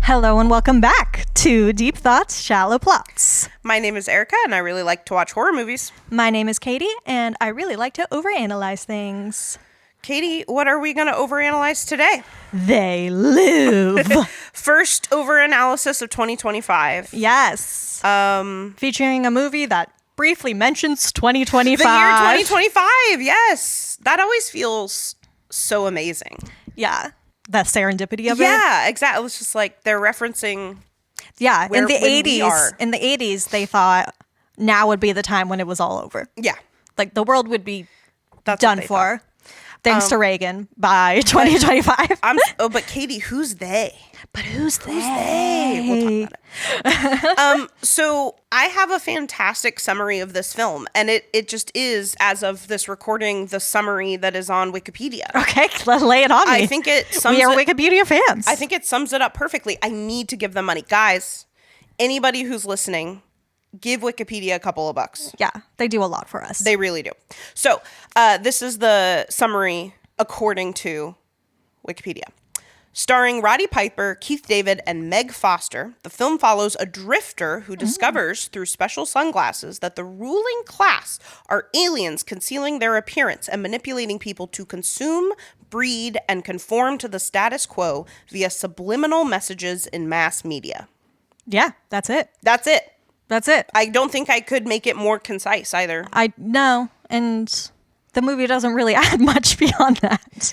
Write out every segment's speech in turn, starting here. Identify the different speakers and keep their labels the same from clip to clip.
Speaker 1: Hello and welcome back to Deep Thoughts, Shallow Plots.
Speaker 2: My name is Erika, and I really like to watch horror movies.
Speaker 1: My name is Katy, and I really like to overanalyze things.
Speaker 2: Katy, what are we going to overanalyze today?
Speaker 1: They live.
Speaker 2: First overanalysis of 2025.
Speaker 1: Yes. Featuring a movie that briefly mentions 2025.
Speaker 2: The year 2025, yes. That always feels so amazing.
Speaker 1: Yeah. The serendipity of it.
Speaker 2: Yeah, exactly. It's just like they're referencing.
Speaker 1: Yeah,
Speaker 2: in the
Speaker 1: 80s. In the 80s, they thought now would be the time when it was all over.
Speaker 2: Yeah.
Speaker 1: Like the world would be
Speaker 2: That's
Speaker 1: done for. Thanks to Reagan by 2025.
Speaker 2: But Katy, who's they?
Speaker 1: But who's they?
Speaker 2: We'll talk about it. So I have a fantastic summary of this film, and it just is, as of this recording, the summary that is on Wikipedia.
Speaker 1: Okay, lay it on me.
Speaker 2: I think it sums
Speaker 1: We are
Speaker 2: it,
Speaker 1: Wikipedia fans.
Speaker 2: I think it sums it up perfectly. I need to give them money. Guys, anybody who's listening, give Wikipedia a couple of bucks.
Speaker 1: Yeah, they do a lot for us.
Speaker 2: They really do. So this is the summary according to Wikipedia. Starring Roddy Piper, Keith David, and Meg Foster, the film follows a drifter who discovers through special sunglasses that the ruling class are aliens concealing their appearance and manipulating people to consume, breed, and conform to the status quo via subliminal messages in mass media.
Speaker 1: Yeah, that's it.
Speaker 2: That's it.
Speaker 1: That's it.
Speaker 2: I don't think I could make it more concise either.
Speaker 1: I know, and the movie doesn't really add much beyond that.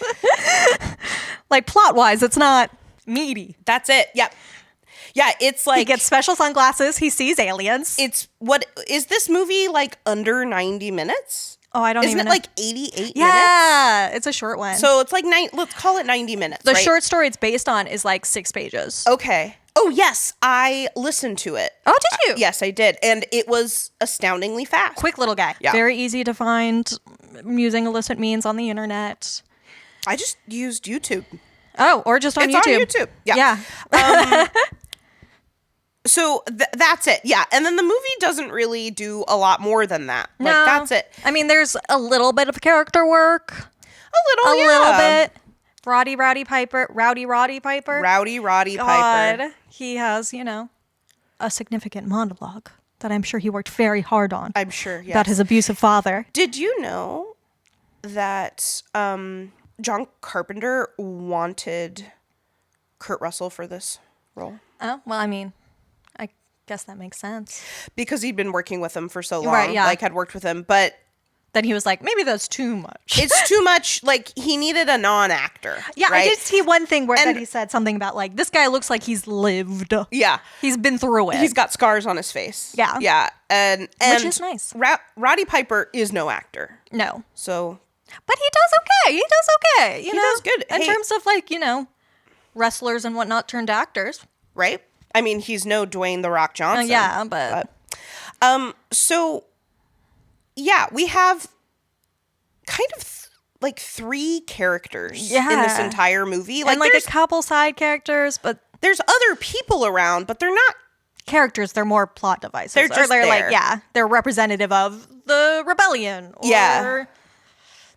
Speaker 1: Like plot-wise, it's not meaty.
Speaker 2: That's it. Yep. Yeah, it's like
Speaker 1: He gets special sunglasses. He sees aliens.
Speaker 2: it's what is this movie like under 90 minutes?
Speaker 1: Oh, I don't
Speaker 2: Isn't
Speaker 1: even
Speaker 2: it
Speaker 1: know.
Speaker 2: like 88 minutes?
Speaker 1: Yeah, it's a short one.
Speaker 2: So it's like let's call it 90 minutes.
Speaker 1: the
Speaker 2: right?
Speaker 1: short story it's based on is like 6 pages.
Speaker 2: Okay. Oh yes, I listened to it.
Speaker 1: Oh, did you?
Speaker 2: Yes, I did, and it was astoundingly fast.
Speaker 1: Quick little guy.
Speaker 2: Yeah.
Speaker 1: Very easy to find using illicit means on the internet.
Speaker 2: I just used YouTube.
Speaker 1: Oh, or just on
Speaker 2: It's
Speaker 1: YouTube.
Speaker 2: on YouTube. Yeah. So that's it. Yeah, and then the movie doesn't really do a lot more than that.
Speaker 1: No.
Speaker 2: Like that's it.
Speaker 1: I mean, there's a little bit of character work.
Speaker 2: A little
Speaker 1: bit. Rowdy Roddy Piper.
Speaker 2: Rowdy Roddy Piper.
Speaker 1: God, he has, a significant monologue that I'm sure he worked very hard on.
Speaker 2: I'm sure, yes.
Speaker 1: About his abusive father.
Speaker 2: Did you know that John Carpenter wanted Kurt Russell for this role?
Speaker 1: Oh, well, I mean, I guess that makes sense.
Speaker 2: Because he'd been working with him for so long.
Speaker 1: Right, yeah.
Speaker 2: Like, had worked with him. But
Speaker 1: Then he was like, maybe that's too much.
Speaker 2: it's too much. Like, he needed a non-actor.
Speaker 1: Yeah,
Speaker 2: right?
Speaker 1: I did see one thing where
Speaker 2: And-
Speaker 1: that he said something about, like, this guy looks like he's lived.
Speaker 2: Yeah.
Speaker 1: He's been through it.
Speaker 2: He's got scars on his face.
Speaker 1: Yeah.
Speaker 2: Yeah. And
Speaker 1: Which is nice.
Speaker 2: Roddy Piper is no actor.
Speaker 1: No.
Speaker 2: So
Speaker 1: But he does okay. He does okay. You
Speaker 2: He
Speaker 1: know?
Speaker 2: does good.
Speaker 1: In
Speaker 2: Hey.
Speaker 1: terms of, like, wrestlers and whatnot turned actors.
Speaker 2: right? I mean, he's no Dwayne The Rock Johnson.
Speaker 1: Yeah, but
Speaker 2: So, yeah, we have kind of like 3 characters in this
Speaker 1: Yeah.
Speaker 2: entire movie.
Speaker 1: and like a
Speaker 2: there's,
Speaker 1: couple side characters, but
Speaker 2: there's other people around, but they're not.
Speaker 1: characters, they're more plot devices.
Speaker 2: They're
Speaker 1: Or
Speaker 2: just
Speaker 1: they're
Speaker 2: there.
Speaker 1: like, they're representative of the rebellion or
Speaker 2: Yeah.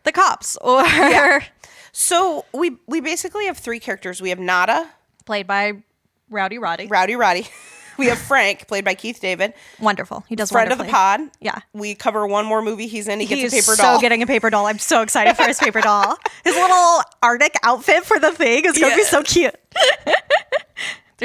Speaker 1: the cops or
Speaker 2: So we basically have 3 characters. We have Nada,
Speaker 1: played by Rowdy Roddy.
Speaker 2: Roddy. We have Frank, played by Keith David,
Speaker 1: Wonderful. He does
Speaker 2: friend of the
Speaker 1: wonderfully.
Speaker 2: pod.
Speaker 1: Yeah.
Speaker 2: We cover one more movie he's in. He gets a
Speaker 1: He's
Speaker 2: paper
Speaker 1: so
Speaker 2: doll.
Speaker 1: getting a paper doll. I'm so excited for his paper doll. His little Arctic outfit for the thing is going to be so cute.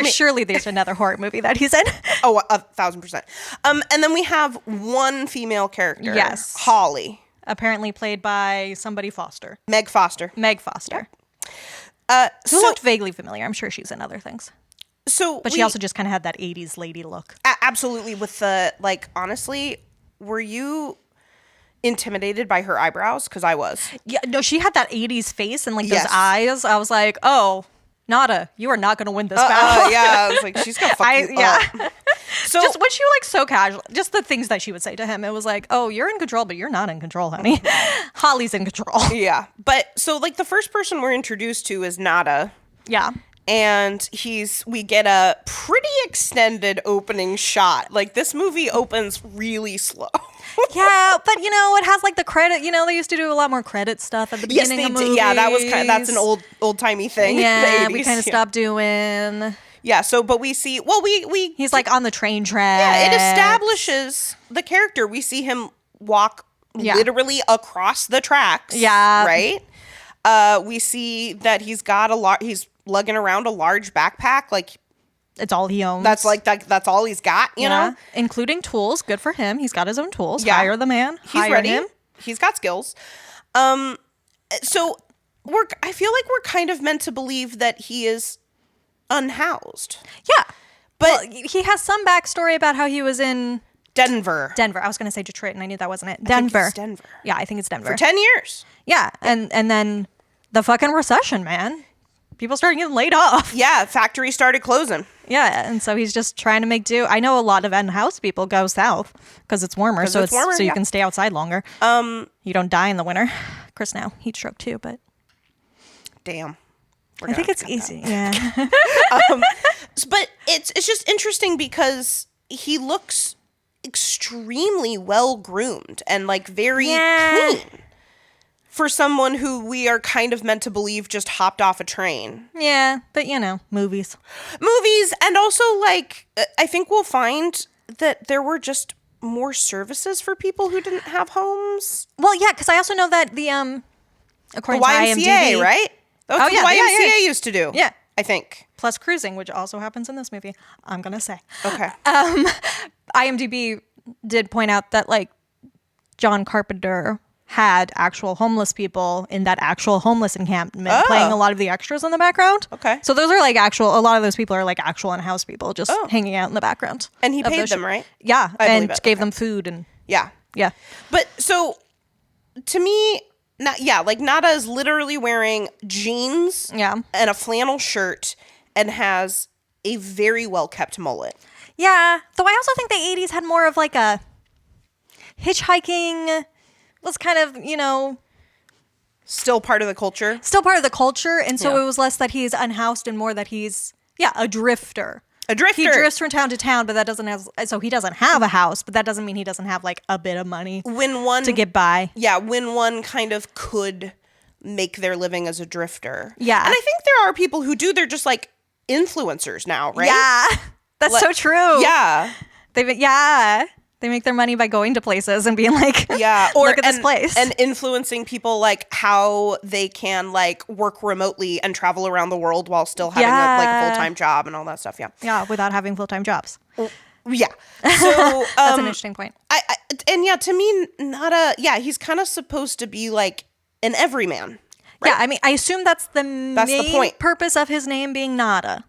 Speaker 1: Surely there's another horror movie that he's in.
Speaker 2: Oh, 1,000%. And then we have one female character.
Speaker 1: Yes.
Speaker 2: Holly.
Speaker 1: Apparently played by somebody Foster.
Speaker 2: Meg Foster.
Speaker 1: Meg Foster.
Speaker 2: Who
Speaker 1: Who looked vaguely familiar. I'm sure she's in other things. But she
Speaker 2: we-
Speaker 1: also just kind of had that 80s lady look.
Speaker 2: Absolutely. With the, like, honestly, were you intimidated by her eyebrows? Because I was.
Speaker 1: Yeah, no, she had that 80s face and like
Speaker 2: Yes.
Speaker 1: those eyes. I was like, oh, Nada, you are not going to win this battle.
Speaker 2: Yeah, I was like, she's gonna fuck you up. So
Speaker 1: Just when she like so casual, just the things that she would say to him, it was like, oh, you're in control, but you're not in control, honey. Holly's in control.
Speaker 2: yeah, but so like the first person we're introduced to is Nada,
Speaker 1: Yeah.
Speaker 2: and we get a pretty extended opening shot. Like this movie opens really slow.
Speaker 1: Yeah, but it has like the credit. They used to do a lot more credit stuff at the beginning of movies.
Speaker 2: Yeah, that's an old timey thing.
Speaker 1: Yeah,
Speaker 2: the
Speaker 1: we
Speaker 2: 80s,
Speaker 1: kind of stopped doing.
Speaker 2: Yeah. So, but we see. Well, we
Speaker 1: He's like on the train track.
Speaker 2: Yeah, it establishes the character. We see him walk literally across the tracks.
Speaker 1: Yeah.
Speaker 2: Right. We see that he's got he's lugging around a large backpack. Like,
Speaker 1: it's all he owns.
Speaker 2: that's all he's got, you know?
Speaker 1: Including tools. Good for him. He's got his own tools.
Speaker 2: Yeah.
Speaker 1: Hire the man.
Speaker 2: He's ready. Him. He's got skills. So I feel like we're kind of meant to believe that he is unhoused.
Speaker 1: Yeah.
Speaker 2: But
Speaker 1: well, he has some backstory about how he was in
Speaker 2: Denver.
Speaker 1: I was going to say Detroit, and I knew that wasn't it.
Speaker 2: I think it's Denver.
Speaker 1: Yeah, I think it's Denver.
Speaker 2: For 10 years.
Speaker 1: Yeah, and then the fucking recession, man. People started getting laid off.
Speaker 2: Yeah, factories started closing.
Speaker 1: Yeah, and so he's just trying to make do. I know a lot of in-house people go south because it's warmer, so you can stay outside longer. You don't die in the winter. Chris now heat stroke too, but
Speaker 2: damn.
Speaker 1: I think it's easy. Yeah.
Speaker 2: But it's just interesting because he looks extremely well groomed and like very clean for someone who we are kind of meant to believe just hopped off a train.
Speaker 1: Yeah, but movies,
Speaker 2: and also like I think we'll find that there were just more services for people who didn't have homes.
Speaker 1: Well, yeah, because I also know that the according
Speaker 2: the
Speaker 1: to
Speaker 2: YMCA,
Speaker 1: IMDb,
Speaker 2: right? That's what the YMCA used to do.
Speaker 1: Yeah.
Speaker 2: I think.
Speaker 1: Plus cruising, which also happens in this movie. I'm going to say.
Speaker 2: Okay.
Speaker 1: IMDb did point out that like John Carpenter had actual homeless people in that actual homeless encampment playing a lot of the extras in the background.
Speaker 2: Okay.
Speaker 1: So those are like a lot of those people are like actual in-house people just hanging out in the background.
Speaker 2: And he paid them, right?
Speaker 1: Yeah. And gave them food and.
Speaker 2: Yeah.
Speaker 1: Yeah.
Speaker 2: But so to me, Nada is literally wearing jeans and a flannel shirt and has a very well-kept mullet.
Speaker 1: Yeah. Though I also think the 80s had more of like a hitchhiking was kind of,
Speaker 2: still part of the culture.
Speaker 1: And so it was less that he's unhoused and more that he's, a drifter.
Speaker 2: A drifter.
Speaker 1: He drifts from town to town, but so he doesn't have a house, but that doesn't mean he doesn't have like a bit of money to get by.
Speaker 2: Yeah, when one kind of could make their living as a drifter.
Speaker 1: Yeah.
Speaker 2: And I think there are people who do, they're just like influencers now, right?
Speaker 1: Yeah. That's so true.
Speaker 2: Yeah.
Speaker 1: They make their money by going to places and being like, look at this place.
Speaker 2: And influencing people like how they can like work remotely and travel around the world while still having a full-time job and all that stuff. Yeah.
Speaker 1: Yeah, without having full-time jobs.
Speaker 2: Yeah. So
Speaker 1: that's an interesting point.
Speaker 2: To me, he's kind of supposed to be like an everyman. Right?
Speaker 1: Yeah, I mean, I assume that's the main
Speaker 2: point.
Speaker 1: Purpose of his name being Nada.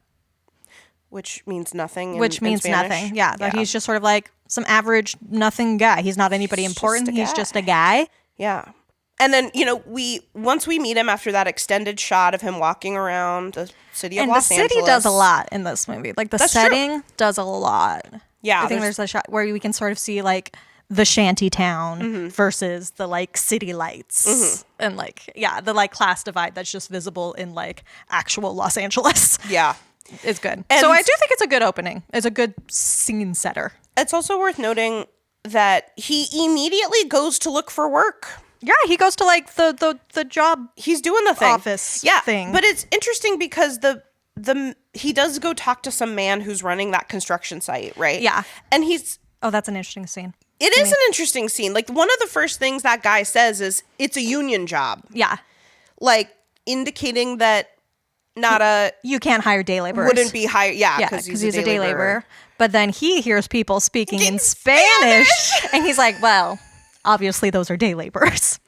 Speaker 2: Which means nothing.
Speaker 1: Which means
Speaker 2: Spanish.
Speaker 1: nothing. Yeah, that he's just sort of like some average nothing guy. He's not anybody important. He's just a guy.
Speaker 2: Yeah. And then, once we meet him after that extended shot of him walking around the city of Los Angeles.
Speaker 1: And the city does a lot in this movie. Like the setting does a lot.
Speaker 2: Yeah.
Speaker 1: I think there's a shot where we can sort of see like the shanty town versus the like city lights and like, the like class divide that's just visible in like actual Los Angeles.
Speaker 2: Yeah.
Speaker 1: It's good. And so I do think it's a good opening. It's a good scene setter.
Speaker 2: It's also worth noting that he immediately goes to look for work.
Speaker 1: Yeah, he goes to like the job.
Speaker 2: He's doing the thing.
Speaker 1: Office thing.
Speaker 2: But it's interesting because he does go talk to some man who's running that construction site, right?
Speaker 1: Yeah.
Speaker 2: And he's...
Speaker 1: Oh, that's an interesting scene.
Speaker 2: It is an interesting scene. Like one of the first things that guy says is it's a union job.
Speaker 1: Yeah.
Speaker 2: Like indicating that
Speaker 1: you can't hire day laborers.
Speaker 2: Wouldn't be hired. Yeah, because
Speaker 1: he's a day laborer. But then he hears people speaking in Spanish and he's like, well, obviously those are day laborers.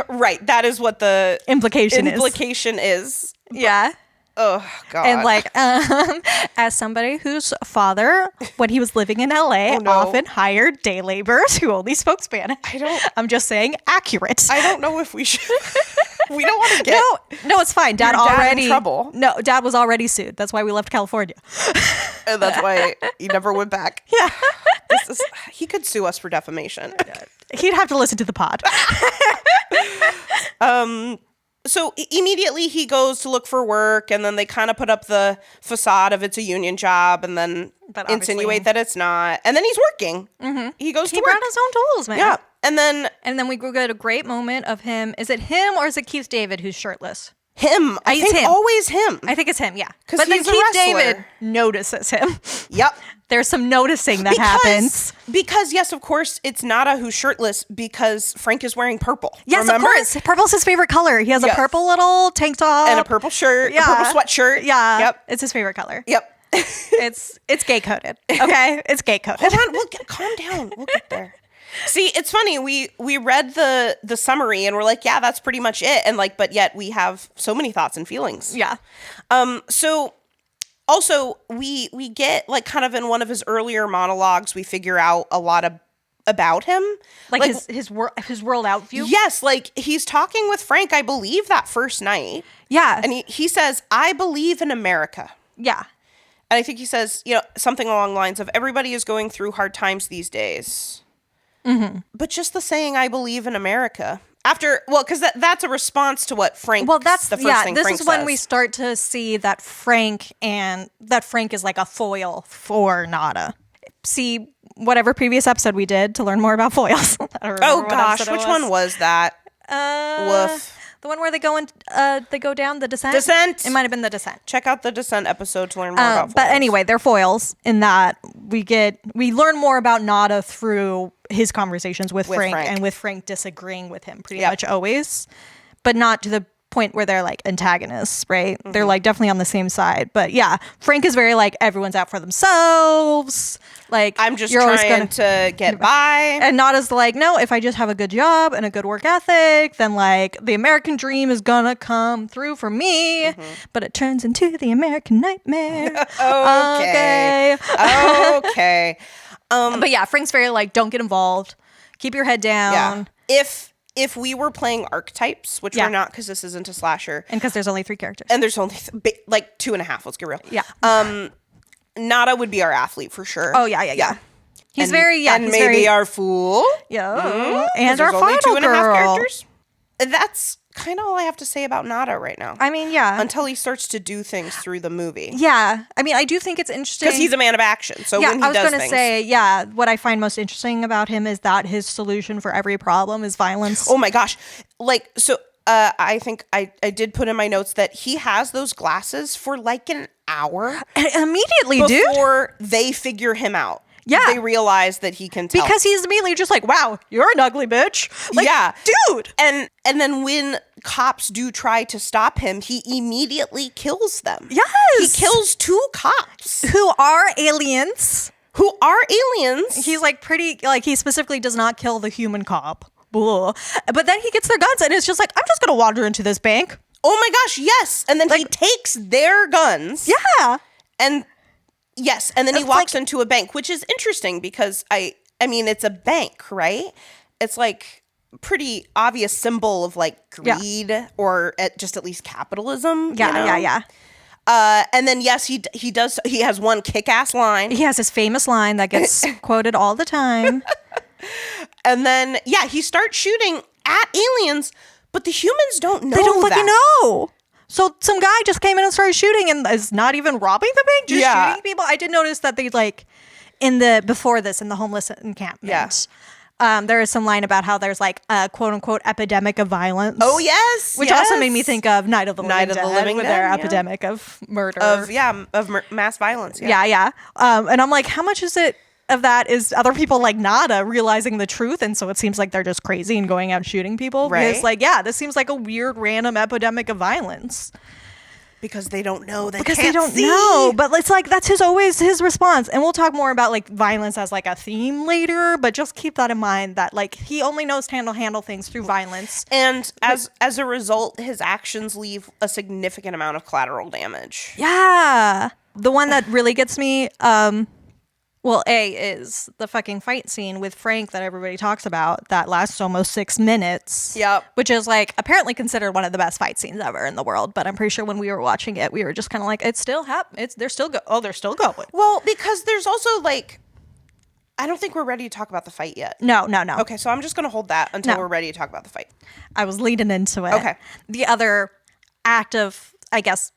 Speaker 2: Right. That is what the
Speaker 1: implication
Speaker 2: is.
Speaker 1: Yeah.
Speaker 2: Oh, God.
Speaker 1: And like, as somebody whose father, when he was living in LA, often hired day laborers who only spoke Spanish. I'm just saying, accurate.
Speaker 2: I don't know if we should. We don't want to get
Speaker 1: no, it's fine. Dad already
Speaker 2: in trouble.
Speaker 1: No, Dad was already sued. That's why we left California.
Speaker 2: And that's why he never went back.
Speaker 1: Yeah.
Speaker 2: He could sue us for defamation.
Speaker 1: He'd have to listen to the pod.
Speaker 2: So immediately he goes to look for work, and then they kind of put up the facade of it's a union job, and then insinuate that it's not. And then he's working. Mm-hmm. He goes to work.
Speaker 1: He brought his own tools, man.
Speaker 2: Yeah. And then
Speaker 1: we get a great moment of him. Is it him or is it Keith David who's shirtless?
Speaker 2: Him. I
Speaker 1: It's
Speaker 2: think
Speaker 1: him.
Speaker 2: always him.
Speaker 1: I think it's him, yeah.
Speaker 2: 'Cause
Speaker 1: But then
Speaker 2: he's a
Speaker 1: Keith
Speaker 2: wrestler.
Speaker 1: David notices him.
Speaker 2: Yep.
Speaker 1: There's some noticing that happens.
Speaker 2: Because, yes, of course, it's Nada who's shirtless because Frank is wearing purple.
Speaker 1: Yes,
Speaker 2: remember?
Speaker 1: of course. Purple's his favorite color. He has a
Speaker 2: Yes.
Speaker 1: purple little tank top.
Speaker 2: And a purple shirt, a purple sweatshirt.
Speaker 1: Yeah.
Speaker 2: Yep.
Speaker 1: It's his favorite color.
Speaker 2: Yep.
Speaker 1: It's gay coded. Okay? It's gay coded.
Speaker 2: Hold on, calm down. We'll get there. See, it's funny. We read the summary and we're like, yeah, that's pretty much it. And like, but yet we have so many thoughts and feelings.
Speaker 1: Yeah.
Speaker 2: So also we get like kind of in one of his earlier monologues, we figure out a lot about him.
Speaker 1: Like his world out view.
Speaker 2: Yes, like he's talking with Frank, I believe, that first night.
Speaker 1: Yeah.
Speaker 2: And he says, I believe in America.
Speaker 1: Yeah.
Speaker 2: And I think he says, something along the lines of everybody is going through hard times these days. Mm-hmm. But just the saying, I believe in America. Because that's a response to what Frank.
Speaker 1: Well, that's
Speaker 2: the first thing
Speaker 1: this
Speaker 2: Frank
Speaker 1: is when
Speaker 2: says.
Speaker 1: we start to see that Frank is like a foil for Nada. See whatever previous episode we did to learn more about foils. I don't remember
Speaker 2: Oh
Speaker 1: what
Speaker 2: gosh,
Speaker 1: episode it
Speaker 2: which one was that? Woof.
Speaker 1: The one where they go down the descent.
Speaker 2: Descent.
Speaker 1: It might have been the descent.
Speaker 2: Check out the Descent episode to learn more about foils.
Speaker 1: But anyway, they're foils in that we learn more about Nada through his conversations with Frank and with Frank disagreeing with him pretty much always, but not to the point where they're like antagonists, right? Mm-hmm. They're like definitely on the same side. But yeah, Frank is very like everyone's out for themselves. Like
Speaker 2: I'm just trying to get by.
Speaker 1: And Nada's like, no, if I just have a good job and a good work ethic, then like the American dream is gonna come through for me. Mm-hmm. But it turns into the American nightmare.
Speaker 2: Okay.
Speaker 1: But yeah, Frank's very like, don't get involved. Keep your head down.
Speaker 2: Yeah. If we were playing archetypes, which we're not because this isn't a slasher.
Speaker 1: And because there's only 3 characters.
Speaker 2: And there's only like 2.5, let's get real.
Speaker 1: Yeah.
Speaker 2: Nada would be our athlete for sure.
Speaker 1: Oh, yeah. He's very
Speaker 2: our fool.
Speaker 1: Yeah. And our
Speaker 2: only
Speaker 1: final
Speaker 2: 2.5
Speaker 1: girl.
Speaker 2: characters. That's kind of all I have to say about Nada right now.
Speaker 1: I mean, yeah.
Speaker 2: Until he starts to do things through the movie.
Speaker 1: Yeah. I mean, I do think it's interesting.
Speaker 2: Because he's a man of action. So when he does things. I was going to
Speaker 1: say, what I find most interesting about him is that his solution for every problem is violence.
Speaker 2: Oh my gosh. Like, so I think I did put in my notes that he has those glasses for like an hour.
Speaker 1: Immediately,
Speaker 2: before they figure him out.
Speaker 1: Yeah.
Speaker 2: They realize that he can tell.
Speaker 1: Because he's immediately just like, wow, you're an ugly bitch. Like,
Speaker 2: yeah.
Speaker 1: Dude.
Speaker 2: And then when cops do try to stop him, he immediately kills them.
Speaker 1: Yes.
Speaker 2: He kills 2 cops.
Speaker 1: Who are aliens.
Speaker 2: He's
Speaker 1: like he specifically does not kill the human cop. Blah. But then he gets their guns and it's just like, I'm just going to wander into this bank.
Speaker 2: Oh my gosh, yes. And then he takes their guns.
Speaker 1: Yeah.
Speaker 2: And yes, and then he walks into a bank, which is interesting because I mean, it's a bank, right? It's like pretty obvious symbol of like greed or at least capitalism.
Speaker 1: Yeah.
Speaker 2: And then yes, he does. He has one kick-ass line.
Speaker 1: He has his famous line that gets quoted all the time.
Speaker 2: And then he starts shooting at aliens, but the humans don't know.
Speaker 1: They don't fucking know. So some guy just came in and started shooting and is not even robbing the bank, just shooting people. I did notice that they like in the homeless encampment. Yeah. There is some line about how there's like a quote unquote epidemic of violence.
Speaker 2: Oh yes,
Speaker 1: which also made me think of Night of the Living Dead with their
Speaker 2: yeah.
Speaker 1: epidemic of murder
Speaker 2: of mass violence.
Speaker 1: Yeah. And I'm like, how much is it of that is other people like Nada realizing the truth, and so it seems like they're just crazy and going out shooting people.
Speaker 2: Right?
Speaker 1: Because this seems like a weird random epidemic of violence.
Speaker 2: Because they don't know. They
Speaker 1: don't know. But it's like that's always his response. And we'll talk more about like violence as like a theme later. But just keep that in mind that like he only knows to handle things through violence.
Speaker 2: And as a result, his actions leave a significant amount of collateral damage.
Speaker 1: Yeah. The one that really gets me, is the fucking fight scene with Frank that everybody talks about that lasts almost 6 minutes.
Speaker 2: Yep.
Speaker 1: Which is like apparently considered one of the best fight scenes ever in the world. But I'm pretty sure when we were watching it, we were just kind of like, it's still happening. They're still going.
Speaker 2: Well, because there's also like, I don't think we're ready to talk about the fight yet.
Speaker 1: No.
Speaker 2: Okay, so I'm just going to hold that until we're ready to talk about the fight.
Speaker 1: I was leading into it.
Speaker 2: Okay.
Speaker 1: The other act of, I guess,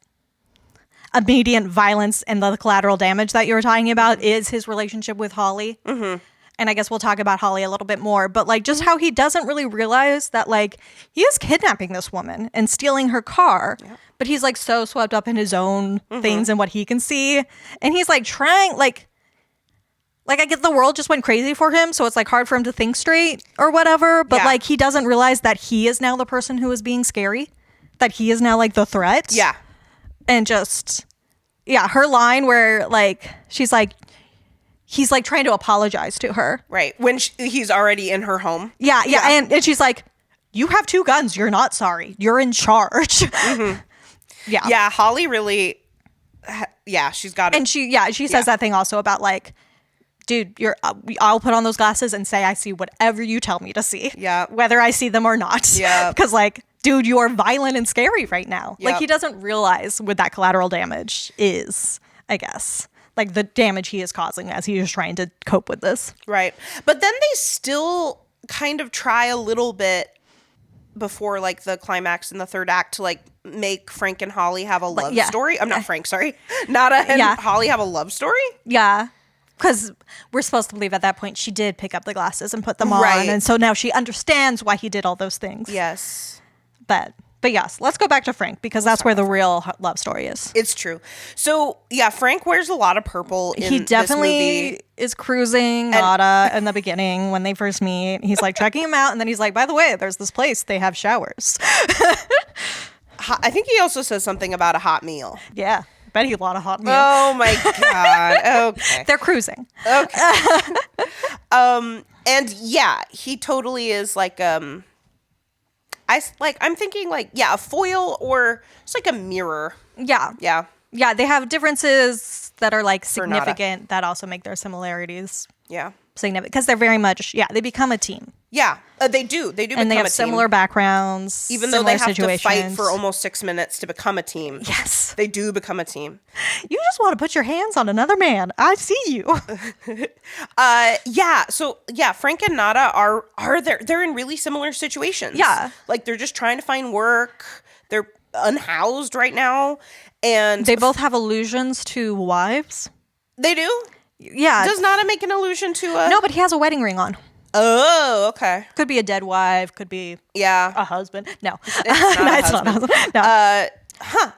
Speaker 1: immediate violence and the collateral damage that you were talking about is his relationship with Holly. Mm-hmm. and I guess we'll talk about Holly a little bit more, but like just how he doesn't really realize that like he is kidnapping this woman and stealing her car, but he's like so swept up in his own things and what he can see, and he's like trying like I get the world just went crazy for him, so it's like hard for him to think straight or whatever, but like he doesn't realize that he is now the person who is being scary, that he is now like the threat.
Speaker 2: Yeah.
Speaker 1: And just her line where like she's like he's like trying to apologize to her.
Speaker 2: Right. When he's already in her home.
Speaker 1: Yeah. And she's like, you have 2 guns. You're not sorry. You're in charge. Yeah.
Speaker 2: Yeah. Holly really, she's got it.
Speaker 1: And she says that thing also about like, dude, I'll put on those glasses and say I see whatever you tell me to see.
Speaker 2: Yeah.
Speaker 1: Whether I see them or not.
Speaker 2: Yeah.
Speaker 1: Because like, dude, you are violent and scary right now. Like he doesn't realize what that collateral damage is, I guess. Like the damage he is causing as he is trying to cope with this.
Speaker 2: Right. But then they still kind of try a little bit before like the climax in the 3rd act to like make Frank and Holly have a love story. I'm not Frank, sorry. Nada and Holly have a love story.
Speaker 1: Yeah. Because we're supposed to believe at that point she did pick up the glasses and put them on. And so now she understands why he did all those things.
Speaker 2: Yes.
Speaker 1: But yes, let's go back to Frank because that's where the real love story is.
Speaker 2: It's true. So, Frank wears a lot of purple in
Speaker 1: He definitely
Speaker 2: this movie.
Speaker 1: Is cruising Nada in the beginning when they first meet. He's like checking him out, and then he's like, by the way, there's this place. They have showers.
Speaker 2: I think he also says something about a hot meal.
Speaker 1: Yeah. Bet he a lot of hot meal.
Speaker 2: Oh, my God. Okay.
Speaker 1: They're cruising.
Speaker 2: Okay. And, he totally is like... I'm thinking like, a foil or it's like a mirror.
Speaker 1: Yeah.
Speaker 2: Yeah.
Speaker 1: Yeah, they have differences that are like significant that also make their similarities.
Speaker 2: Yeah.
Speaker 1: Significant because they're very much, they become a team.
Speaker 2: Yeah, they do. They do become a team.
Speaker 1: And they have similar backgrounds,
Speaker 2: even though they have to fight for almost 6 minutes to become a team.
Speaker 1: Yes.
Speaker 2: They do become a team.
Speaker 1: You just want to put your hands on another man. I see you.
Speaker 2: So Frank and Nada are they're in really similar situations.
Speaker 1: Yeah.
Speaker 2: Like they're just trying to find work. They're unhoused right now. And
Speaker 1: they both have allusions to wives.
Speaker 2: They do?
Speaker 1: Yeah.
Speaker 2: Does Nada make an allusion to a...
Speaker 1: No, but he has a wedding ring on.
Speaker 2: Oh, okay.
Speaker 1: Could be a dead wife. Could be
Speaker 2: a
Speaker 1: husband. No.
Speaker 2: It's not a husband. No.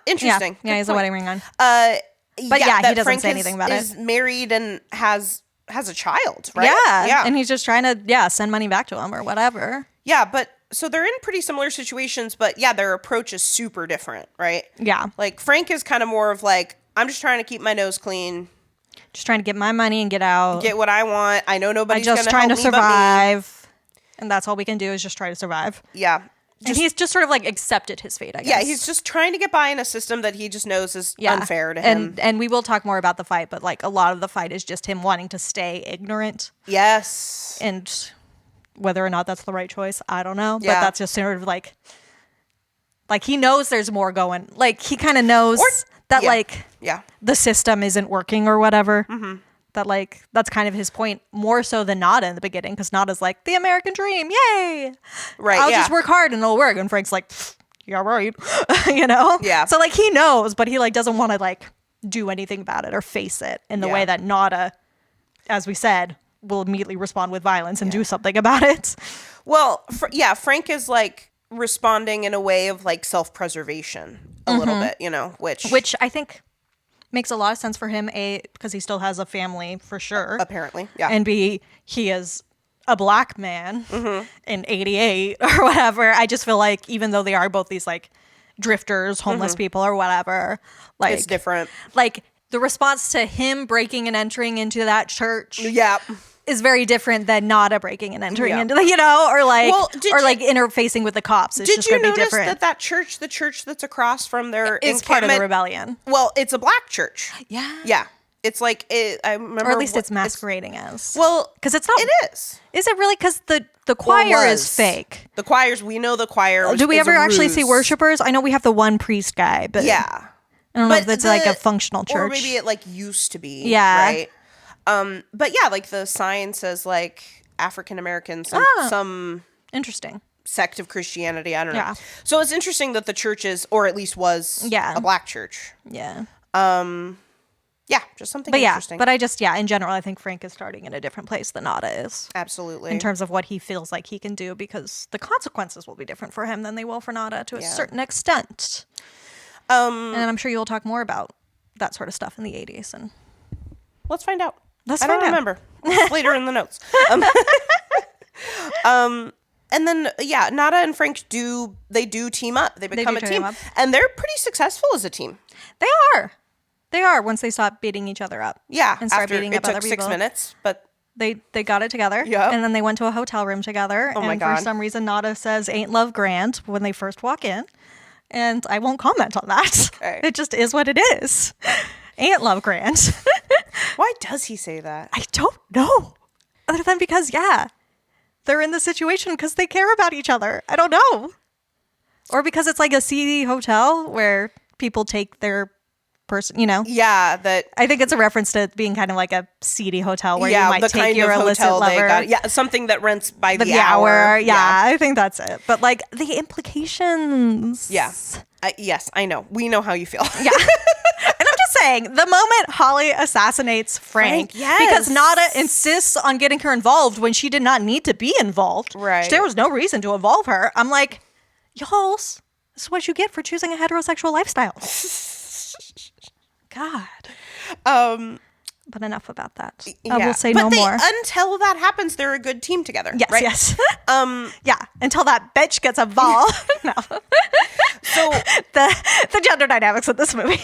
Speaker 2: Interesting.
Speaker 1: Yeah, he has a wedding ring on.
Speaker 2: But
Speaker 1: he doesn't
Speaker 2: Frank
Speaker 1: say anything about
Speaker 2: is married and has a child, right?
Speaker 1: Yeah. And he's just trying to, send money back to him or whatever.
Speaker 2: Yeah, but so they're in pretty similar situations, but their approach is super different, right?
Speaker 1: Yeah.
Speaker 2: Like Frank is kind of more of like, I'm just trying to keep my nose clean.
Speaker 1: Just trying to get my money and get out.
Speaker 2: Get what I want. I know nobody's going to help me.
Speaker 1: I'm just trying to survive. And that's all we can do is just try to survive.
Speaker 2: Yeah.
Speaker 1: And he's just sort of like accepted his fate, I guess.
Speaker 2: Yeah, he's just trying to get by in a system that he just knows is unfair to him.
Speaker 1: And we will talk more about the fight, but like a lot of the fight is just him wanting to stay ignorant.
Speaker 2: Yes.
Speaker 1: And whether or not that's the right choice, I don't know.
Speaker 2: Yeah.
Speaker 1: But that's just sort of like he knows there's more going. Like he kind of knows that the system isn't working or whatever. Mm-hmm. That like that's kind of his point more so than Nada in the beginning, because Nada's like the American dream, yay!
Speaker 2: Right,
Speaker 1: I'll just work hard and it'll work. And Frank's like, yeah, right, you know?
Speaker 2: Yeah.
Speaker 1: So like he knows, but he like doesn't want to like do anything about it or face it in the way that Nada, as we said, will immediately respond with violence and do something about it.
Speaker 2: Well, Frank is like responding in a way of like self-preservation a little bit, you know, which
Speaker 1: I think makes a lot of sense for him, A, because he still has a family for sure.
Speaker 2: Apparently, yeah.
Speaker 1: And B, he is a black man in 88 or whatever. I just feel like even though they are both these like drifters, homeless people or whatever, like
Speaker 2: it's different.
Speaker 1: Like the response to him breaking and entering into that church is very different than Nada breaking and entering into the, you know, or like interfacing with the cops. It's just going to be different.
Speaker 2: Did you notice that the church that's across from their
Speaker 1: is part of the rebellion?
Speaker 2: Well, it's a black church.
Speaker 1: Yeah.
Speaker 2: Yeah. It's like, I remember.
Speaker 1: Or at least it's masquerading as.
Speaker 2: Well,
Speaker 1: because it's not.
Speaker 2: It is.
Speaker 1: Is it really? Because the choir is fake.
Speaker 2: The choirs, we know the choir.
Speaker 1: Do we ever actually see worshipers? I know we have the one priest guy, but.
Speaker 2: Yeah.
Speaker 1: I don't know if it's like a functional church.
Speaker 2: Or maybe it like used to be.
Speaker 1: Yeah.
Speaker 2: Right. But yeah, like the sign says like African American, some
Speaker 1: interesting
Speaker 2: sect of Christianity. I don't know. So it's interesting that the church is, or at least was, a black church.
Speaker 1: Yeah.
Speaker 2: Yeah, just something
Speaker 1: but
Speaker 2: interesting.
Speaker 1: But I just, in general, I think Frank is starting in a different place than Nada is.
Speaker 2: Absolutely.
Speaker 1: In terms of what he feels like he can do, because the consequences will be different for him than they will for Nada to a certain extent. And I'm sure you'll talk more about that sort of stuff in the 80s. And
Speaker 2: let's find out.
Speaker 1: I
Speaker 2: don't remember. Later in the notes. And then, Nada and Frank do team up. They become a team. And they're pretty successful as a team.
Speaker 1: They are. They are, once they stop beating each other up.
Speaker 2: Yeah.
Speaker 1: And start beating up other people.
Speaker 2: It took 6 minutes, but...
Speaker 1: They got it together.
Speaker 2: Yep.
Speaker 1: And then they went to a hotel room together.
Speaker 2: Oh, my
Speaker 1: and
Speaker 2: God.
Speaker 1: for some reason, Nada says, "Ain't love grand," when they first walk in. And I won't comment on that.
Speaker 2: Okay.
Speaker 1: It just is what it is. Ain't love grand.
Speaker 2: Why does he say that?
Speaker 1: I don't know. Other than because, they're in the situation because they care about each other. I don't know. Or because it's like a seedy hotel where people take their person,
Speaker 2: Yeah, that...
Speaker 1: I think it's a reference to being kind of like a seedy hotel where you might take your illicit lover.
Speaker 2: Something that rents by the
Speaker 1: hour. Yeah, I think that's it. But like the implications.
Speaker 2: Yeah. Yes, I know. We know how you feel.
Speaker 1: Yeah. And I'm just saying, the moment Holly assassinates Frank because Nada insists on getting her involved when she did not need to be involved.
Speaker 2: Right.
Speaker 1: There was no reason to involve her. I'm like, y'all, this is what you get for choosing a heterosexual lifestyle. God. But enough about that. I will say no more.
Speaker 2: Until that happens, they're a good team together.
Speaker 1: Yes,
Speaker 2: right?
Speaker 1: yes. Until that bitch gets involved. No.
Speaker 2: So
Speaker 1: the gender dynamics of this movie.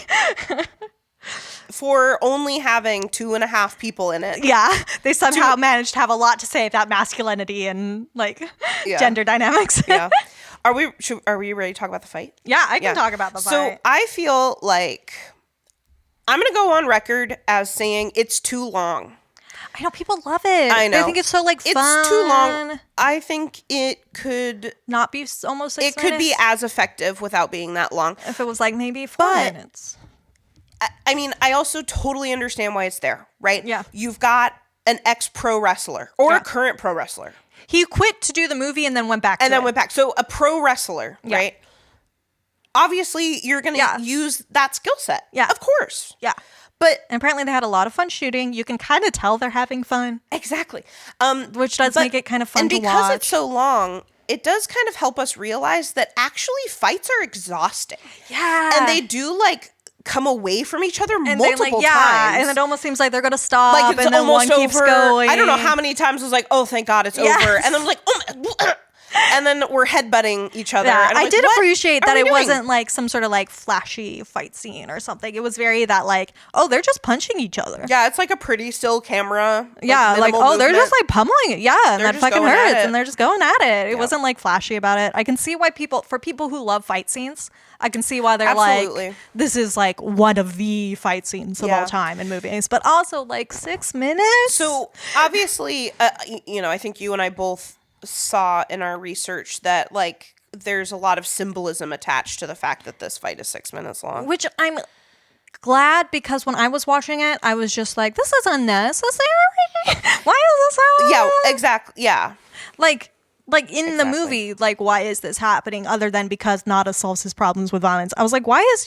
Speaker 2: For only having 2.5 people in it.
Speaker 1: Yeah. They somehow managed to have a lot to say about masculinity and gender dynamics.
Speaker 2: Yeah. Are we ready to talk about the fight?
Speaker 1: Yeah, I can talk about the fight.
Speaker 2: So I feel like I'm going to go on record as saying it's too long.
Speaker 1: I know people love it.
Speaker 2: I know.
Speaker 1: I think it's so fun.
Speaker 2: It's too long. I think it could
Speaker 1: not be almost 6 minutes.
Speaker 2: It could be as effective without being that long.
Speaker 1: If it was maybe 4 minutes.
Speaker 2: I mean, I also totally understand why it's there, right?
Speaker 1: Yeah.
Speaker 2: You've got an ex-pro wrestler or a current pro wrestler.
Speaker 1: He quit to do the movie and then went back
Speaker 2: went back. So a pro wrestler, right? Obviously, you're going to use that skill set.
Speaker 1: Yeah.
Speaker 2: Of course.
Speaker 1: Yeah.
Speaker 2: But
Speaker 1: and apparently they had a lot of fun shooting. You can kind of tell they're having fun.
Speaker 2: Exactly.
Speaker 1: Which does make it kind of fun to watch.
Speaker 2: And because it's so long, it does kind of help us realize that actually fights are exhausting.
Speaker 1: Yeah.
Speaker 2: And they do come away from each other multiple times.
Speaker 1: And it almost seems like they're going to stop and then one keeps going.
Speaker 2: I don't know how many times I was like, oh, thank God it's over. And I'm like, oh, and then we're headbutting each other.
Speaker 1: Yeah,
Speaker 2: and
Speaker 1: I did appreciate that it
Speaker 2: doing?
Speaker 1: Wasn't some sort of flashy fight scene or something. It was very that they're just punching each other.
Speaker 2: Yeah, it's a pretty still camera.
Speaker 1: Yeah, they're just pummeling it. Yeah, and that fucking hurts. And they're just going at it. It wasn't flashy about it. I can see why for people who love fight scenes, I can see why they're this is one of the fight scenes of all time in movies. But also 6 minutes.
Speaker 2: So obviously, I think you and I both saw in our research that there's a lot of symbolism attached to the fact that this fight is 6 minutes long,
Speaker 1: which I'm glad, because when I was watching it I was just this is unnecessary. Why is this so long?
Speaker 2: Yeah, exactly. Yeah,
Speaker 1: in the movie, why is this happening other than because Nada solves his problems with violence? I was why is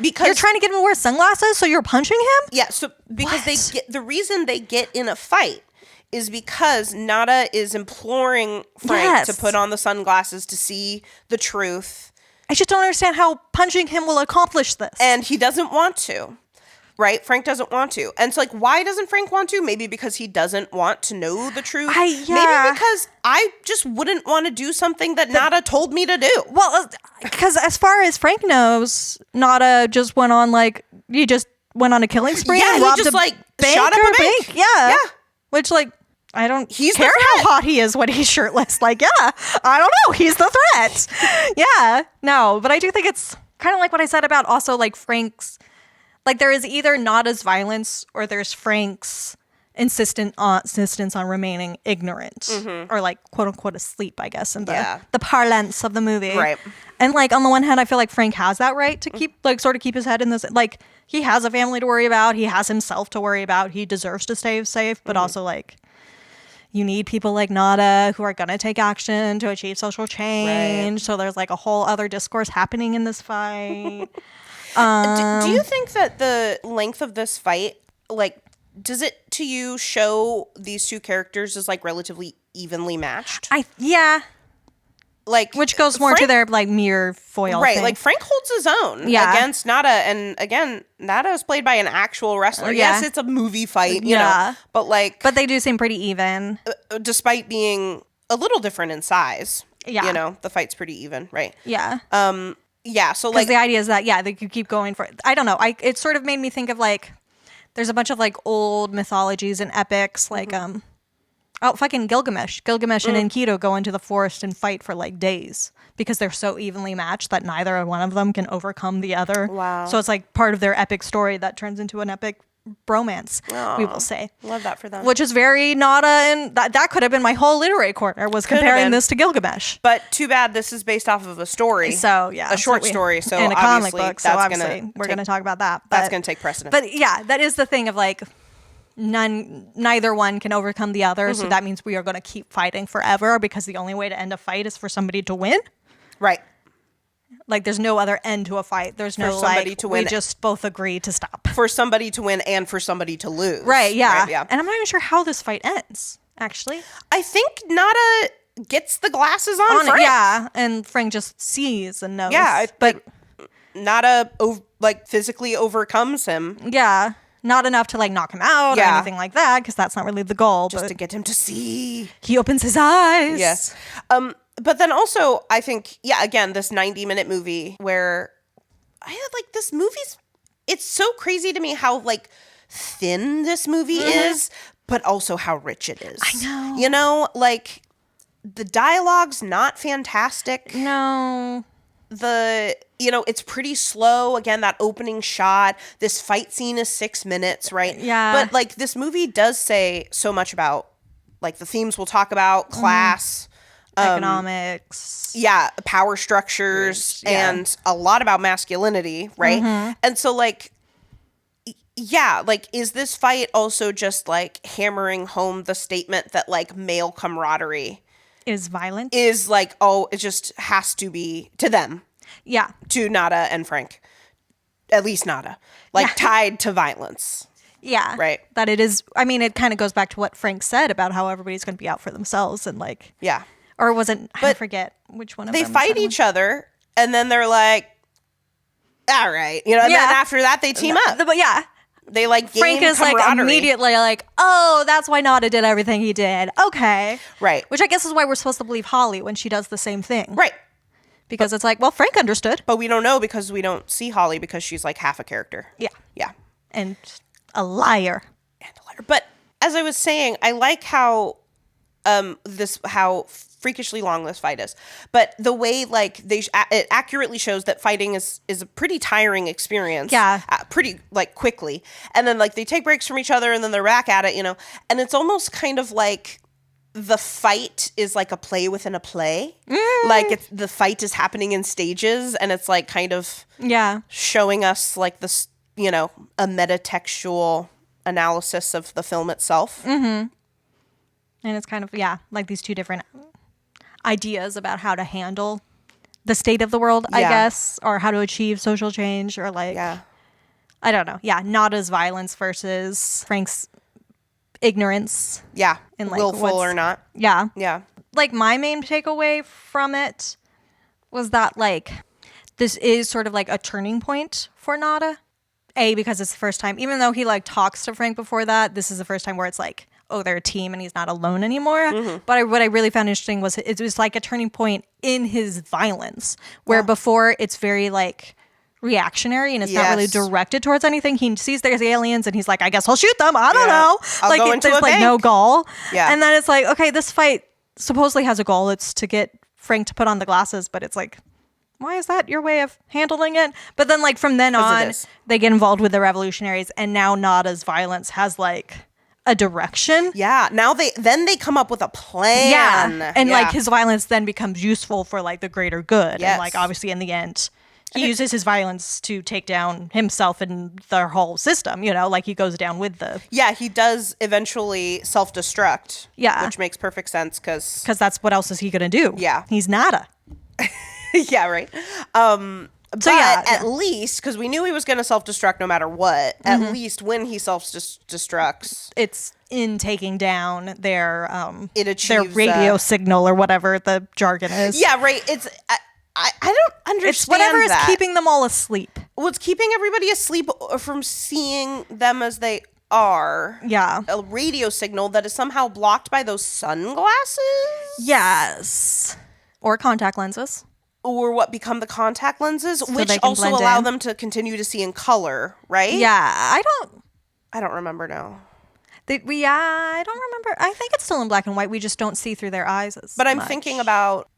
Speaker 1: because you're trying to get him to wear sunglasses so you're punching him?
Speaker 2: Yeah, so because the reason they get in a fight is because Nada is imploring Frank to put on the sunglasses to see the truth.
Speaker 1: I just don't understand how punching him will accomplish this.
Speaker 2: And he doesn't want to, right? Frank doesn't want to. And it's why doesn't Frank want to? Maybe because he doesn't want to know the truth. Maybe because I just wouldn't want to do something that Nada told me to do.
Speaker 1: Well, because as far as Frank knows, Nada just went on he just went on a killing spree and robbed a bank
Speaker 2: shot up a bank.
Speaker 1: Yeah. Which I don't care how hot he is when he's shirtless. I don't know. He's the threat. Yeah. No, but I do think it's kind of what I said about also Frank's, there is either Nada's violence or there's Frank's insistence on remaining ignorant or quote unquote asleep, I guess, in the parlance of the movie.
Speaker 2: Right.
Speaker 1: And on the one hand, I feel Frank has that right to keep sort of keep his head in this, he has a family to worry about. He has himself to worry about. He deserves to stay safe, but also you need people like Nada who are going to take action to achieve social change. Right. So there's a whole other discourse happening in this fight.
Speaker 2: Do you think that the length of this fight, like, does it to you show these two characters as like relatively evenly matched?
Speaker 1: Yeah.
Speaker 2: Like,
Speaker 1: which goes more to their like mirror foil,
Speaker 2: right?
Speaker 1: thing.
Speaker 2: Like Frank holds his own against Nada, and again, Nada is played by an actual wrestler. Yes, it's a movie fight, you know, but they
Speaker 1: do seem pretty even,
Speaker 2: despite being a little different in size. Yeah, you know, the fight's pretty even, right?
Speaker 1: Yeah.
Speaker 2: Yeah. So like
Speaker 1: the idea is that they could keep going for it. I don't know. It sort of made me think of like there's a bunch of like old mythologies and epics like fucking Gilgamesh and Enkidu go into the forest and fight for like days because they're so evenly matched that neither one of them can overcome the other.
Speaker 2: Wow.
Speaker 1: So it's like part of their epic story that turns into an epic bromance. Aww. We will say.
Speaker 2: Love that for them.
Speaker 1: Which is very Nada, and that could have been my whole literary corner was comparing this to Gilgamesh.
Speaker 2: But too bad this is based off of a story.
Speaker 1: So
Speaker 2: a short story. So
Speaker 1: and a comic book. So obviously we're gonna talk about that.
Speaker 2: That's gonna take precedence.
Speaker 1: But yeah, that is the thing of like neither one can overcome the other. So that means we are gonna keep fighting forever because the only way to end a fight is for somebody to win.
Speaker 2: Right.
Speaker 1: Like there's no other end to a fight. There's no somebody to win. We just both agree to stop.
Speaker 2: For somebody to win and for somebody to lose.
Speaker 1: Right, yeah. And I'm not even sure how this fight ends, actually.
Speaker 2: I think Nada gets the glasses on Frank.
Speaker 1: Yeah, and Frank just sees and knows.
Speaker 2: Yeah, but Nada like physically overcomes him.
Speaker 1: Yeah. Not enough to like knock him out or anything like that, because that's not really the goal.
Speaker 2: Just to get him to see.
Speaker 1: He opens his eyes.
Speaker 2: Yes. But then also, I think, again, this 90-minute movie where I had like this movie's, it's so crazy to me how like thin this movie is, but also how rich it is.
Speaker 1: I know.
Speaker 2: You know, like the dialogue's not fantastic.
Speaker 1: No.
Speaker 2: It's pretty slow. Again, that opening shot, this fight scene is 6 minutes, right?
Speaker 1: Yeah.
Speaker 2: But like this movie does say so much about like the themes we'll talk about, class,
Speaker 1: economics,
Speaker 2: power structures, and a lot about masculinity, right? And so like like is this fight also just like hammering home the statement that like male camaraderie
Speaker 1: is violent,
Speaker 2: is like, it just has to be to them, to Nada and Frank, at least Nada, like tied to violence.
Speaker 1: Yeah.
Speaker 2: Right.
Speaker 1: That it is. I mean, it kind of goes back to what Frank said about how everybody's going to be out for themselves and like.
Speaker 2: Yeah.
Speaker 1: Or was it? I forget which one of them.
Speaker 2: They fight each other and then they're like, all right. You know, and then after that they team up.
Speaker 1: But
Speaker 2: they like gain
Speaker 1: Frank is
Speaker 2: camaraderie.
Speaker 1: like immediately like, oh, that's why Nada did everything he did. Okay.
Speaker 2: Right.
Speaker 1: Which I guess is why we're supposed to believe Holly when she does the same thing.
Speaker 2: Right.
Speaker 1: Because it's like, well, Frank understood.
Speaker 2: But we don't know because we don't see Holly because she's like half a character.
Speaker 1: Yeah.
Speaker 2: Yeah.
Speaker 1: And a liar.
Speaker 2: But as I was saying, I like how how freakishly long this fight is. But the way like it accurately shows that fighting is a pretty tiring experience.
Speaker 1: Yeah.
Speaker 2: Pretty like quickly. And then like they take breaks from each other and then they're back at it, you know. And it's almost kind of like the fight is like a play within a play. Like the fight is happening in stages and it's like kind of showing us like this, you know, a metatextual analysis of the film itself.
Speaker 1: And it's kind of, like these two different ideas about how to handle the state of the world, I guess, or how to achieve social change, or like, I don't know. Yeah, Nada's violence versus Frank's ignorance.
Speaker 2: Yeah,
Speaker 1: and like
Speaker 2: willful or not.
Speaker 1: Yeah.
Speaker 2: Yeah.
Speaker 1: Like my main takeaway from it was that like this is sort of like a turning point for Nada. Because it's the first time, even though he like talks to Frank before that, this is the first time where it's like, oh, they're a team and he's not alone anymore. But what I really found interesting was it was like a turning point in his violence, where before it's very like reactionary and it's not really directed towards anything. He sees there's aliens and he's like, I guess I'll shoot them. I don't know.
Speaker 2: I'll go into
Speaker 1: there's
Speaker 2: a bank.
Speaker 1: No goal.
Speaker 2: Yeah.
Speaker 1: And then it's like, okay, this fight supposedly has a goal. It's to get Frank to put on the glasses, but it's like, why is that your way of handling it? But then like from then on, they get involved with the revolutionaries, and now Nada's violence has like a direction.
Speaker 2: Yeah. Now they come up with a plan.
Speaker 1: Yeah. And like his violence then becomes useful for like the greater good.
Speaker 2: Yes.
Speaker 1: And like obviously in the end, he uses his violence to take down himself and their whole system, you know, like he goes down with the...
Speaker 2: Yeah, he does eventually self-destruct.
Speaker 1: Yeah.
Speaker 2: Which makes perfect sense because...
Speaker 1: Because that's what else is he going to do?
Speaker 2: Yeah.
Speaker 1: He's Nada.
Speaker 2: Yeah, right. But at least, because we knew he was going to self-destruct no matter what, at least when he self-destructs...
Speaker 1: It's in taking down their
Speaker 2: it achieves,
Speaker 1: their radio signal or whatever the jargon is.
Speaker 2: Yeah, right. It's... I don't understand
Speaker 1: it's whatever is keeping them all asleep.
Speaker 2: Well, it's keeping everybody asleep from seeing them as they are.
Speaker 1: Yeah.
Speaker 2: A radio signal that is somehow blocked by those sunglasses?
Speaker 1: Yes. Or contact lenses.
Speaker 2: Or what become the contact lenses, so which also allow them to continue to see in color, right?
Speaker 1: Yeah, I
Speaker 2: don't remember now.
Speaker 1: I don't remember. I think it's still in black and white. We just don't see through their eyes as
Speaker 2: But I'm
Speaker 1: much.
Speaker 2: thinking about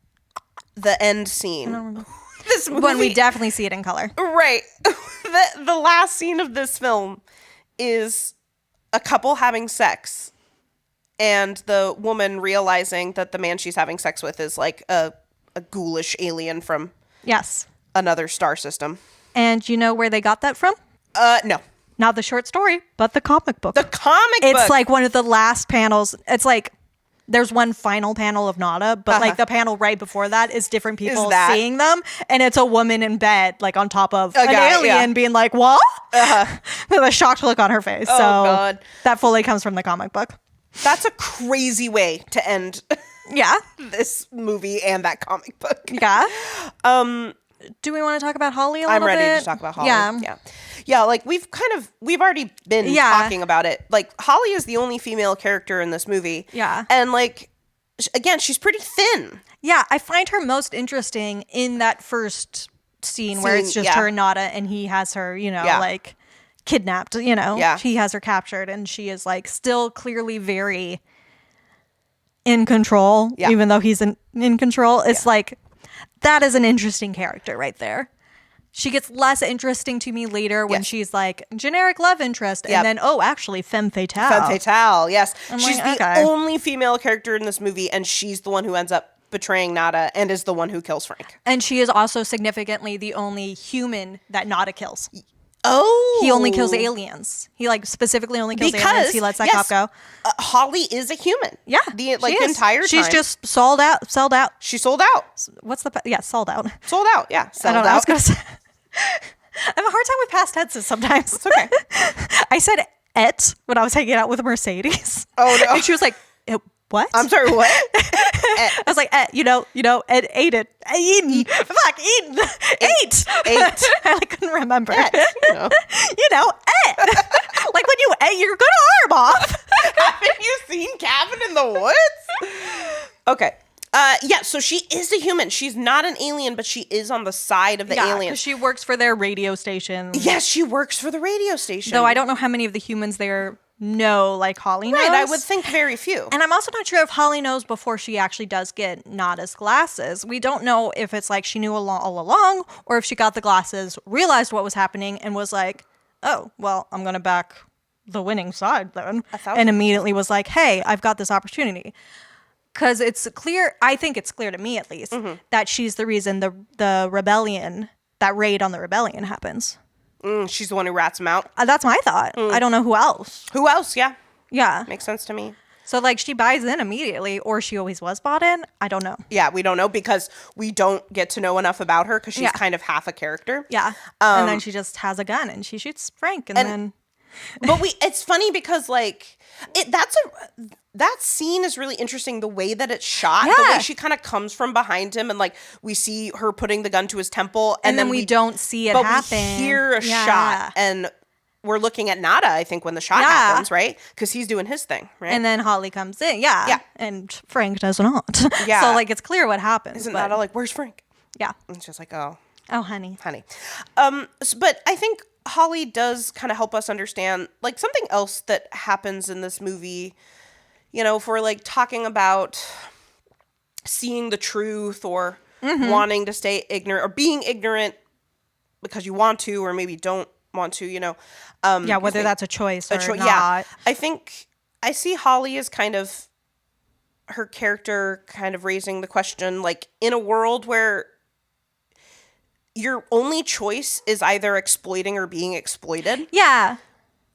Speaker 2: the end scene.
Speaker 1: I don't remember.
Speaker 2: This movie.
Speaker 1: When we definitely see it in color.
Speaker 2: Right. The last scene of this film is a couple having sex and the woman realizing that the man she's having sex with is like a ghoulish alien from another star system. And
Speaker 1: you know where they got that from?
Speaker 2: No.
Speaker 1: Not the short story, but the comic book.
Speaker 2: The comic book.
Speaker 1: It's like one of the last panels. It's like there's one final panel of Nada, but like the panel right before that is different people seeing them. And it's a woman in bed, like on top of an alien being like, what? With a shocked look on her face.
Speaker 2: Oh,
Speaker 1: so
Speaker 2: God.
Speaker 1: That fully comes from the comic book.
Speaker 2: That's a crazy way to end this movie and that comic book.
Speaker 1: Yeah. Do we want to talk about Holly a little bit?
Speaker 2: I'm ready to talk about Holly. Yeah, like we've already been talking about it. Like Holly is the only female character in this movie.
Speaker 1: Yeah.
Speaker 2: And like, again, she's pretty thin.
Speaker 1: Yeah, I find her most interesting in that first scene where it's just her and Nada and he has her, like kidnapped, he has her captured and she is like still clearly very in control, even though he's in control. It's like, that is an interesting character right there. She gets less interesting to me later when she's like generic love interest and then, actually femme fatale.
Speaker 2: Femme fatale, yes. She's
Speaker 1: like,
Speaker 2: the only female character in this movie and she's the one who ends up betraying Nada and is the one who kills Frank.
Speaker 1: And she is also significantly the only human that Nada kills.
Speaker 2: Oh.
Speaker 1: He only kills aliens. He like specifically only kills aliens. He lets that cop go.
Speaker 2: Holly is a human.
Speaker 1: Yeah.
Speaker 2: The entire time.
Speaker 1: She's just sold out.
Speaker 2: She sold out.
Speaker 1: What's the sold out.
Speaker 2: Sold out, yeah.
Speaker 1: I don't know. I was gonna say I have a hard time with past tenses sometimes.
Speaker 2: It's okay.
Speaker 1: I said et when I was hanging out with Mercedes.
Speaker 2: Oh no.
Speaker 1: And she was like, what?
Speaker 2: I'm sorry, what?
Speaker 1: I was like, Ed ate it. Eaten. Fuck, eaten. Ate. I like couldn't remember.
Speaker 2: Et,
Speaker 1: et. Like when you ate your good arm off.
Speaker 2: Haven't you seen Cabin in the Woods? Okay. So she is a human. She's not an alien, but she is on the side of the alien.
Speaker 1: Because she works for their radio station.
Speaker 2: Yes, she works for the radio station.
Speaker 1: Though I don't know how many of the humans there know like Holly knows.
Speaker 2: Right, I would think very few.
Speaker 1: And I'm also not sure if Holly knows before she actually does get Nada's glasses. We don't know if it's like she knew all along or if she got the glasses, realized what was happening, and was like, oh, well, I'm going to back the winning side then. And immediately was like, hey, I've got this opportunity. Because it's clear, I think it's clear to me at least, that she's the reason the rebellion, that raid on the rebellion happens.
Speaker 2: She's the one who rats him out.
Speaker 1: That's my thought. I don't know who else.
Speaker 2: Who else? Yeah.
Speaker 1: Yeah.
Speaker 2: Makes sense to me.
Speaker 1: So like she buys in immediately, or she always was bought in. I don't know.
Speaker 2: Yeah, we don't know because we don't get to know enough about her because she's kind of half a character.
Speaker 1: Yeah. And then she just has a gun and she shoots Frank and then...
Speaker 2: But it's funny because like that scene is really interesting. The way that it's shot, the way she kind of comes from behind him, and like we see her putting the gun to his temple, and then we
Speaker 1: don't see it happen.
Speaker 2: We hear a shot, and we're looking at Nada. I think when the shot happens, right? Because he's doing his thing, right?
Speaker 1: And then Holly comes in, and Frank does not. Yeah, so like it's clear what happens.
Speaker 2: Isn't Nada like, "Where's Frank?"
Speaker 1: Yeah,
Speaker 2: and it's just like, "Oh,
Speaker 1: honey."
Speaker 2: But I think Holly does kind of help us understand like something else that happens in this movie. You know, if we're like talking about seeing the truth or wanting to stay ignorant or being ignorant because you want to or maybe don't want to,
Speaker 1: whether that's a choice or not.
Speaker 2: Yeah, I think I see Holly as kind of her character kind of raising the question, like in a world where your only choice is either exploiting or being exploited.
Speaker 1: Yeah.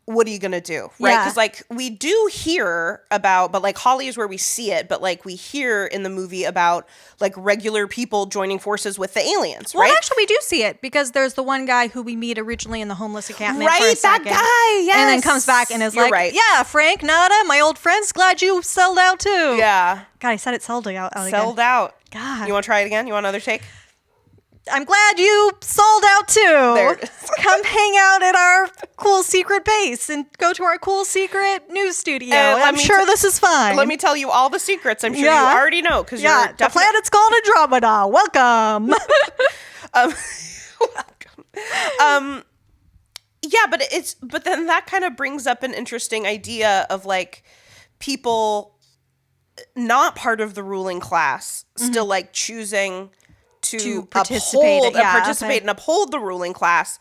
Speaker 2: what are you going to do? Right? Because, like, we do hear about, but, like, Holly is where we see it, but, like, we hear in the movie about, like, regular people joining forces with the aliens, right?
Speaker 1: Well, actually, we do see it, because there's the one guy who we meet originally in the homeless encampment
Speaker 2: right,
Speaker 1: for a second.
Speaker 2: that guy, yes.
Speaker 1: And then comes back and is
Speaker 2: You're
Speaker 1: like,
Speaker 2: right.
Speaker 1: yeah, Frank, Nada, my old friends, glad you sold out too.
Speaker 2: Yeah.
Speaker 1: God, I said it sold out again.
Speaker 2: Sold out.
Speaker 1: God.
Speaker 2: You want to try it again? You want another take?
Speaker 1: I'm glad you sold out too.
Speaker 2: There it is.
Speaker 1: Come hang out at our cool secret base and go to our cool secret news studio. I'm sure this is fine.
Speaker 2: Let me tell you all the secrets. I'm sure you already know, because you're
Speaker 1: the planet's called Andromeda. Welcome.
Speaker 2: Welcome. Yeah, but then that kind of brings up an interesting idea of, like, people not part of the ruling class still, like, choosing to participate and uphold the ruling class,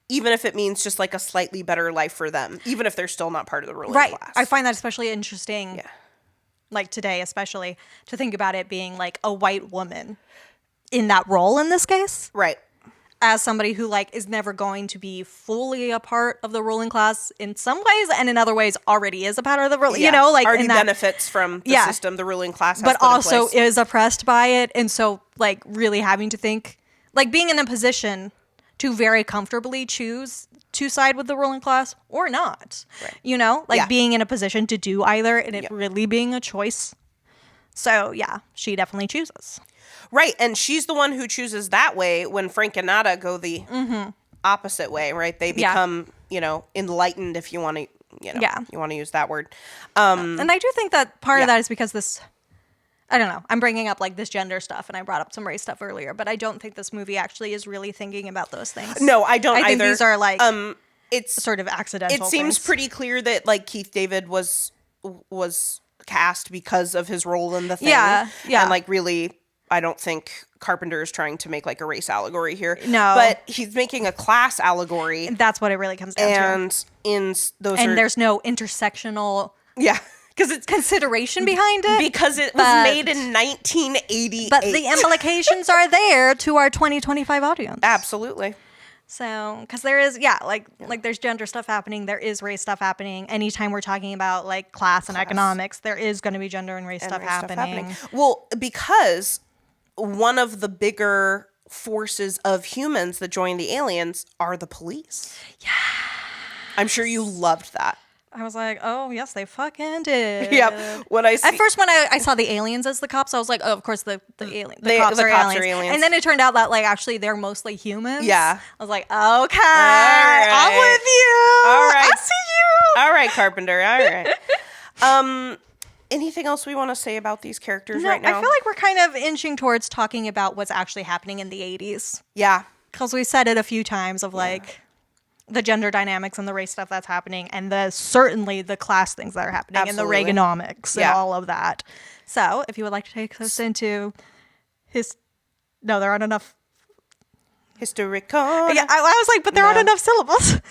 Speaker 2: even if it means just, like, a slightly better life for them, even if they're still not part of the ruling class.
Speaker 1: I find that especially interesting, like today especially, to think about it being, like, a white woman in that role in this case.
Speaker 2: Right.
Speaker 1: As somebody who, like, is never going to be fully a part of the ruling class in some ways, and in other ways already is a part of the ruling, you know, like,
Speaker 2: already benefits from the system the ruling class has
Speaker 1: but
Speaker 2: put in
Speaker 1: also
Speaker 2: place.
Speaker 1: Is oppressed by it. And so, like, really having to think, like, being in a position to very comfortably choose to side with the ruling class or not, you know, like being in a position to do either, and it really being a choice. So yeah, she definitely chooses.
Speaker 2: Right, and she's the one who chooses that way when Frank and Nada go the opposite way, right? They become, you know, enlightened, if you want to, you know, you want to use that word.
Speaker 1: And I do think that part of that is because this, I don't know, I'm bringing up, like, this gender stuff, and I brought up some race stuff earlier, but I don't think this movie actually is really thinking about those things.
Speaker 2: No, I don't either.
Speaker 1: I think these are, like,
Speaker 2: it's
Speaker 1: sort of accidental
Speaker 2: It seems
Speaker 1: things.
Speaker 2: pretty clear that, like, Keith David was cast because of his role in the thing.
Speaker 1: Yeah.
Speaker 2: And, like, really, I don't think Carpenter is trying to make, like, a race allegory here.
Speaker 1: No.
Speaker 2: But he's making a class allegory.
Speaker 1: That's what it really comes down to.
Speaker 2: And in those
Speaker 1: there's no intersectional
Speaker 2: because it's
Speaker 1: consideration behind it.
Speaker 2: Because it was made in 1988.
Speaker 1: But the implications are there to our 2025 audience.
Speaker 2: Absolutely.
Speaker 1: So, because there is, like there's gender stuff happening, there is race stuff happening. Anytime we're talking about, like, class and economics, there is going to be gender and race stuff happening.
Speaker 2: Well, because one of the bigger forces of humans that join the aliens are the police. Yeah. I'm sure you loved that.
Speaker 1: I was like, oh, yes, they fucking did.
Speaker 2: Yeah. At
Speaker 1: first, when I saw the aliens as the cops, I was like, oh, of course, the cops are aliens. And then it turned out that, like, actually they're mostly humans.
Speaker 2: Yeah.
Speaker 1: I was like, okay, I'm with you.
Speaker 2: All right.
Speaker 1: I see you.
Speaker 2: All right, Carpenter. All right. Anything else we want to say about these characters right now?
Speaker 1: I feel like we're kind of inching towards talking about what's actually happening in the 80s.
Speaker 2: Yeah.
Speaker 1: Because we said it a few times of, like, the gender dynamics and the race stuff that's happening, and certainly the class things that are happening,
Speaker 2: Absolutely.
Speaker 1: and the Reaganomics and all of that. So, if you would like to take us into no, there aren't enough.
Speaker 2: Historical.
Speaker 1: Yeah, I was like, but there aren't enough syllables.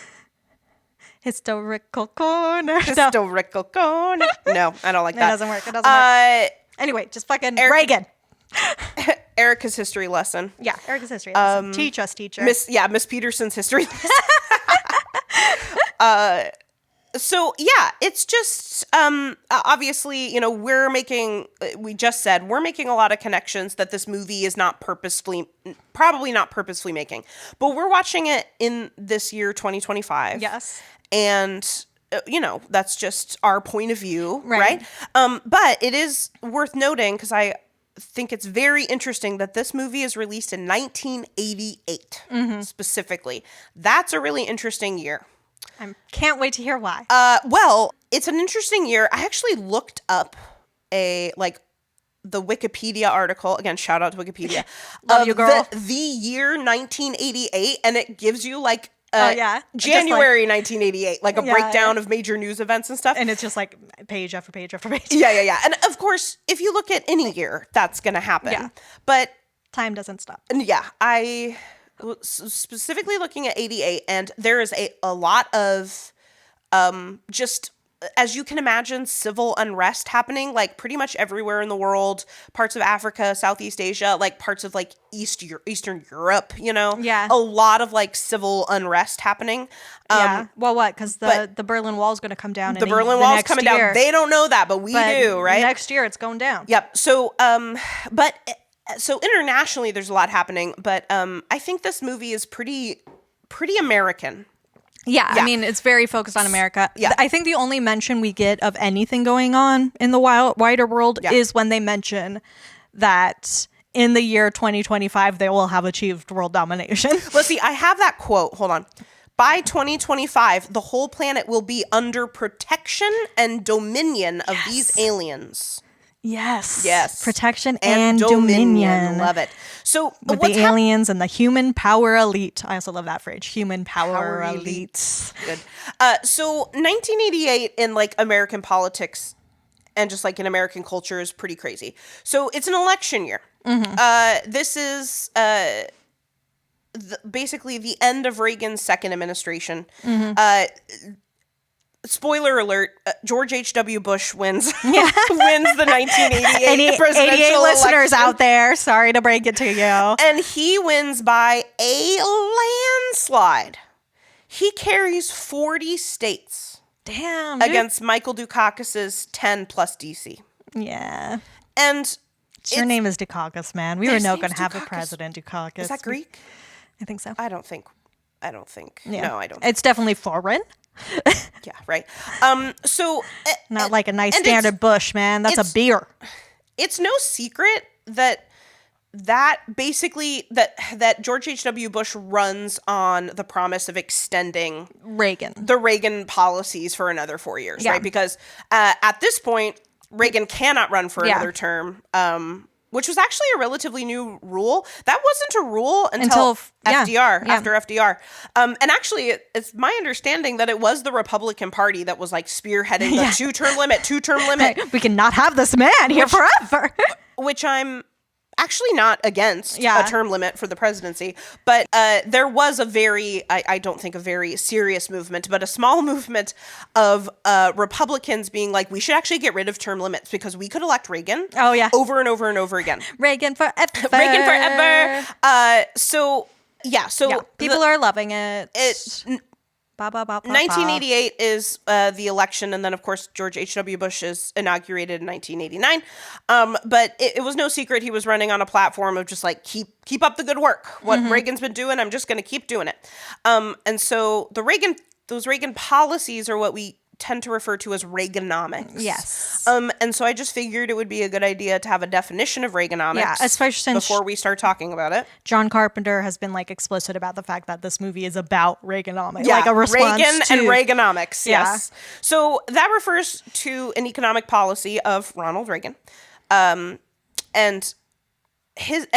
Speaker 1: Historical corner.
Speaker 2: Historical corner. No, I don't like that.
Speaker 1: It doesn't work. Anyway, just fucking Reagan.
Speaker 2: Erica's history lesson.
Speaker 1: Yeah, Erica's history lesson. Teach us, teacher.
Speaker 2: Miss Peterson's history lesson. So yeah, it's just obviously, you know, we just said we're making a lot of connections that this movie is probably not purposefully making, but we're watching it in this year 2025.
Speaker 1: Yes.
Speaker 2: And you know, that's just our point of view, right? But it is worth noting, because I think it's very interesting that this movie is released in 1988 specifically. That's a really interesting year.
Speaker 1: I can't wait to hear why.
Speaker 2: Well, it's an interesting year. I actually looked up the Wikipedia article, again, shout out to Wikipedia,
Speaker 1: Love you, girl.
Speaker 2: The year 1988, and it gives you, like,
Speaker 1: January
Speaker 2: 1988, like a breakdown of major news events and stuff.
Speaker 1: And it's just like page after page after page.
Speaker 2: Yeah. And of course, if you look at any year, that's going to happen. Yeah. But
Speaker 1: time doesn't stop.
Speaker 2: Yeah, I specifically looking at 88, and there is a lot of just as you can imagine, civil unrest happening like pretty much everywhere in the world, parts of Africa, Southeast Asia, like parts of like Eastern Europe, you know?
Speaker 1: Yeah.
Speaker 2: A lot of like civil unrest happening.
Speaker 1: Yeah. Well, what? Because the Berlin Wall's going to come down.
Speaker 2: The Berlin Wall's coming down. They don't know that, but we do, right?
Speaker 1: Next year it's going down.
Speaker 2: Yep. So, so internationally there's a lot happening, but I think this movie is pretty American.
Speaker 1: Yeah, I mean, it's very focused on America.
Speaker 2: Yeah.
Speaker 1: I think the only mention we get of anything going on in the wider world is when they mention that in the year 2025, they will have achieved world domination.
Speaker 2: Let's see, I have that quote. Hold on. By 2025, the whole planet will be under protection and dominion of these aliens.
Speaker 1: Yes. Protection and dominion.
Speaker 2: Love it. So
Speaker 1: with the aliens and the human power elite. I also love that phrase. Human power elite.
Speaker 2: Good. So 1988 in like American politics and just like in American culture is pretty crazy. So it's an election year. This is basically the end of Reagan's second administration. Spoiler alert, George H.W. Bush wins wins the 1988 presidential
Speaker 1: 88 listeners
Speaker 2: election.
Speaker 1: out there, sorry to break it to you.
Speaker 2: And he wins by a landslide. He carries 40 states.
Speaker 1: Damn.
Speaker 2: Against Michael Dukakis's 10 plus DC.
Speaker 1: Yeah.
Speaker 2: And
Speaker 1: your name is Dukakis, man. We were not going to have a president, Dukakis.
Speaker 2: Is that Greek?
Speaker 1: I think so.
Speaker 2: I don't think.
Speaker 1: Yeah.
Speaker 2: No, I don't.
Speaker 1: It's definitely foreign.
Speaker 2: Yeah, right. So
Speaker 1: not like a nice standard Bush, man. That's a beer.
Speaker 2: It's no secret that basically that George H.W. Bush runs on the promise of extending the Reagan policies for another 4 years, right? Because at this point, Reagan cannot run for another term. Which was actually a relatively new rule. That wasn't a rule until FDR, after FDR. And actually, it's my understanding that it was the Republican Party that was like spearheading the two-term limit.
Speaker 1: Right. We cannot have this man here forever.
Speaker 2: Which I'm actually not against a term limit for the presidency. But there was I don't think a very serious movement, but a small movement of Republicans being like, we should actually get rid of term limits because we could elect Reagan over and over and over again.
Speaker 1: Reagan forever.
Speaker 2: Reagan forever. So
Speaker 1: people are loving it.
Speaker 2: 1988 is the election, and then of course George H.W. Bush is inaugurated in 1989. But it was no secret he was running on a platform of just like keep up the good work. What Reagan's been doing, I'm just going to keep doing it. And so those Reagan policies are what we tend to refer to as Reaganomics.
Speaker 1: Yes.
Speaker 2: And so I just figured it would be a good idea to have a definition of Reaganomics.
Speaker 1: Yeah, especially since
Speaker 2: before we start talking about it.
Speaker 1: John Carpenter has been like explicit about the fact that this movie is about Reaganomics. Yeah, like a response
Speaker 2: Reagan
Speaker 1: to
Speaker 2: and Reaganomics. Yes. So that refers to an economic policy of Ronald Reagan, and his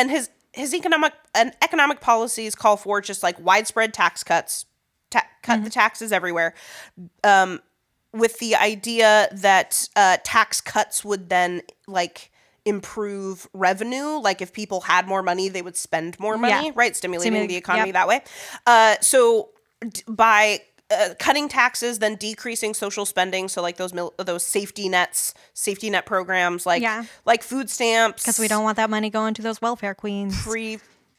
Speaker 2: economic policies call for just like widespread tax cuts, cut the taxes everywhere. With the idea that tax cuts would then like improve revenue. Like if people had more money, they would spend more money, right? Stimulating the economy that way. So by cutting taxes, then decreasing social spending. So like those safety net programs, like food stamps.
Speaker 1: Because we don't want that money going to those welfare queens.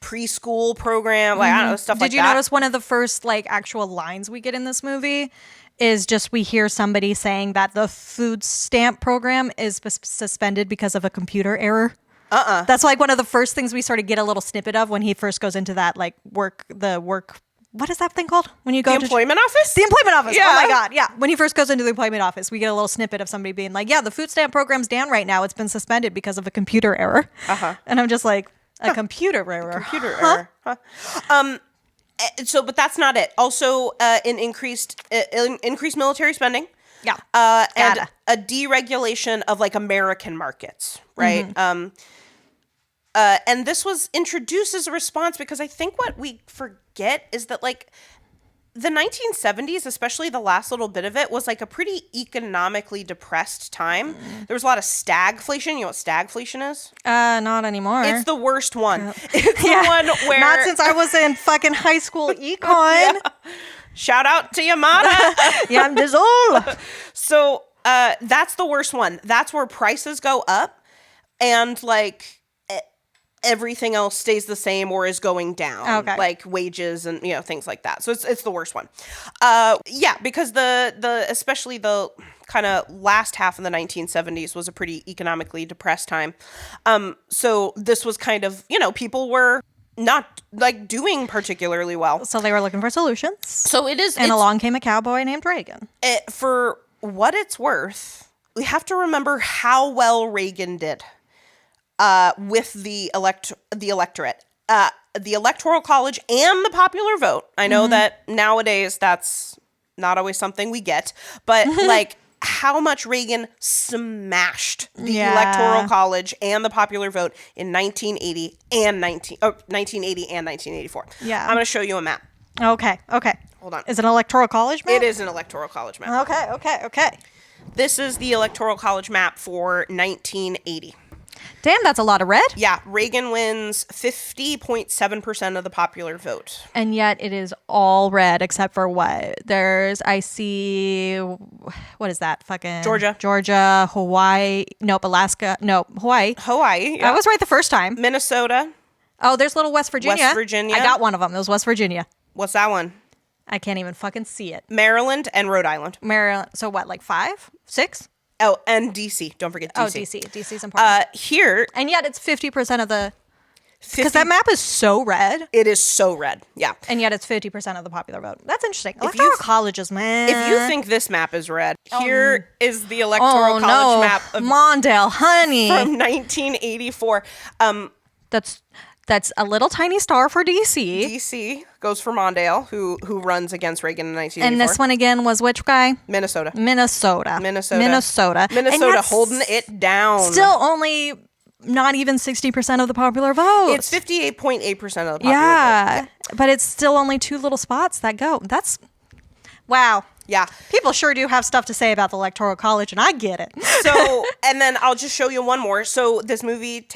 Speaker 2: Preschool program, like I don't know, stuff like that.
Speaker 1: Did you notice one of the first like actual lines we get in this movie is just we hear somebody saying that the food stamp program is suspended because of a computer error? That's like one of the first things we sort of get a little snippet of when he first goes into that like work. What is that thing called? When you go
Speaker 2: to the employment office?
Speaker 1: The employment office. Yeah. Oh my God. Yeah. When he first goes into the employment office, we get a little snippet of somebody being like, yeah, the food stamp program's down right now. It's been suspended because of a computer error. And I'm just like, a computer error.
Speaker 2: Error. So, but that's not it. Also, increased military spending.
Speaker 1: Yeah.
Speaker 2: And a deregulation of like American markets, right? And this was introduced as a response because I think what we forget is that like the 1970s, especially the last little bit of it, was like a pretty economically depressed time. There was a lot of stagflation. You know what stagflation is?
Speaker 1: Not anymore.
Speaker 2: It's the worst one. It's the one where...
Speaker 1: Not since I was in fucking high school econ.
Speaker 2: Shout out to Yamada.
Speaker 1: Yeah, I'm Dizol.
Speaker 2: So that's the worst one. That's where prices go up and like everything else stays the same or is going down.
Speaker 1: Okay.
Speaker 2: Like wages and, you know, things like that. So it's the worst one. Yeah, because the especially the kind of last half of the 1970s was a pretty economically depressed time. So this was kind of, you know, people were not like doing particularly well.
Speaker 1: So they were looking for solutions.
Speaker 2: So it is.
Speaker 1: And along came a cowboy named Reagan.
Speaker 2: For what it's worth, we have to remember how well Reagan did with the electorate. The Electoral College and the popular vote. I know that nowadays that's not always something we get, but like how much Reagan smashed the Electoral College and the popular vote in 1980 and 1984.
Speaker 1: Yeah.
Speaker 2: I'm going to show you a map.
Speaker 1: Okay.
Speaker 2: Hold on.
Speaker 1: Is it an Electoral College map?
Speaker 2: It is an Electoral College map.
Speaker 1: Okay.
Speaker 2: This is the Electoral College map for 1980.
Speaker 1: Damn, that's a lot of red.
Speaker 2: Yeah, Reagan wins 50.7% of the popular vote.
Speaker 1: And yet it is all red except for what? I see, what is that? Fucking Georgia, Hawaii. Nope, Alaska. Nope, Hawaii.
Speaker 2: Yeah.
Speaker 1: I was right the first time.
Speaker 2: Minnesota.
Speaker 1: Oh, there's little West Virginia.
Speaker 2: West Virginia.
Speaker 1: I got one of them. It was West Virginia.
Speaker 2: What's that one?
Speaker 1: I can't even fucking see it.
Speaker 2: Maryland and Rhode Island.
Speaker 1: Maryland. So what, like 5? 6?
Speaker 2: Oh, and D.C. Don't forget D.C.
Speaker 1: Oh, D.C. D.C.'s important.
Speaker 2: Here.
Speaker 1: And yet it's 50% of the... Because that map is so red.
Speaker 2: It is so red, yeah.
Speaker 1: And yet it's 50% of the popular vote. That's interesting. Electoral colleges, man.
Speaker 2: If you think this map is red, here is the Electoral College map of
Speaker 1: Mondale, honey.
Speaker 2: From 1984.
Speaker 1: That's a little tiny star for D.C.
Speaker 2: D.C. goes for Mondale, who runs against Reagan in 1984.
Speaker 1: And this one again was which guy?
Speaker 2: Minnesota holding it down.
Speaker 1: Still only not even 60% of the popular vote.
Speaker 2: It's 58.8% of the popular vote. Yeah.
Speaker 1: But it's still only 2 little spots that go. That's... Wow.
Speaker 2: Yeah.
Speaker 1: People sure do have stuff to say about the Electoral College, and I get it.
Speaker 2: So, and then I'll just show you one more. So this movie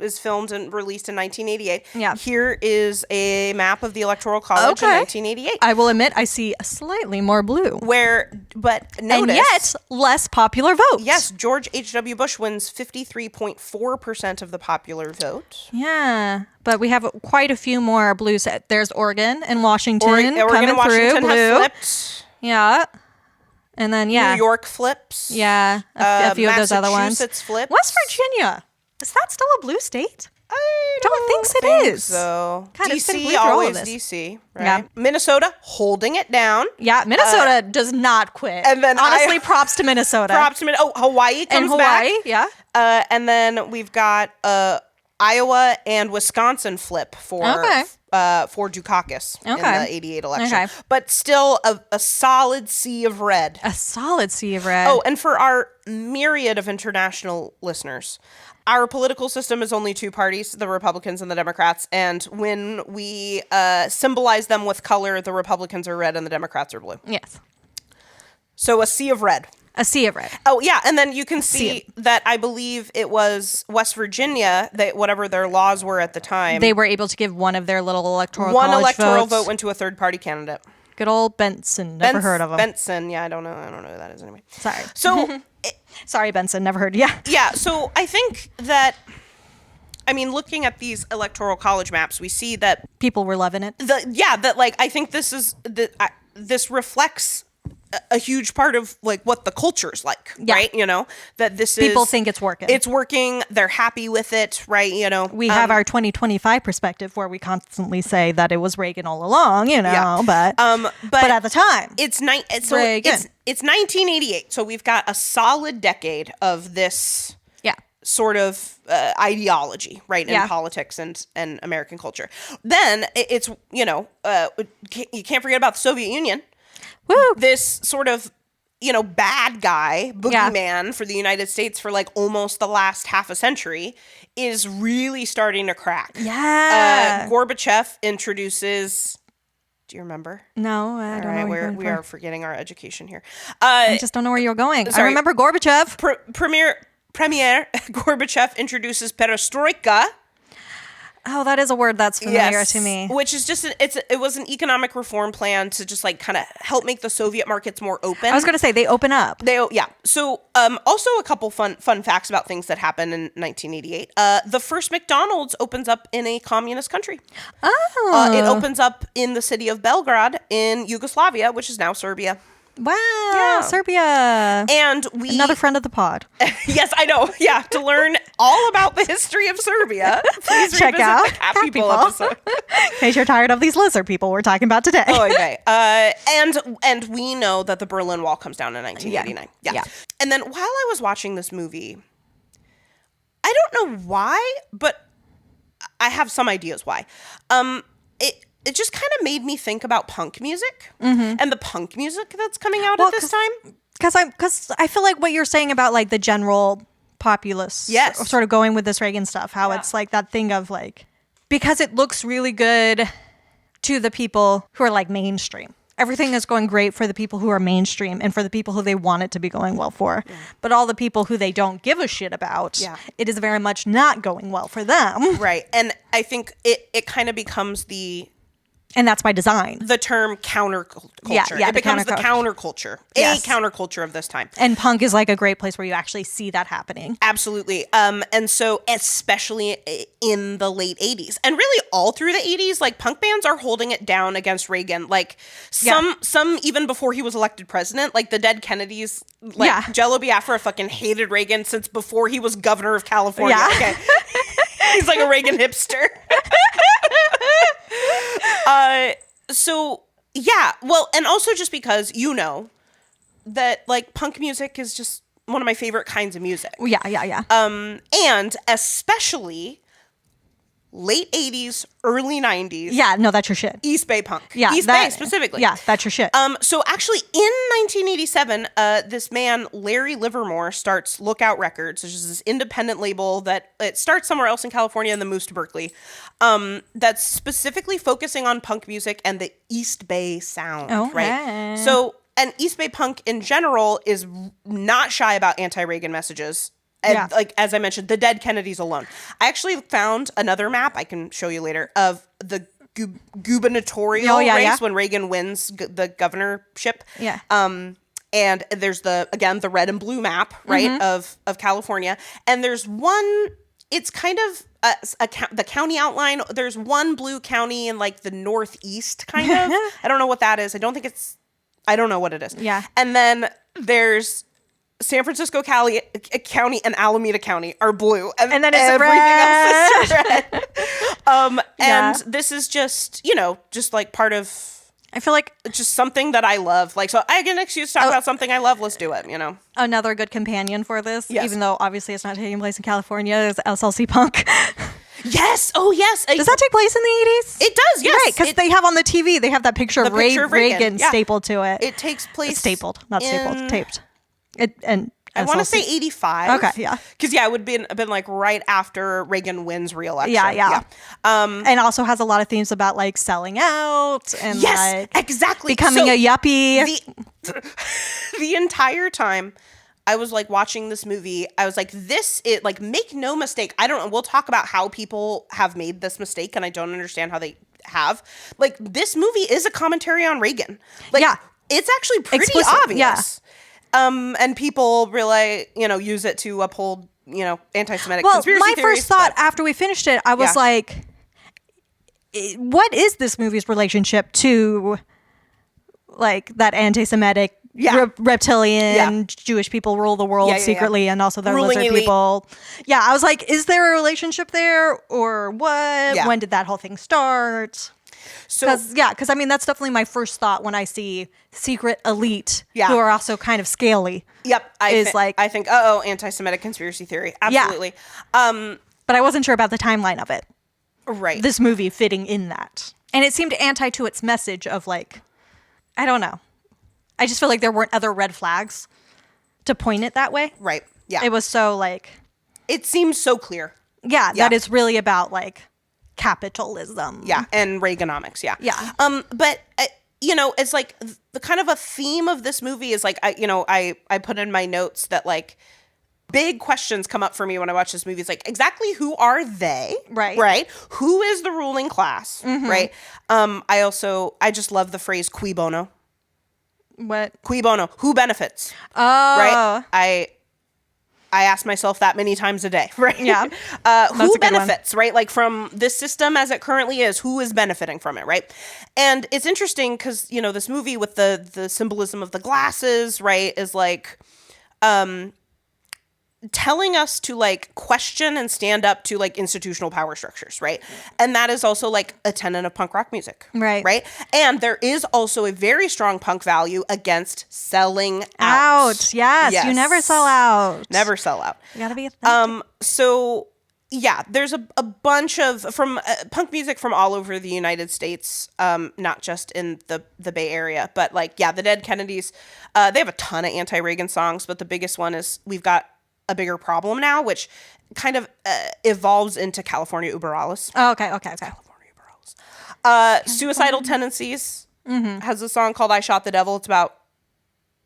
Speaker 2: is filmed and released in 1988.
Speaker 1: Yeah.
Speaker 2: Here is a map of the Electoral College in 1988.
Speaker 1: I will admit I see a slightly more blue.
Speaker 2: But notice.
Speaker 1: And yet, less popular votes.
Speaker 2: Yes, George H.W. Bush wins 53.4% of the popular vote.
Speaker 1: Yeah. But we have quite a few more blues. There's Oregon and Washington
Speaker 2: Oregon
Speaker 1: coming
Speaker 2: and Washington
Speaker 1: through. Blue.
Speaker 2: Have flipped.
Speaker 1: Yeah. And then,
Speaker 2: New York flips.
Speaker 1: Yeah. A few of those other ones.
Speaker 2: Massachusetts flips.
Speaker 1: West Virginia. Is that still a blue state?
Speaker 2: I
Speaker 1: don't think it is.
Speaker 2: So.
Speaker 1: God,
Speaker 2: DC, always DC, right?
Speaker 1: Yeah.
Speaker 2: Minnesota, holding it down.
Speaker 1: Yeah, Minnesota does not quit.
Speaker 2: And then
Speaker 1: honestly, props to Minnesota.
Speaker 2: Hawaii comes back.
Speaker 1: Yeah.
Speaker 2: And then we've got Iowa and Wisconsin flip for Dukakis in the 88 election. Okay. But still a solid sea of red.
Speaker 1: A solid sea of red.
Speaker 2: Oh, and for our myriad of international listeners, our political system is only 2 parties, the Republicans and the Democrats. And when we symbolize them with color, the Republicans are red and the Democrats are blue.
Speaker 1: Yes.
Speaker 2: So a sea of red.
Speaker 1: A sea of red.
Speaker 2: Oh, yeah. And then you can see that I believe it was West Virginia, that whatever their laws were at the time.
Speaker 1: They were able to give one of their little electoral
Speaker 2: One
Speaker 1: college
Speaker 2: electoral
Speaker 1: votes.
Speaker 2: vote went to a third-party candidate.
Speaker 1: Good old Benson. Never heard of him.
Speaker 2: Benson. Yeah, I don't know who that is anyway.
Speaker 1: Sorry.
Speaker 2: So...
Speaker 1: Sorry, Benson. Never heard. Yeah.
Speaker 2: Yeah. So I think that... I mean, looking at these electoral college maps, we see that...
Speaker 1: People were loving it.
Speaker 2: I think this reflects a huge part of like what the culture's like, right? You know, that
Speaker 1: people think it's working.
Speaker 2: It's working. They're happy with it, right? You know,
Speaker 1: we have our 2025 perspective where we constantly say that it was Reagan all along, you know, but at the time
Speaker 2: it's 1988. So we've got a solid decade of this sort of ideology, right, in politics and American culture. Then it's, you can't forget about the Soviet Union.
Speaker 1: Woo.
Speaker 2: This sort of, bad guy, boogeyman for the United States for like almost the last half a century is really starting to crack.
Speaker 1: Yeah.
Speaker 2: Gorbachev introduces... Do you remember?
Speaker 1: No, I don't know.
Speaker 2: We are forgetting our education here.
Speaker 1: I just don't know where you're going.
Speaker 2: Sorry.
Speaker 1: I remember Gorbachev.
Speaker 2: Premier Gorbachev introduces perestroika.
Speaker 1: Oh, that is a word that's familiar to me.
Speaker 2: Which is just it was an economic reform plan to just like kind of help make the Soviet markets more open.
Speaker 1: I was going to say they open up.
Speaker 2: So also a couple fun facts about things that happened in 1988. The first McDonald's opens up in a communist country.
Speaker 1: Oh.
Speaker 2: It opens up in the city of Belgrade in Yugoslavia, which is now Serbia.
Speaker 1: Wow, yeah. Serbia.
Speaker 2: And
Speaker 1: another friend of the pod.
Speaker 2: Yes, I know. Yeah, to learn all about the history of Serbia, please
Speaker 1: check out
Speaker 2: the Cat People episode.
Speaker 1: In case you're tired of these lizard people we're talking about today.
Speaker 2: Oh, okay. And we know that the Berlin Wall comes down in 1989. Yeah. And then while I was watching this movie, I don't know why, but I have some ideas why. It just kind of made me think about punk music and the punk music that's coming out at this time.
Speaker 1: Because I feel like what you're saying about like the general populace, sort of going with this Reagan stuff, how it's like that thing of like, because it looks really good to the people who are like mainstream. Everything is going great for the people who are mainstream and for the people who they want it to be going well for. Yeah. But all the people who they don't give a shit about, it is very much not going well for them.
Speaker 2: Right. And I think it kind of becomes
Speaker 1: and that's by design.
Speaker 2: The term counterculture.
Speaker 1: Yeah,
Speaker 2: it becomes the counterculture.
Speaker 1: Yes.
Speaker 2: A counterculture of this time.
Speaker 1: And punk is like a great place where you actually see that happening.
Speaker 2: Absolutely. And so especially in the late 80s. And really all through the 80s, like punk bands are holding it down against Reagan. Like some even before he was elected president, like the Dead Kennedys, like Jello Biafra fucking hated Reagan since before he was governor of California.
Speaker 1: Yeah.
Speaker 2: Okay. He's like a Reagan hipster. Well, and also just because you know that like punk music is just one of my favorite kinds of music.
Speaker 1: Yeah.
Speaker 2: And especially late 80s, early 90s.
Speaker 1: Yeah, no, that's your shit.
Speaker 2: East Bay punk.
Speaker 1: Yeah,
Speaker 2: East Bay specifically.
Speaker 1: Yeah, that's your shit.
Speaker 2: So actually in 1987, this man, Larry Livermore, starts Lookout Records, which is this independent label that it starts somewhere else in California and then moves to Berkeley. That's specifically focusing on punk music and the East Bay sound, right? So, and East Bay punk in general is not shy about anti-Reagan messages. And like, as I mentioned, the Dead Kennedys alone. I actually found another map I can show you later of the gubernatorial race when Reagan wins the governorship.
Speaker 1: Yeah.
Speaker 2: And there's the red and blue map, right, of California. And there's one, it's kind of the county outline. There's one blue county in like the northeast, kind of. I don't know what that is. I don't know what it is.
Speaker 1: Yeah.
Speaker 2: And then there's San Francisco County and Alameda County are blue, and then it's everything else is red. And this is just just like part of.
Speaker 1: I feel like
Speaker 2: just something that I love. Like, so I get an excuse to talk about something I love. Let's do it.
Speaker 1: Another good companion for this, even though obviously it's not taking place in California, is SLC Punk.
Speaker 2: Yes. Oh, yes.
Speaker 1: Does that take place in the 80s?
Speaker 2: It does, yes.
Speaker 1: Right, because they have on the TV, they have that picture of Reagan stapled to it.
Speaker 2: It takes place...
Speaker 1: stapled, not stapled, taped.
Speaker 2: I want to say 85.
Speaker 1: Okay, yeah.
Speaker 2: Because, it would have been like right after Reagan wins re-election.
Speaker 1: Yeah. And also has a lot of themes about like selling out and like
Speaker 2: exactly.
Speaker 1: becoming a yuppie.
Speaker 2: The entire time I was like watching this movie, I was like, make no mistake. I don't know. We'll talk about how people have made this mistake, and I don't understand how they have. Like, this movie is a commentary on Reagan. Like, it's actually pretty obvious.
Speaker 1: Yeah.
Speaker 2: And people really, use it to uphold, anti-Semitic conspiracy theories.
Speaker 1: My first thought after we finished it, I was like, what is this movie's relationship to, like, that anti-Semitic, reptilian, Jewish people rule the world secretly, and also the lizard elite people? Yeah, I was like, is there a relationship there, or what? Yeah. When did that whole thing start? Because I mean, that's definitely my first thought when I see secret elite who are also kind of scaly.
Speaker 2: Yep. I think, anti-Semitic conspiracy theory. Absolutely.
Speaker 1: Yeah. But I wasn't sure about the timeline of it.
Speaker 2: Right.
Speaker 1: This movie fitting in that. And it seemed anti to its message of like, I don't know. I just feel like there weren't other red flags to point it that way.
Speaker 2: Right. Yeah.
Speaker 1: It was so like.
Speaker 2: It seems so clear.
Speaker 1: Yeah. That it's really about like capitalism.
Speaker 2: Yeah. And Reaganomics. Yeah.
Speaker 1: Yeah.
Speaker 2: But it's like the kind of a theme of this movie is like, I put in my notes that like big questions come up for me when I watch this movie. It's like, exactly who are they?
Speaker 1: Right.
Speaker 2: Who is the ruling class? Right. I just love the phrase cui bono.
Speaker 1: What?
Speaker 2: Cui bono. Who benefits?
Speaker 1: Oh.
Speaker 2: Right. I ask myself that many times a day, right?
Speaker 1: Yeah.
Speaker 2: Who benefits, right? Like from this system as it currently is, who is benefiting from it, right? And it's interesting because, this movie with the symbolism of the glasses, right, is like telling us to like question and stand up to like institutional power structures, right? And that is also like a tenet of punk rock music, right? And there is also a very strong punk value against selling out.
Speaker 1: Yes, you never sell out.
Speaker 2: Never sell out.
Speaker 1: You gotta be authentic.
Speaker 2: So yeah, there's a bunch of from punk music from all over the United States, not just in the Bay Area, but like the Dead Kennedys. They have a ton of anti-Reagan songs, but the biggest one is We've Got a Bigger Problem Now, which kind of evolves into California Uber Alles.
Speaker 1: Oh, okay.
Speaker 2: California Uber Alles. Suicidal Tendencies has a song called I Shot the Devil. It's about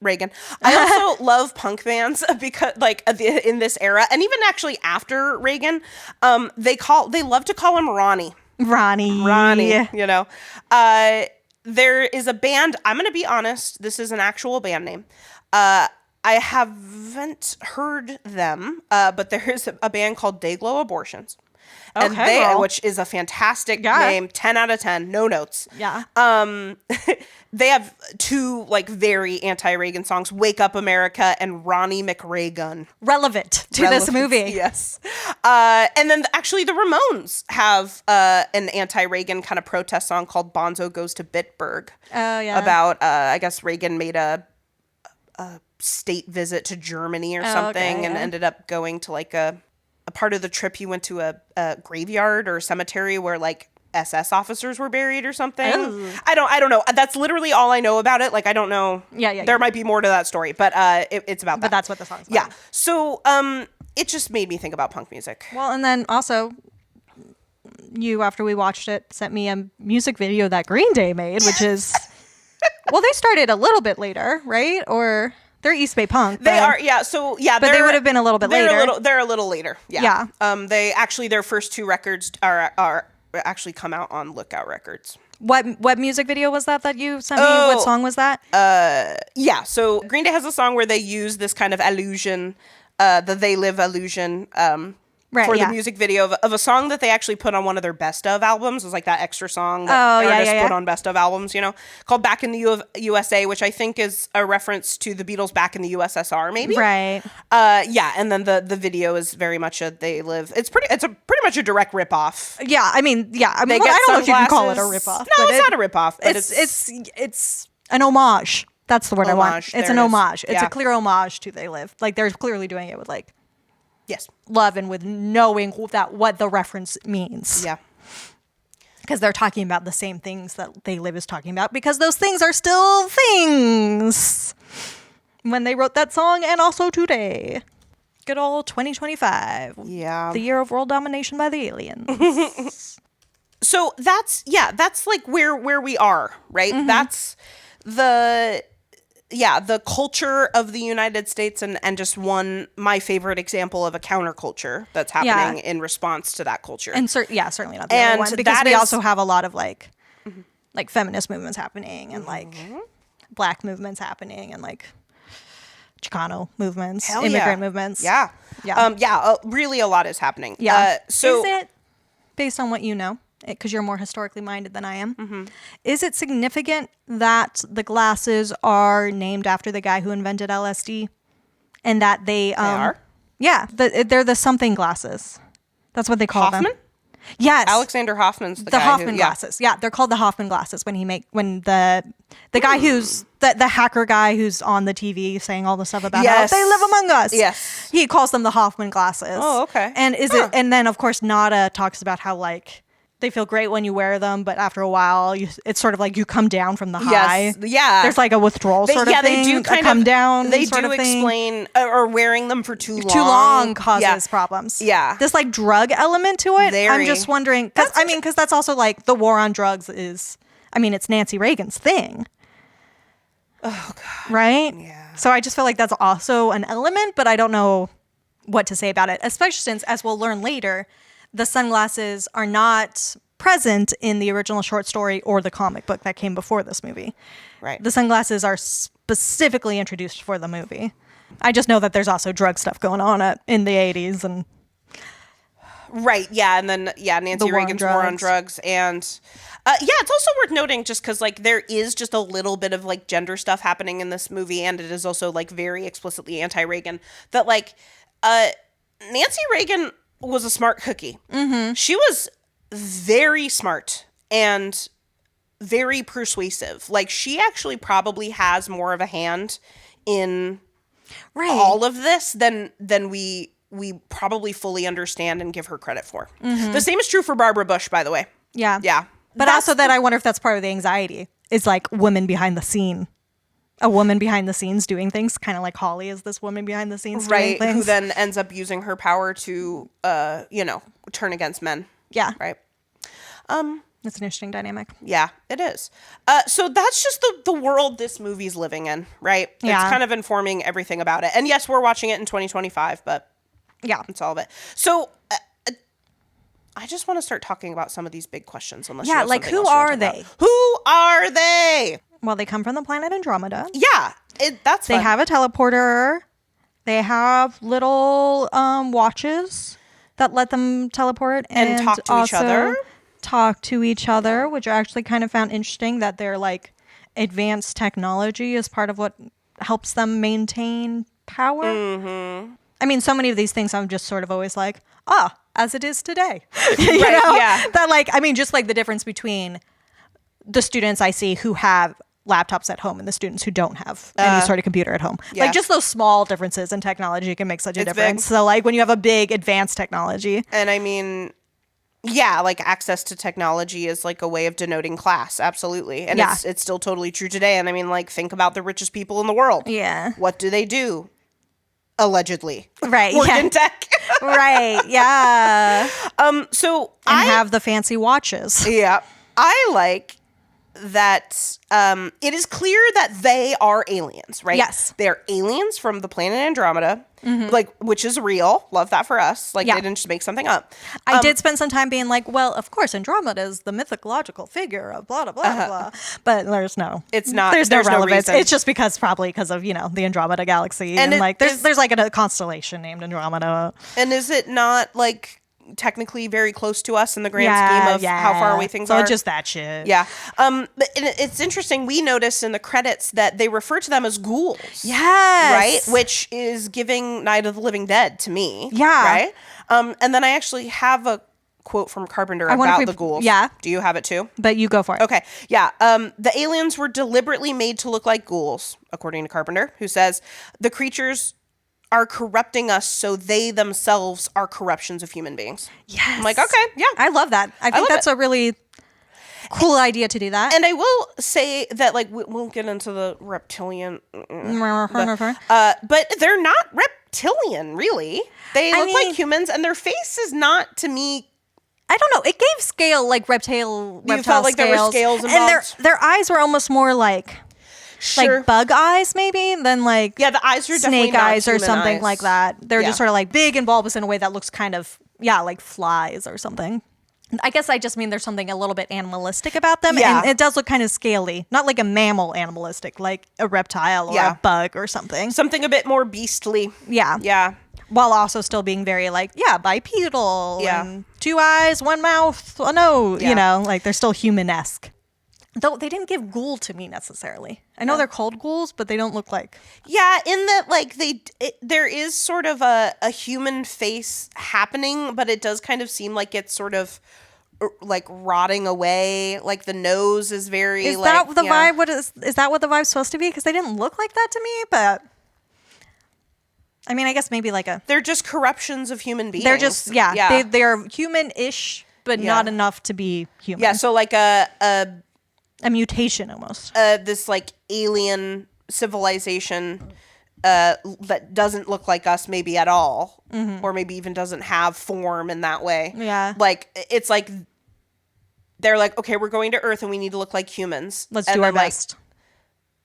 Speaker 2: Reagan. I also love punk bands because like in this era, and even actually after Reagan, they love to call him Ronnie.
Speaker 1: Ronnie.
Speaker 2: There is a band, I'm going to be honest, this is an actual band name. I haven't heard them, but there is a band called Dayglow Abortions. And which is a fantastic name, 10 out of 10, no notes.
Speaker 1: Yeah.
Speaker 2: They have two like very anti-Reagan songs, Wake Up America and Ronnie McRagan.
Speaker 1: Relevant to this movie.
Speaker 2: Yes. And then actually the Ramones have an anti-Reagan kind of protest song called Bonzo Goes to Bitburg.
Speaker 1: Oh, yeah.
Speaker 2: About, I guess Reagan made a state visit to Germany or something and ended up going to like a part of the trip. He went to a graveyard or a cemetery where like SS officers were buried or something.
Speaker 1: Oh.
Speaker 2: I don't know. That's literally all I know about it. Like I don't know.
Speaker 1: Yeah.
Speaker 2: There might be more to that story, but it's about that.
Speaker 1: But that's what the song's about.
Speaker 2: Yeah. So it just made me think about punk music.
Speaker 1: Well, and then also you, after we watched it, sent me a music video that Green Day made, which is well, they started a little bit later, right? Or they're East Bay punk.
Speaker 2: They are, yeah. So yeah,
Speaker 1: but they would have been a little bit later.
Speaker 2: They're a little later. Yeah. They actually their first two records are actually come out on Lookout Records.
Speaker 1: What music video was that you sent me? What song was that?
Speaker 2: Yeah. So Green Day has a song where they use this kind of allusion, the They Live allusion. For the music video of a song that they actually put on one of their best of albums. It was like that extra song that artists put on best of albums, called Back in the USA, which I think is a reference to the Beatles Back in the USSR, maybe.
Speaker 1: Right.
Speaker 2: And then the video is very much a They Live. It's pretty much a direct ripoff.
Speaker 1: Yeah, I mean, I don't know if you can call it a ripoff.
Speaker 2: No, it's not a ripoff.
Speaker 1: It's an homage. That's the word I want. It's an homage. It's a clear homage to They Live. Like they're clearly doing it with like love and with knowing what the reference means.
Speaker 2: Yeah.
Speaker 1: Because they're talking about the same things that They Live is talking about, because those things are still things when they wrote that song and also today. Good old 2025.
Speaker 2: Yeah.
Speaker 1: The year of world domination by the aliens.
Speaker 2: So that's like where we are, right? Mm-hmm. That's the culture of the United States and just my favorite example of a counterculture that's happening in response to that culture.
Speaker 1: And certainly not the only one, because we also have a lot of like feminist movements happening and like black movements happening and like Chicano movements, immigrant movements.
Speaker 2: Yeah. Really a lot is happening.
Speaker 1: Yeah.
Speaker 2: So
Speaker 1: is it, based on what you know, because you're more historically minded than I am, is it significant that the glasses are named after the guy who invented LSD, and that they
Speaker 2: are?
Speaker 1: Yeah, they're the something glasses. That's what they call them. Yes,
Speaker 2: Alexander Hoffman's the guy
Speaker 1: Hoffman glasses. Yeah, they're called the Hoffman glasses when the guy who's the hacker guy who's on the TV saying all the stuff about how they live among us.
Speaker 2: Yes,
Speaker 1: he calls them the Hoffman glasses.
Speaker 2: Oh, okay.
Speaker 1: And and then of course Nada talks about how like they feel great when you wear them, but after a while, it's sort of like you come down from the high.
Speaker 2: Yes, yeah.
Speaker 1: There's like a withdrawal sort of thing.
Speaker 2: They do kind
Speaker 1: come down.
Speaker 2: They
Speaker 1: sort
Speaker 2: do
Speaker 1: of
Speaker 2: explain, or wearing them for too
Speaker 1: long causes problems.
Speaker 2: Yeah,
Speaker 1: this like drug element to it.
Speaker 2: Very.
Speaker 1: I'm just wondering because that's also like the war on drugs is. I mean, it's Nancy Reagan's thing.
Speaker 2: Oh God.
Speaker 1: Right.
Speaker 2: Yeah.
Speaker 1: So I just feel like that's also an element, but I don't know what to say about it, especially since, as we'll learn later, the sunglasses are not present in the original short story or the comic book that came before this movie.
Speaker 2: Right.
Speaker 1: The sunglasses are specifically introduced for the movie. I just know that there's also drug stuff going on in the 80s and
Speaker 2: right, yeah, and then Nancy Reagan's war on drugs, and it's also worth noting just because like there is just a little bit of like gender stuff happening in this movie, and it is also like very explicitly anti-Reagan. That like Nancy Reagan was a smart cookie. Mm-hmm. She was very smart and very persuasive. Like she actually probably has more of a hand in all of this than we probably fully understand and give her credit for. Mm-hmm. The same is true for Barbara Bush, by the way.
Speaker 1: Yeah.
Speaker 2: Yeah.
Speaker 1: But also that I wonder if that's part of the anxiety. Is like women behind the scene. A woman behind the scenes doing things, kind of like Holly is this woman behind the scenes doing things.
Speaker 2: Who then ends up using her power to, turn against men.
Speaker 1: Yeah.
Speaker 2: Right.
Speaker 1: That's an interesting dynamic.
Speaker 2: Yeah, it is. So that's just the world this movie's living in, right?
Speaker 1: Yeah.
Speaker 2: It's kind of informing everything about it. And yes, we're watching it in 2025, but
Speaker 1: yeah,
Speaker 2: it's all of it. So I just want to start talking about some of these big questions. Unless you have
Speaker 1: like
Speaker 2: something
Speaker 1: who
Speaker 2: else you want
Speaker 1: are
Speaker 2: to talk
Speaker 1: they?
Speaker 2: about. Who are they?
Speaker 1: Well, they come from the planet Andromeda.
Speaker 2: Yeah, that's fun.
Speaker 1: They have a teleporter. They have little watches that let them teleport
Speaker 2: and talk to each other.
Speaker 1: Talk to each other, which I actually kind of found interesting that their like advanced technology is part of what helps them maintain power. Mm-hmm. I mean, so many of these things I'm just sort of always like, as it is today. you know? Yeah. That like, I mean, just like the difference between the students I see who have laptops at home and the students who don't have any sort of computer at home. Yeah. Like just those small differences in technology can make such a difference. Big. So like when you have a big advanced technology.
Speaker 2: And I mean, yeah, like access to technology is like a way of denoting class. Absolutely. And it's still totally true today. And I mean, like think about the richest people in the world.
Speaker 1: Yeah.
Speaker 2: What do they do? Allegedly.
Speaker 1: Right.
Speaker 2: Work in tech.
Speaker 1: Right. Yeah.
Speaker 2: So
Speaker 1: I have the fancy watches.
Speaker 2: Yeah. I like that it is clear that they are aliens, right?
Speaker 1: Yes.
Speaker 2: They're aliens from the planet Andromeda, like, which is real. Love that for us. Like, they didn't just make something up.
Speaker 1: I did spend some time being like, well, of course, Andromeda is the mythological figure of blah, blah, blah, blah. But there's no...
Speaker 2: It's not...
Speaker 1: There's no relevance.
Speaker 2: No
Speaker 1: it's just probably because of, the Andromeda galaxy. And like, there's like a constellation named Andromeda.
Speaker 2: And is it not, like... technically very close to us in the grand scheme of how far away things are.
Speaker 1: So just that shit.
Speaker 2: Yeah. But it's interesting. We notice in the credits that they refer to them as ghouls.
Speaker 1: Yes.
Speaker 2: Right? Which is giving Night of the Living Dead to me.
Speaker 1: Yeah.
Speaker 2: Right? And then I actually have a quote from Carpenter about the ghouls.
Speaker 1: Yeah.
Speaker 2: Do you have it too?
Speaker 1: But you go for it.
Speaker 2: Okay. Yeah. The aliens were deliberately made to look like ghouls, according to Carpenter, who says the creatures are corrupting us so they themselves are corruptions of human beings.
Speaker 1: Yes.
Speaker 2: I'm like, okay, yeah.
Speaker 1: I love that. I think that's a really cool idea to do that.
Speaker 2: And I will say that, like, we'll get into the reptilian. But they're not reptilian, really. They look like humans, and their face is not, to me...
Speaker 1: I don't know. It gave scale, like reptile
Speaker 2: felt like
Speaker 1: scales.
Speaker 2: There were scales involved.
Speaker 1: And their eyes were almost more like...
Speaker 2: Sure.
Speaker 1: Like bug eyes, maybe, than like
Speaker 2: the eyes are definitely
Speaker 1: snake eyes or something like that. They're just sort of like big and bulbous in a way that looks kind of like flies or something. I guess I just mean there's something a little bit animalistic about them, and it does look kind of scaly, not like a mammal animalistic, like a reptile or a bug or something.
Speaker 2: Something a bit more beastly.
Speaker 1: Yeah. While also still being very like bipedal. And 2 eyes, 1 mouth, a nose. Like they're still human-esque. Though they didn't give ghoul to me necessarily. I know they're called ghouls, but they don't look like...
Speaker 2: Yeah, in that, like, there is sort of a human face happening, but it does kind of seem like it's sort of, like, rotting away. Like, the nose is very,
Speaker 1: Is that the vibe? Is that what the vibe's supposed to be? Because they didn't look like that to me, but... I mean, I guess maybe like a...
Speaker 2: They're just corruptions of human beings.
Speaker 1: They're just, they're human-ish, but not enough to be human.
Speaker 2: Yeah, so like a
Speaker 1: mutation almost.
Speaker 2: This like alien civilization that doesn't look like us maybe at all, or maybe even doesn't have form in that way.
Speaker 1: Yeah.
Speaker 2: Like it's like they're like, okay, we're going to Earth and we need to look like humans.
Speaker 1: Let's do our best.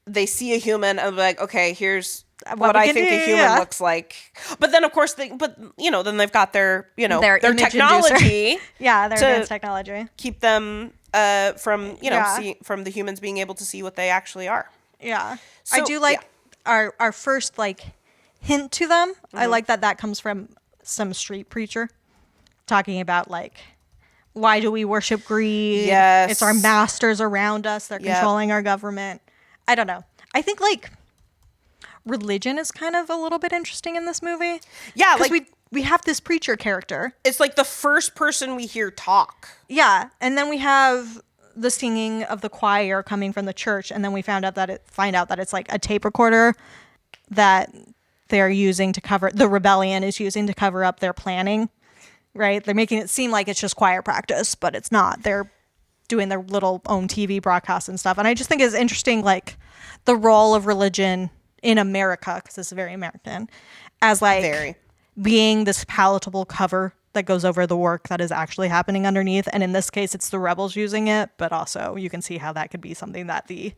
Speaker 2: they see a human and like, okay, here's what I think a human looks like. But then of course then they've got their technology.
Speaker 1: Yeah, their advanced technology.
Speaker 2: Keep them from the humans being able to see what they actually are.
Speaker 1: Yeah. So, I do like our first like hint to them. Mm-hmm. I like that comes from some street preacher talking about like, why do we worship greed?
Speaker 2: Yes.
Speaker 1: It's our masters around us. They're controlling our government. I don't know. I think like religion is kind of a little bit interesting in this movie.
Speaker 2: Yeah.
Speaker 1: Like we have this preacher character.
Speaker 2: It's like the first person we hear talk.
Speaker 1: Yeah. And then we have the singing of the choir coming from the church. And then we find out that it's like a tape recorder that they're using to cover, the rebellion is using to cover up their planning. Right? They're making it seem like it's just choir practice, but it's not. They're doing their little own TV broadcasts and stuff. And I just think it's interesting, like, the role of religion in America, because it's very American, as, like, being this palatable cover that goes over the work that is actually happening underneath. And in this case, it's the rebels using it, but also you can see how that could be something that the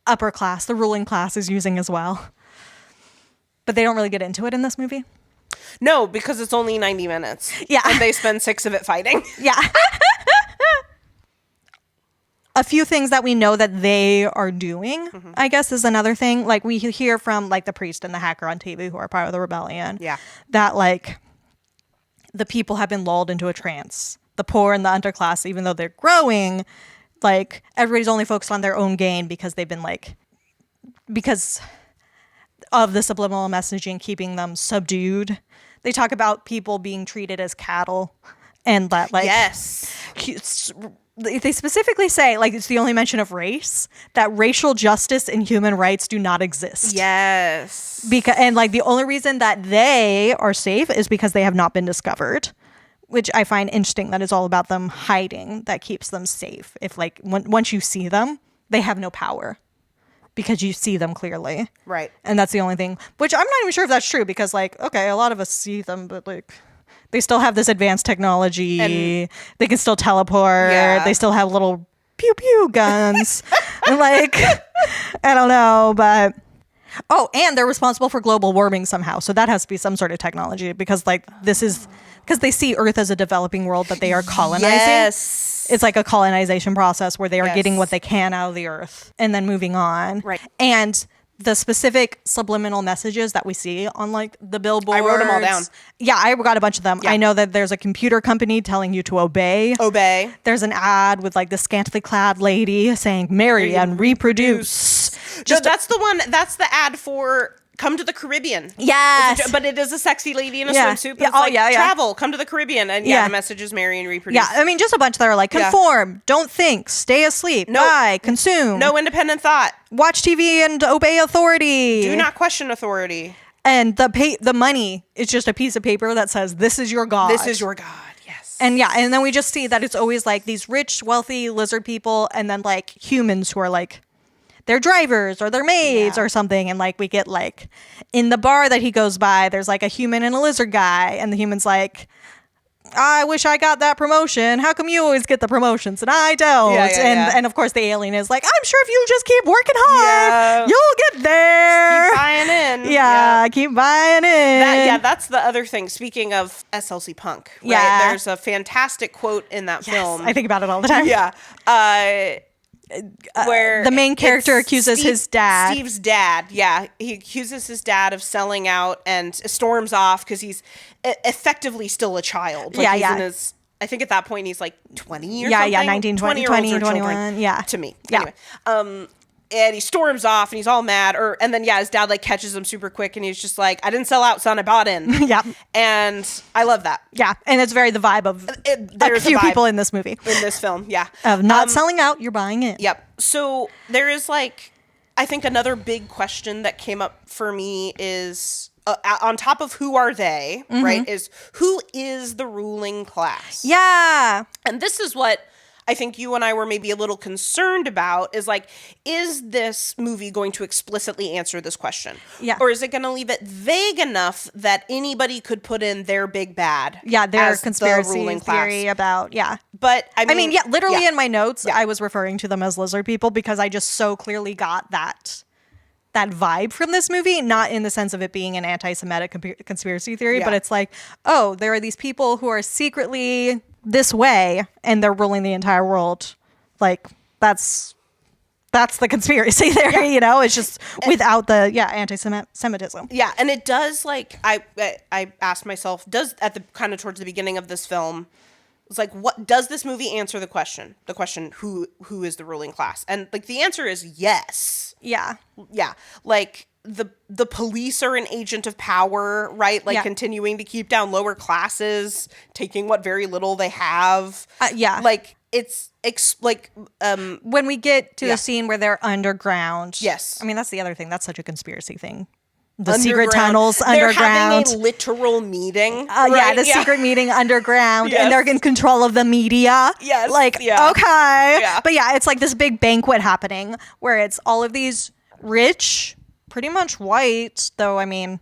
Speaker 1: upper class, the ruling class, is using as well. But they don't really get into it in this movie.
Speaker 2: No, because it's only 90 minutes.
Speaker 1: Yeah.
Speaker 2: And they spend 6 of it fighting.
Speaker 1: Yeah. A few things that we know that they are doing, I guess, is another thing. Like, we hear from, like, the priest and the hacker on TV who are part of the rebellion.
Speaker 2: Yeah.
Speaker 1: That, like, the people have been lulled into a trance. The poor and the underclass, even though they're growing, like, everybody's only focused on their own gain because they've been, like, because of the subliminal messaging keeping them subdued. They talk about people being treated as cattle, and that, like,
Speaker 2: yes,
Speaker 1: they specifically say, like, it's the only mention of race, that racial justice and human rights do not exist.
Speaker 2: Yes.
Speaker 1: And like the only reason that they are safe is because they have not been discovered, which I find interesting. That is all about them hiding that keeps them safe. If like once you see them, they have no power. Because you see them clearly.
Speaker 2: Right.
Speaker 1: And that's the only thing, which I'm not even sure if that's true, because like, okay, a lot of us see them, but like they still have this advanced technology. And they can still teleport. Yeah. They still have little pew pew guns. And like, I don't know, but and they're responsible for global warming somehow. So that has to be some sort of technology, because like this is because they see Earth as a developing world that they are colonizing.
Speaker 2: Yes.
Speaker 1: It's like a colonization process where they are getting what they can out of the Earth and then moving on.
Speaker 2: Right.
Speaker 1: And the specific subliminal messages that we see on like the billboards.
Speaker 2: I wrote them all down.
Speaker 1: Yeah, I got a bunch of them. Yeah. I know that there's a computer company telling you to obey.
Speaker 2: Obey.
Speaker 1: There's an ad with like the scantily clad lady saying marry and reproduce.
Speaker 2: That's the ad for Come to the Caribbean.
Speaker 1: Yes.
Speaker 2: But it is a sexy lady in a swimsuit. But travel, come to the Caribbean. And the message is marry and reproduce.
Speaker 1: Yeah, I mean, just a bunch that are like, conform, don't think, stay asleep, buy, consume.
Speaker 2: No independent thought.
Speaker 1: Watch TV and obey authority.
Speaker 2: Do not question authority.
Speaker 1: And the money is just a piece of paper that says, this is your God.
Speaker 2: This is your God, yes.
Speaker 1: And and then we just see that it's always like these rich, wealthy lizard people and then like humans who are like, they're drivers or they're maids or something. And like we get like in the bar that he goes by, there's like a human and a lizard guy, and the human's like, I wish I got that promotion. How come you always get the promotions and I don't? And of course the alien is like, I'm sure if you just keep working hard, you'll get there.
Speaker 2: Keep buying in.
Speaker 1: Yeah, keep buying in.
Speaker 2: That's the other thing. Speaking of SLC Punk, right? There's a fantastic quote in that film.
Speaker 1: I think about it all the time.
Speaker 2: Yeah. Where
Speaker 1: the main character accuses his dad.
Speaker 2: Steve's dad, he accuses his dad of selling out and storms off because he's effectively still a child. Like he's in his, I think at that point he's like 20 or something.
Speaker 1: 19, 20, 21. Yeah.
Speaker 2: To me. Anyway. And he storms off and he's all mad. And then his dad like catches him super quick and he's just like, I didn't sell out, son, I bought in.
Speaker 1: Yeah.
Speaker 2: And I love that.
Speaker 1: Yeah. And it's very the vibe of a few people in this movie.
Speaker 2: In this film, yeah.
Speaker 1: Of not selling out, you're buying in.
Speaker 2: Yep. So there is like, I think another big question that came up for me is, on top of who are they, right, is who is the ruling class?
Speaker 1: Yeah.
Speaker 2: And this is what I think you and I were maybe a little concerned about, is like, is this movie going to explicitly answer this question?
Speaker 1: Yeah.
Speaker 2: Or is it going to leave it vague enough that anybody could put in their big bad?
Speaker 1: Yeah, their conspiracy theory about,
Speaker 2: But I mean
Speaker 1: literally in my notes, I was referring to them as lizard people because I just so clearly got that that vibe from this movie, not in the sense of it being an anti-Semitic conspiracy theory, but it's like, oh, there are these people who are secretly this way and they're ruling the entire world. Like, that's the conspiracy theory, you know? It's just without the anti-Semitism.
Speaker 2: Yeah, and it does, like, I asked myself, at the kind of towards the beginning of this film, it's like, what does this movie answer the question who is the ruling class? And like the answer is yes.
Speaker 1: Yeah.
Speaker 2: Like the police are an agent of power, right? Like continuing to keep down lower classes, taking what very little they have. Like it's
Speaker 1: when we get to the scene where they're underground.
Speaker 2: Yes.
Speaker 1: I mean, that's the other thing. That's such a conspiracy thing. The secret tunnels underground.
Speaker 2: They're having a literal meeting. Right?
Speaker 1: The secret meeting underground, and they're in control of the media.
Speaker 2: Yes.
Speaker 1: Like, okay. Yeah. But it's like this big banquet happening where it's all of these rich, pretty much white, though, I mean,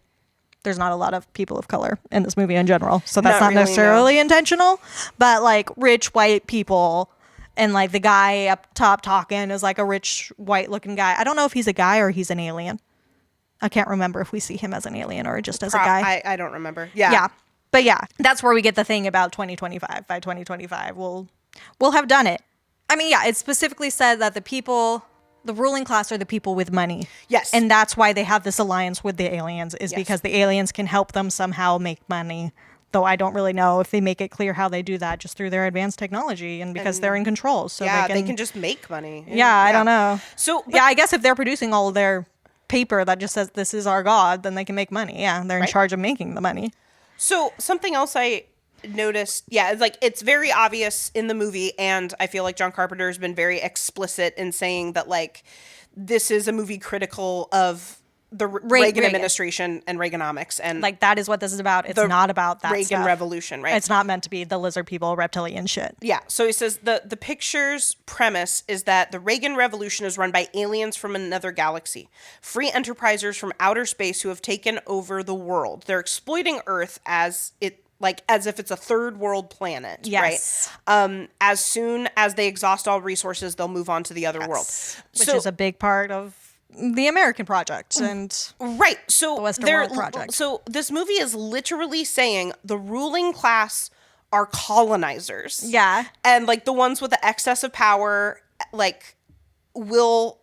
Speaker 1: there's not a lot of people of color in this movie in general, so that's not really necessarily intentional, but like rich white people. And like the guy up top talking is like a rich white looking guy. I don't know if he's a guy or he's an alien. I can't remember if we see him as an alien or just as a guy.
Speaker 2: I don't remember. Yeah.
Speaker 1: Yeah. But that's where we get the thing about 2025. By 2025, we'll have done it. I mean, it specifically said that the ruling class are the people with money.
Speaker 2: Yes.
Speaker 1: And that's why they have this alliance with the aliens, is because the aliens can help them somehow make money. Though I don't really know if they make it clear how they do that, just through their advanced technology and because they're in control. So
Speaker 2: they can just make money.
Speaker 1: I don't know.
Speaker 2: So
Speaker 1: I guess if they're producing all of their paper that just says this is our god, then they can make money. They're in charge of making the money.
Speaker 2: So something else I noticed, it's like it's very obvious in the movie, and I feel like John Carpenter has been very explicit in saying that like this is a movie critical of the Reagan administration and Reaganomics, and
Speaker 1: like that is what this is about. It's not about that
Speaker 2: Reagan
Speaker 1: stuff.
Speaker 2: Revolution, right?
Speaker 1: It's not meant to be the lizard people, reptilian shit.
Speaker 2: Yeah. So he says the picture's premise is that the Reagan Revolution is run by aliens from another galaxy, free enterprisers from outer space who have taken over the world. They're exploiting Earth as if it's a third world planet, right? As soon as they exhaust all resources, they'll move on to the other world,
Speaker 1: which is a big part of the American project and
Speaker 2: so
Speaker 1: the Western World Project.
Speaker 2: So this movie is literally saying the ruling class are colonizers.
Speaker 1: Yeah.
Speaker 2: And like the ones with the excess of power like will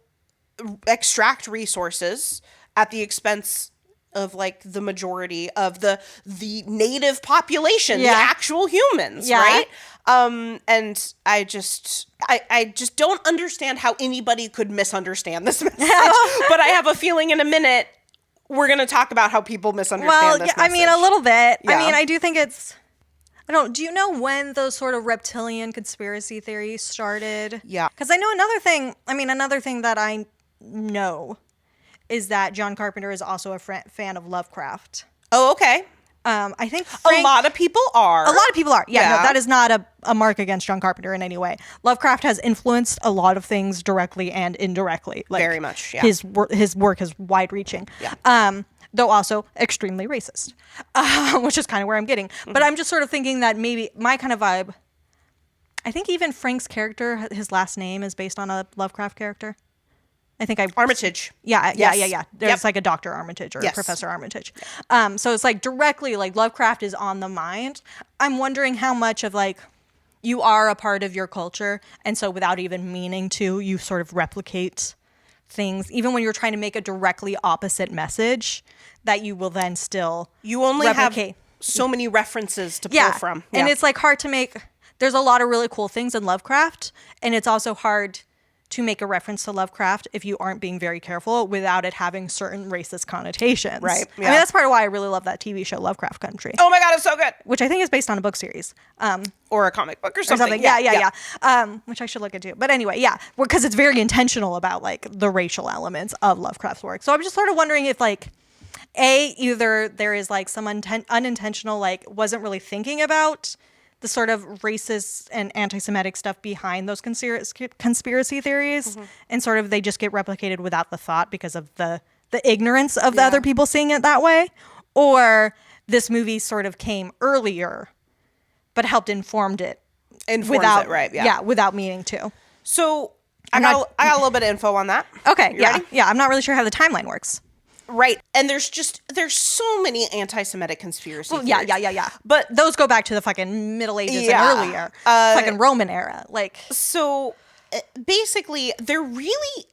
Speaker 2: extract resources at the expense of like the majority of the native population, the actual humans, right? And I just don't understand how anybody could misunderstand this message. But I have a feeling in a minute we're going to talk about how people misunderstand this message.
Speaker 1: I mean, a little bit. Yeah. I mean, I do think do you know when those sort of reptilian conspiracy theories started?
Speaker 2: Yeah.
Speaker 1: Because I know another thing that I know is that John Carpenter is also a fan of Lovecraft.
Speaker 2: Oh, okay.
Speaker 1: I think
Speaker 2: a lot of people are.
Speaker 1: A lot of people are. Yeah. No, that is not a mark against John Carpenter in any way. Lovecraft has influenced a lot of things directly and indirectly. Like,
Speaker 2: very much, yeah.
Speaker 1: His work is wide-reaching.
Speaker 2: Yeah.
Speaker 1: Though also extremely racist, which is kind of where I'm getting. Mm-hmm. But I'm just sort of thinking that maybe my kind of vibe, I think even Frank's character, his last name is based on a Lovecraft character.
Speaker 2: Armitage.
Speaker 1: Yeah. There's like a Dr. Armitage or a Professor Armitage. So it's like directly like Lovecraft is on the mind. I'm wondering how much of like you are a part of your culture, and so without even meaning to, you sort of replicate things, even when you're trying to make a directly opposite message, that you will then still replicate.
Speaker 2: Have so many references to pull from.
Speaker 1: Yeah. And it's like hard to make. There's a lot of really cool things in Lovecraft, and it's also hard to make a reference to Lovecraft if you aren't being very careful without it having certain racist connotations.
Speaker 2: Right. Yeah.
Speaker 1: I mean, that's part of why I really love that TV show, Lovecraft Country.
Speaker 2: Oh my God, it's so good.
Speaker 1: Which I think is based on a book series.
Speaker 2: Or a comic book or something.
Speaker 1: Yeah. Which I should look into. But anyway, because it's very intentional about like the racial elements of Lovecraft's work. So I'm just sort of wondering if like, either there is like some unintentional, like wasn't really thinking about the sort of racist and anti-Semitic stuff behind those conspiracy theories, and sort of they just get replicated without the thought because of the ignorance of the other people seeing it that way, or this movie sort of came earlier, but helped informed it without meaning to.
Speaker 2: So I got a little bit of info on that.
Speaker 1: Okay,
Speaker 2: You ready?
Speaker 1: yeah. I'm not really sure how the timeline works.
Speaker 2: Right. And there's so many anti-Semitic conspiracy theories.
Speaker 1: Yeah.
Speaker 2: But
Speaker 1: those go back to the fucking Middle Ages and earlier. Fucking Roman era. Like,
Speaker 2: so basically there really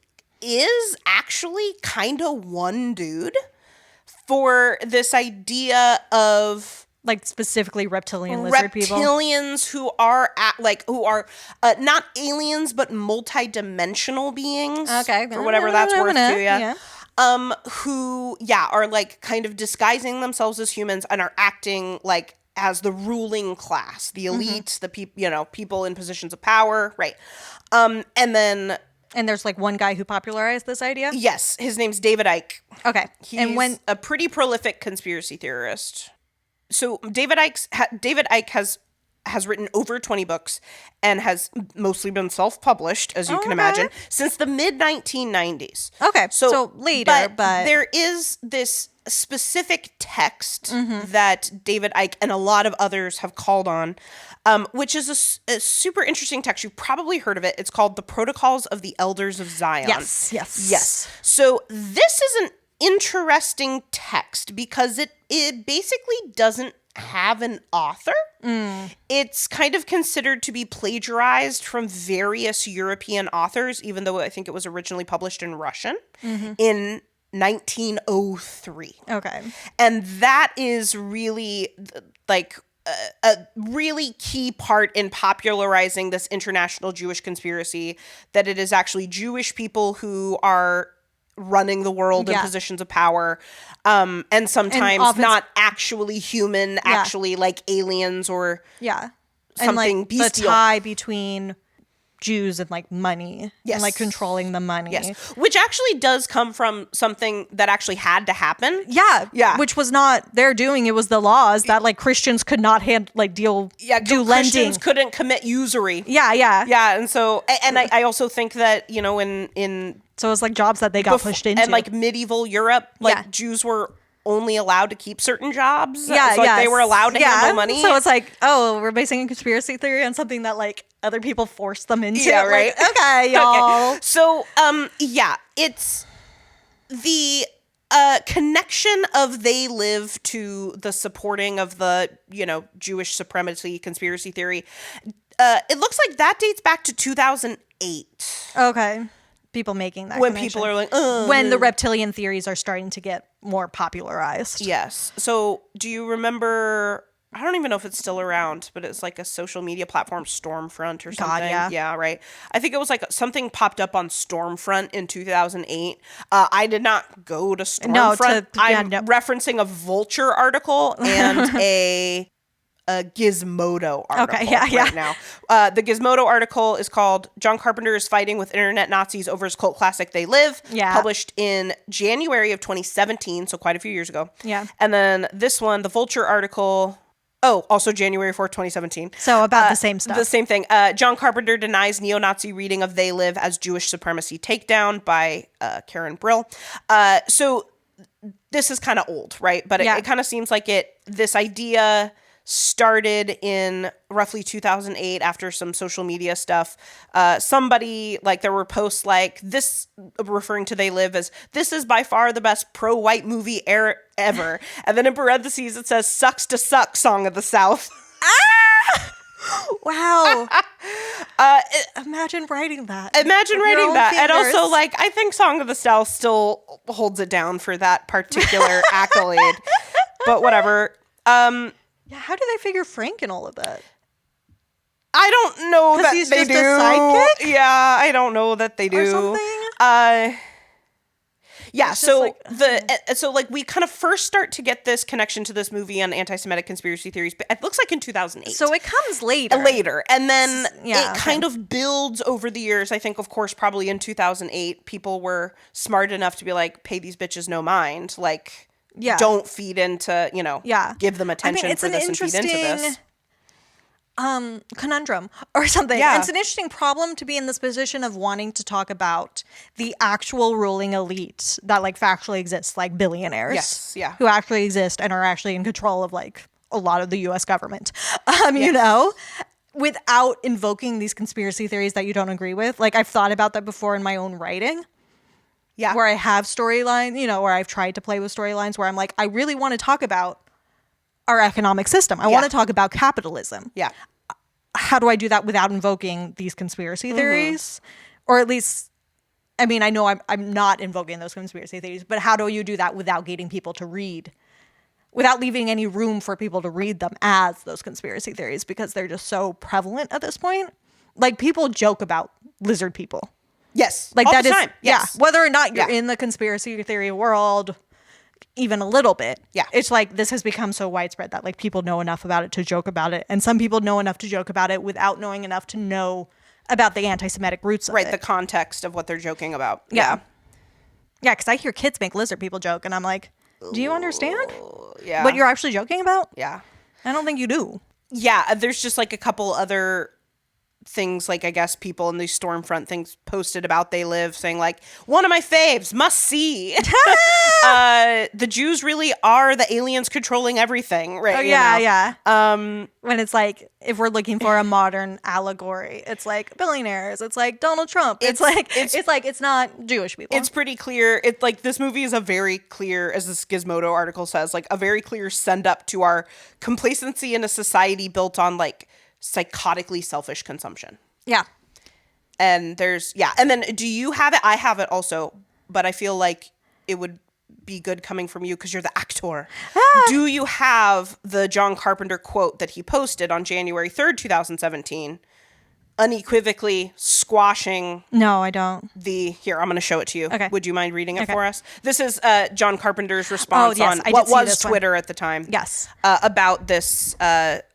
Speaker 2: is actually kind of one dude for this idea of
Speaker 1: like specifically reptilian lizard people.
Speaker 2: Reptilians who are not aliens but multi-dimensional beings.
Speaker 1: Okay.
Speaker 2: For whatever that's worth to you.
Speaker 1: Yeah.
Speaker 2: Who are like kind of disguising themselves as humans and are acting like as the ruling class, the elite, the people in positions of power, right?
Speaker 1: And there's like one guy who popularized this idea?
Speaker 2: Yes, his name's David Icke.
Speaker 1: Okay.
Speaker 2: He's a pretty prolific conspiracy theorist. So David Icke has written over 20 books and has mostly been self-published, as you can imagine, since the mid-1990s.
Speaker 1: Okay, so later, but
Speaker 2: there is this specific text that David Icke and a lot of others have called on, which is a super interesting text. You've probably heard of it. It's called The Protocols of the Elders of Zion.
Speaker 1: Yes.
Speaker 2: So this is an interesting text because it basically doesn't have an author. It's kind of considered to be plagiarized from various European authors, even though I think it was originally published in Russian in 1903.
Speaker 1: Okay.
Speaker 2: And that is really like a really key part in popularizing this international Jewish conspiracy, that it is actually Jewish people who are running the world in positions of power, and sometimes not actually human, actually like aliens or something
Speaker 1: and like
Speaker 2: bestial.
Speaker 1: The tie between Jews and like money and like controlling the money.
Speaker 2: Yes, which actually does come from something that actually had to happen.
Speaker 1: Yeah, which was not their doing. It was the laws that like Christians could not do lending.
Speaker 2: Christians couldn't commit usury.
Speaker 1: Yeah,
Speaker 2: and so I also think that in
Speaker 1: so it was like jobs that they got pushed into.
Speaker 2: And like medieval Europe, Jews were only allowed to keep certain jobs. They were allowed to handle money.
Speaker 1: So it's like, we're basing a conspiracy theory on something that like other people forced them into.
Speaker 2: Yeah, right.
Speaker 1: Like, okay, y'all.
Speaker 2: Okay. So it's the connection of they live to the supporting of the Jewish supremacy conspiracy theory. It looks like that dates back to 2008.
Speaker 1: Okay. People making that
Speaker 2: when
Speaker 1: connection.
Speaker 2: People are like,
Speaker 1: when the reptilian theories are starting to get more popularized.
Speaker 2: Yes. So do you remember, I don't even know if it's still around, but it's like a social media platform, Stormfront or something. Yeah, right. I think it was like something popped up on Stormfront in 2008. I did not go to Stormfront. I'm referencing a Vulture article and a Gizmodo article right now. The Gizmodo article is called "John Carpenter is Fighting with Internet Nazis Over His Cult Classic They Live," published in January of 2017, so quite a few years ago.
Speaker 1: Yeah.
Speaker 2: And then this one, the Vulture article, also January 4th, 2017.
Speaker 1: So about the same stuff.
Speaker 2: The same thing. John Carpenter denies neo-Nazi reading of They Live as Jewish Supremacy Takedown by Karen Brill. So this is kind of old, right? But it kind of seems like this idea started in roughly 2008 after some social media stuff. Somebody, like, there were posts like this referring to They Live as, "This is by far the best pro-white movie ever." And then in parentheses it says, "Sucks to Suck, Song of the South."
Speaker 1: Wow. Imagine writing that.
Speaker 2: And also, like, I think Song of the South still holds it down for that particular accolade. But whatever.
Speaker 1: Yeah, how do they figure Frank in all of that?
Speaker 2: I don't know that
Speaker 1: he's
Speaker 2: they
Speaker 1: just
Speaker 2: do.
Speaker 1: a sidekick?
Speaker 2: Yeah, I don't know that they do.
Speaker 1: Or something?
Speaker 2: Yeah, so we kind of first start to get this connection to this movie on anti-Semitic conspiracy theories, but it looks like in 2008.
Speaker 1: So it comes later.
Speaker 2: And then kind of builds over the years. I think, of course, probably in 2008, people were smart enough to be like, pay these bitches no mind. Like, don't feed into, give them attention for this and feed into this.
Speaker 1: Conundrum or something. Yeah. It's an interesting problem to be in this position of wanting to talk about the actual ruling elite that like factually exists, like billionaires who actually exist and are actually in control of like a lot of the US government, you know, without invoking these conspiracy theories that you don't agree with. Like, I've thought about that before in my own writing.
Speaker 2: Yeah.
Speaker 1: Where I have storylines, where I've tried to play with storylines where I'm like, I really want to talk about our economic system. I want to talk about capitalism.
Speaker 2: Yeah.
Speaker 1: How do I do that without invoking these conspiracy theories? Or at least, I mean, I know I'm not invoking those conspiracy theories, but how do you do that without getting people to read, without leaving any room for people to read them as those conspiracy theories, because they're just so prevalent at this point. Like, people joke about lizard people.
Speaker 2: Yes.
Speaker 1: Like,
Speaker 2: all
Speaker 1: that
Speaker 2: the
Speaker 1: is,
Speaker 2: time. Yes.
Speaker 1: Whether or not you're in the conspiracy theory world, even a little bit.
Speaker 2: Yeah.
Speaker 1: It's like, this has become so widespread that like people know enough about it to joke about it. And some people know enough to joke about it without knowing enough to know about the anti-Semitic roots of it.
Speaker 2: Right. The context of what they're joking about.
Speaker 1: Yeah. Yeah. Because I hear kids make lizard people joke and I'm like, do you understand what you're actually joking about?
Speaker 2: Yeah.
Speaker 1: I don't think you do.
Speaker 2: Yeah. There's just like a couple other things, like I guess people in these Stormfront things posted about They Live, saying like, one of my faves, must see. The Jews really are the aliens controlling everything, right?
Speaker 1: Oh, yeah. When it's like, if we're looking for a modern allegory, it's like billionaires, it's like Donald Trump. It's not Jewish people.
Speaker 2: It's pretty clear. It's like, this movie is a very clear, as this Gizmodo article says, like a very clear send up to our complacency in a society built on like psychotically selfish consumption.
Speaker 1: Yeah.
Speaker 2: And and then do you have it? I have it also, but I feel like it would be good coming from you because you're the actor. Do you have the John Carpenter quote that he posted on January 3rd, 2017, unequivocally squashing?
Speaker 1: No, I don't.
Speaker 2: Here, I'm going to show it to you.
Speaker 1: Okay.
Speaker 2: Would you mind reading it for us? This is John Carpenter's response on
Speaker 1: I
Speaker 2: what
Speaker 1: did see
Speaker 2: was
Speaker 1: this
Speaker 2: Twitter
Speaker 1: one.
Speaker 2: at the time.
Speaker 1: Yes.
Speaker 2: About this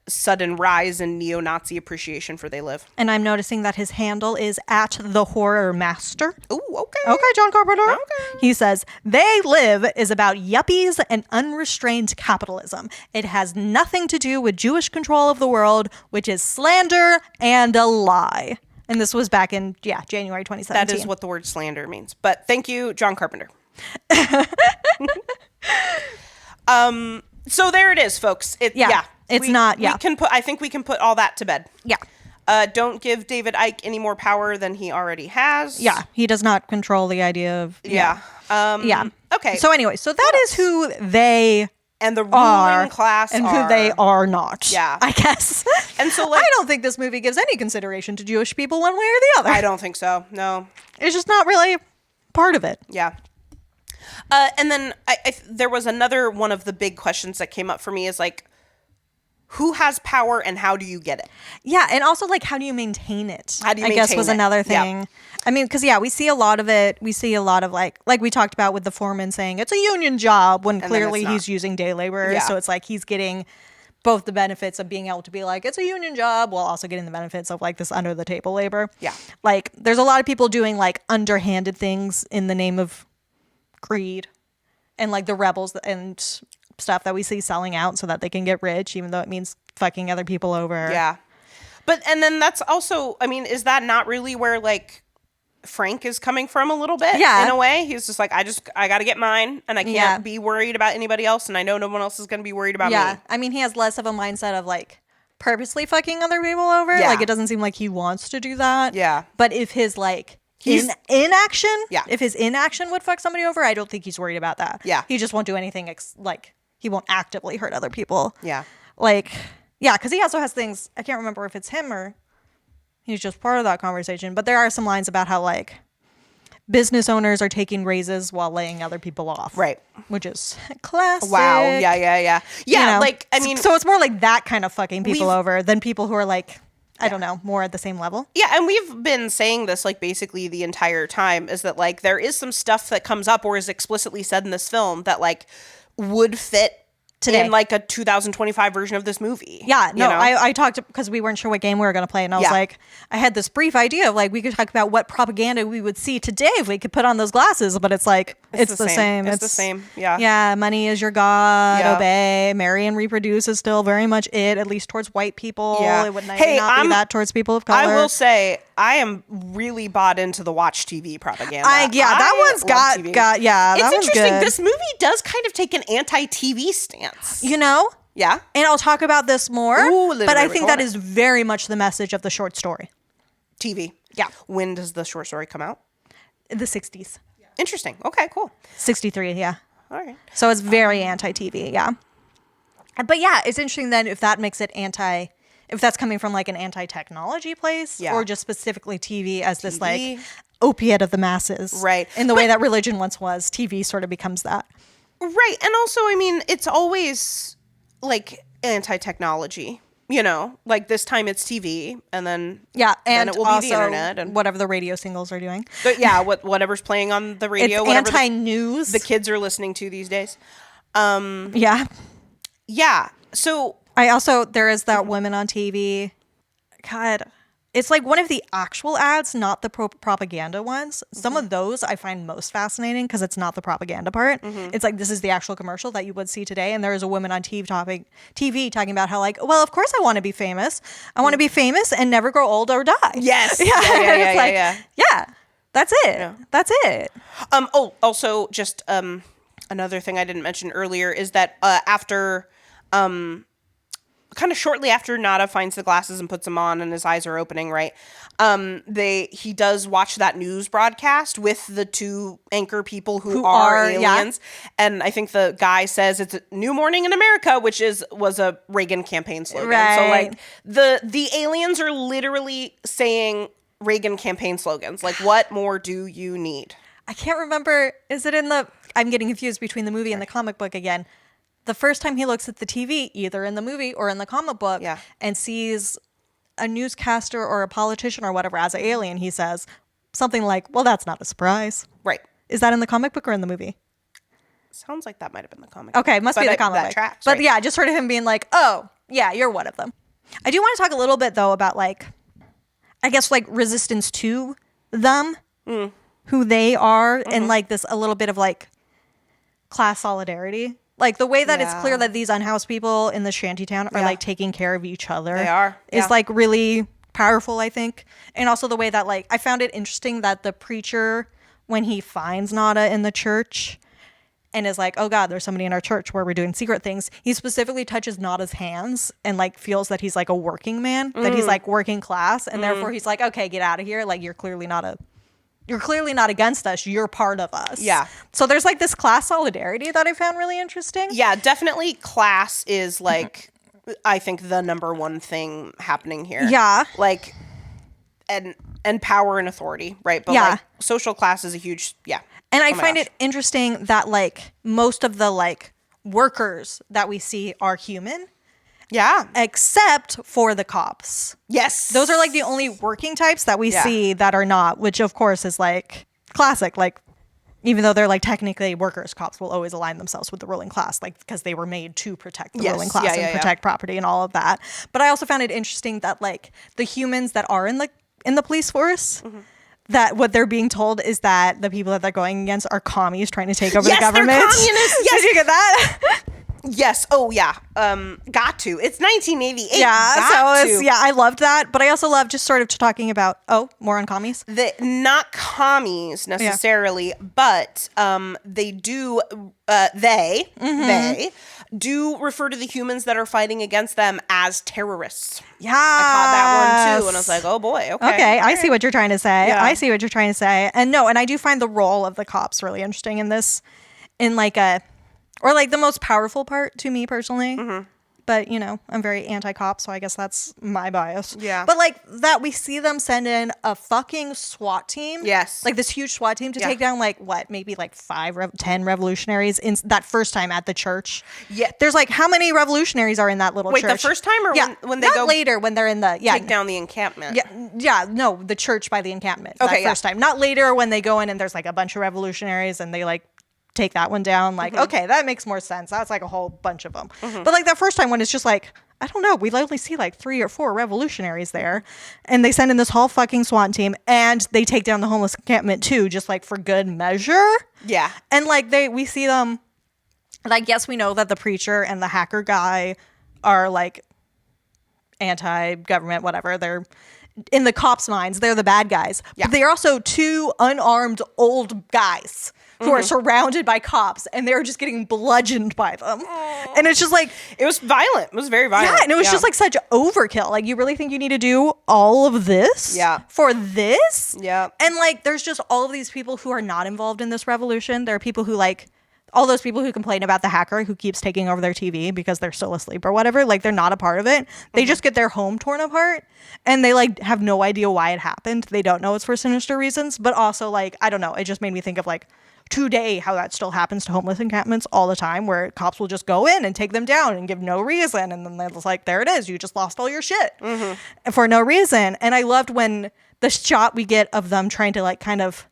Speaker 2: sudden rise in neo-Nazi appreciation for They Live.
Speaker 1: And I'm noticing that his handle is @thehorrormaster.
Speaker 2: Ooh, okay.
Speaker 1: Okay, John Carpenter.
Speaker 2: Okay.
Speaker 1: He says, They Live is about yuppies and unrestrained capitalism. It has nothing to do with Jewish control of the world, which is slander and a lie. And this was back in, January 2017.
Speaker 2: That is what the word slander means. But thank you, John Carpenter. So there it is, folks. I think we can put all that to bed.
Speaker 1: Yeah.
Speaker 2: Don't give David Icke any more power than he already has.
Speaker 1: Yeah. He does not control the idea of...
Speaker 2: Yeah. Okay.
Speaker 1: So anyway, that is who they
Speaker 2: and the ruling class
Speaker 1: and who they are not.
Speaker 2: Yeah.
Speaker 1: I guess.
Speaker 2: And so
Speaker 1: I don't think this movie gives any consideration to Jewish people one way or the other.
Speaker 2: I don't think so. No.
Speaker 1: It's just not really part of it.
Speaker 2: Yeah. And then there was another one of the big questions that came up for me is like, who has power and how do you get it?
Speaker 1: Yeah, and also like, how do you maintain it?
Speaker 2: How do you
Speaker 1: I
Speaker 2: maintain
Speaker 1: guess was
Speaker 2: it?
Speaker 1: another thing.
Speaker 2: Yeah.
Speaker 1: I mean, because we see a lot of it. We see a lot of like we talked about with the foreman saying it's a union job when clearly he's using day laborers.
Speaker 2: Yeah.
Speaker 1: So it's like he's getting both the benefits of being able to be like, it's a union job, while also getting the benefits of like this under the table labor.
Speaker 2: Yeah.
Speaker 1: Like there's a lot of people doing like underhanded things in the name of greed and like the rebels and stuff that we see selling out so that they can get rich, even though it means fucking other people over.
Speaker 2: Yeah. But, and then that's also, I mean, is that not really where like Frank is coming from a little bit?
Speaker 1: Yeah.
Speaker 2: In a way, he's just like, I got to get mine and I can't be worried about anybody else. And I know no one else is going to be worried about me.
Speaker 1: I mean, he has less of a mindset of like purposely fucking other people over.
Speaker 2: Yeah.
Speaker 1: Like it doesn't seem like he wants to do that.
Speaker 2: Yeah.
Speaker 1: But if his like inaction,
Speaker 2: Yeah.
Speaker 1: if his inaction would fuck somebody over, I don't think he's worried about that.
Speaker 2: Yeah.
Speaker 1: He just won't do anything like he won't actively hurt other people.
Speaker 2: Yeah.
Speaker 1: Like, because he also has things, I can't remember if it's him or he's just part of that conversation, but there are some lines about how like business owners are taking raises while laying other people off.
Speaker 2: Right.
Speaker 1: Which is classic.
Speaker 2: Wow. Yeah. Yeah.
Speaker 1: You know?
Speaker 2: Like, I mean.
Speaker 1: So it's more like that kind of fucking people over than people who are like, I don't know, more at the same level.
Speaker 2: Yeah, and we've been saying this like basically the entire time, is that like there is some stuff that comes up or is explicitly said in this film that like would fit today in like a 2025 version of this movie.
Speaker 1: Yeah, no, I talked because we weren't sure what game we were going to play, and I was like, I had this brief idea of like we could talk about what propaganda we would see today if we could put on those glasses, but it's like it's the same.
Speaker 2: It's the same. Yeah.
Speaker 1: Yeah, money is your god.
Speaker 2: Yeah.
Speaker 1: Obey, marry, and reproduce is still very much it, at least towards white people.
Speaker 2: Yeah.
Speaker 1: It would not be that towards people of color.
Speaker 2: I will say I am really bought into the watch TV propaganda.
Speaker 1: That one's got
Speaker 2: TV.
Speaker 1: It's
Speaker 2: that one's
Speaker 1: interesting.
Speaker 2: Good. This movie does kind of take an anti-TV stance.
Speaker 1: You know?
Speaker 2: Yeah.
Speaker 1: And I'll talk about this more.
Speaker 2: Ooh,
Speaker 1: but I think that is very much the message of the short story.
Speaker 2: TV.
Speaker 1: Yeah.
Speaker 2: When does the short story come out?
Speaker 1: The 60s.
Speaker 2: Interesting. Okay, cool.
Speaker 1: 63, yeah.
Speaker 2: All right.
Speaker 1: So it's very anti-TV, yeah. But yeah, it's interesting then if that makes it if that's coming from like an anti-technology place or just specifically TV as this like opiate of the masses.
Speaker 2: Right.
Speaker 1: In the way that religion once was, TV sort of becomes that.
Speaker 2: Right. And also, I mean, it's always like anti-technology, you know, like this time it's TV and then
Speaker 1: and
Speaker 2: it will
Speaker 1: also
Speaker 2: be the internet and
Speaker 1: whatever the radio singles are doing.
Speaker 2: But yeah, whatever's playing on the radio,
Speaker 1: it's
Speaker 2: whatever
Speaker 1: anti-news.
Speaker 2: the kids are listening to these days.
Speaker 1: Yeah.
Speaker 2: So
Speaker 1: there is that woman on TV. God, it's like one of the actual ads, not the propaganda ones. Some of those I find most fascinating because it's not the propaganda part. It's like, this is the actual commercial that you would see today. And there is a woman on TV talking about how like, well, of course I want to be famous. I want to be famous and never grow old or die.
Speaker 2: Yes.
Speaker 1: Yeah. That's it. Yeah. That's it.
Speaker 2: Also just another thing I didn't mention earlier is that after kind of shortly after Nada finds the glasses and puts them on and his eyes are opening, right? He does watch that news broadcast with the two anchor people who are aliens. Yeah. And I think the guy says it's a new morning in America, which was a Reagan campaign slogan.
Speaker 1: Right.
Speaker 2: So like the aliens are literally saying Reagan campaign slogans. Like, what more do you need?
Speaker 1: I can't remember. Is it I'm getting confused between the movie and the comic book again. The first time he looks at the TV, either in the movie or in the comic book, and sees a newscaster or a politician or whatever as an alien, he says something like, well, that's not a surprise.
Speaker 2: Right.
Speaker 1: Is that in the comic book or in the movie?
Speaker 2: Sounds like that might have been the comic
Speaker 1: book. Okay, must be the comic book.
Speaker 2: Tracks,
Speaker 1: but yeah, just sort of him being like, oh, yeah, you're one of them. I do want to talk a little bit, though, about like, I guess like resistance to them, who they are, and like this a little bit of like class solidarity. Like the way that it's clear that these unhoused people in the shantytown are like taking care of each other.
Speaker 2: They are.
Speaker 1: Is like really powerful, I think. And also the way that like I found it interesting that the preacher, when he finds Nada in the church and is like, oh God, there's somebody in our church where we're doing secret things, he specifically touches Nada's hands and like feels that he's like a working man, that he's like working class, and therefore he's like, okay, get out of here. Like you're clearly not against us. You're part of us.
Speaker 2: Yeah.
Speaker 1: So there's like this class solidarity that I found really interesting.
Speaker 2: Yeah, definitely class is like, I think the number one thing happening here.
Speaker 1: Yeah.
Speaker 2: Like, and power and authority, right? But like social class is a huge,
Speaker 1: And I find it interesting that like most of the like workers that we see are human.
Speaker 2: Yeah.
Speaker 1: Except for the cops.
Speaker 2: Yes.
Speaker 1: Those are like the only working types that we see that are not, which of course is like classic. Like, even though they're like technically workers, cops will always align themselves with the ruling class, like because they were made to protect the ruling class and protect property and all of that. But I also found it interesting that like the humans that are in the police force, that what they're being told is that the people that they're going against are commies trying to take over the government.
Speaker 2: They're communists.
Speaker 1: Yes, did you get that?
Speaker 2: Yes. Oh, yeah. Got to. It's 1988.
Speaker 1: Yeah. I loved that. But I also love just sort of talking about, more on commies.
Speaker 2: Not commies necessarily, but they do, they do refer to the humans that are fighting against them as terrorists.
Speaker 1: Yeah.
Speaker 2: I caught that one too. And I was like, oh boy. Okay.
Speaker 1: I see what you're trying to say.
Speaker 2: Yeah.
Speaker 1: I see what you're trying to say. And I do find the role of the cops really interesting in this, in like or like the most powerful part to me personally. But, I'm very anti-cop, so I guess that's my bias.
Speaker 2: Yeah.
Speaker 1: But like that we see them send in a fucking SWAT team.
Speaker 2: Yes.
Speaker 1: Like this huge SWAT team to take down like maybe like 10 revolutionaries in that first time at the church.
Speaker 2: Yeah.
Speaker 1: There's like how many revolutionaries are in that little church?
Speaker 2: Wait, the first time or when they
Speaker 1: not
Speaker 2: go
Speaker 1: later when they're in the
Speaker 2: take down the encampment?
Speaker 1: No, the church by the encampment.
Speaker 2: Okay,
Speaker 1: that first time. Not later when they go in and there's like a bunch of revolutionaries and they like take that one down. Like, okay, that makes more sense. That's like a whole bunch of them. But like that first time when it's just like, I don't know, we only see like 3 or 4 revolutionaries there, and they send in this whole fucking SWAT team and they take down the homeless encampment too, just like for good measure.
Speaker 2: Yeah.
Speaker 1: And like we see them, like, yes, we know that the preacher and the hacker guy are like anti-government, whatever. They're in the cops' minds, they're the bad guys. Yeah. But they're also two unarmed old guys who are surrounded by cops, and they're just getting bludgeoned by them. And it's just like...
Speaker 2: It was violent. It was very violent.
Speaker 1: Yeah, and it was just like such overkill. Like, you really think you need to do all of this?
Speaker 2: Yeah.
Speaker 1: For this?
Speaker 2: Yeah.
Speaker 1: And like, there's just all of these people who are not involved in this revolution. There are people who like... all those people who complain about the hacker who keeps taking over their TV because they're still asleep or whatever, like they're not a part of it. They just get their home torn apart and they like have no idea why it happened. They don't know it's for sinister reasons, but also like, I don't know. It just made me think of like today, how that still happens to homeless encampments all the time, where cops will just go in and take them down and give no reason. And then they're just like, there it is. You just lost all your shit for no reason. And I loved when the shot we get of them trying to like kind of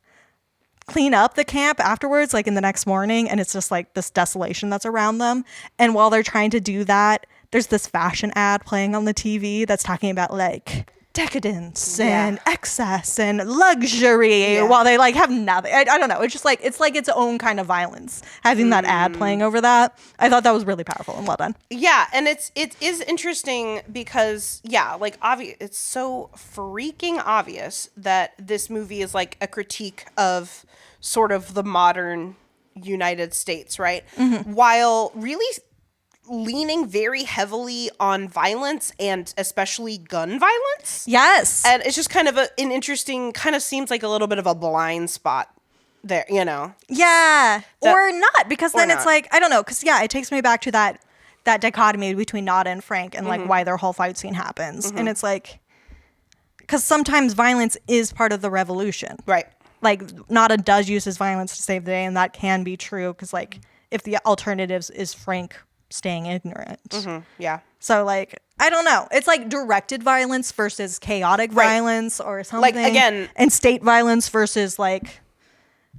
Speaker 1: clean up the camp afterwards, like in the next morning, and it's just like this desolation that's around them. And while they're trying to do that, there's this fashion ad playing on the TV that's talking about like decadence and excess and luxury while they like have nothing. I don't know. It's just like it's its own kind of violence having that ad playing over that. I thought that was really powerful and well done.
Speaker 2: Yeah, and it is interesting because like it's so freaking obvious that this movie is like a critique of sort of the modern United States, right? While really leaning very heavily on violence and especially gun violence.
Speaker 1: Yes.
Speaker 2: And it's just kind of an interesting, kind of seems like a little bit of a blind spot there, you know?
Speaker 1: Yeah. Or not, because then it's like, I don't know, because it takes me back to that dichotomy between Nada and Frank and like why their whole fight scene happens. And it's like, because sometimes violence is part of the revolution.
Speaker 2: Right.
Speaker 1: Like Nada does use his violence to save the day, and that can be true because like if the alternatives is Frank staying ignorant.
Speaker 2: Yeah.
Speaker 1: So like, I don't know. It's like directed violence versus chaotic violence or something.
Speaker 2: Like again,
Speaker 1: and state violence versus like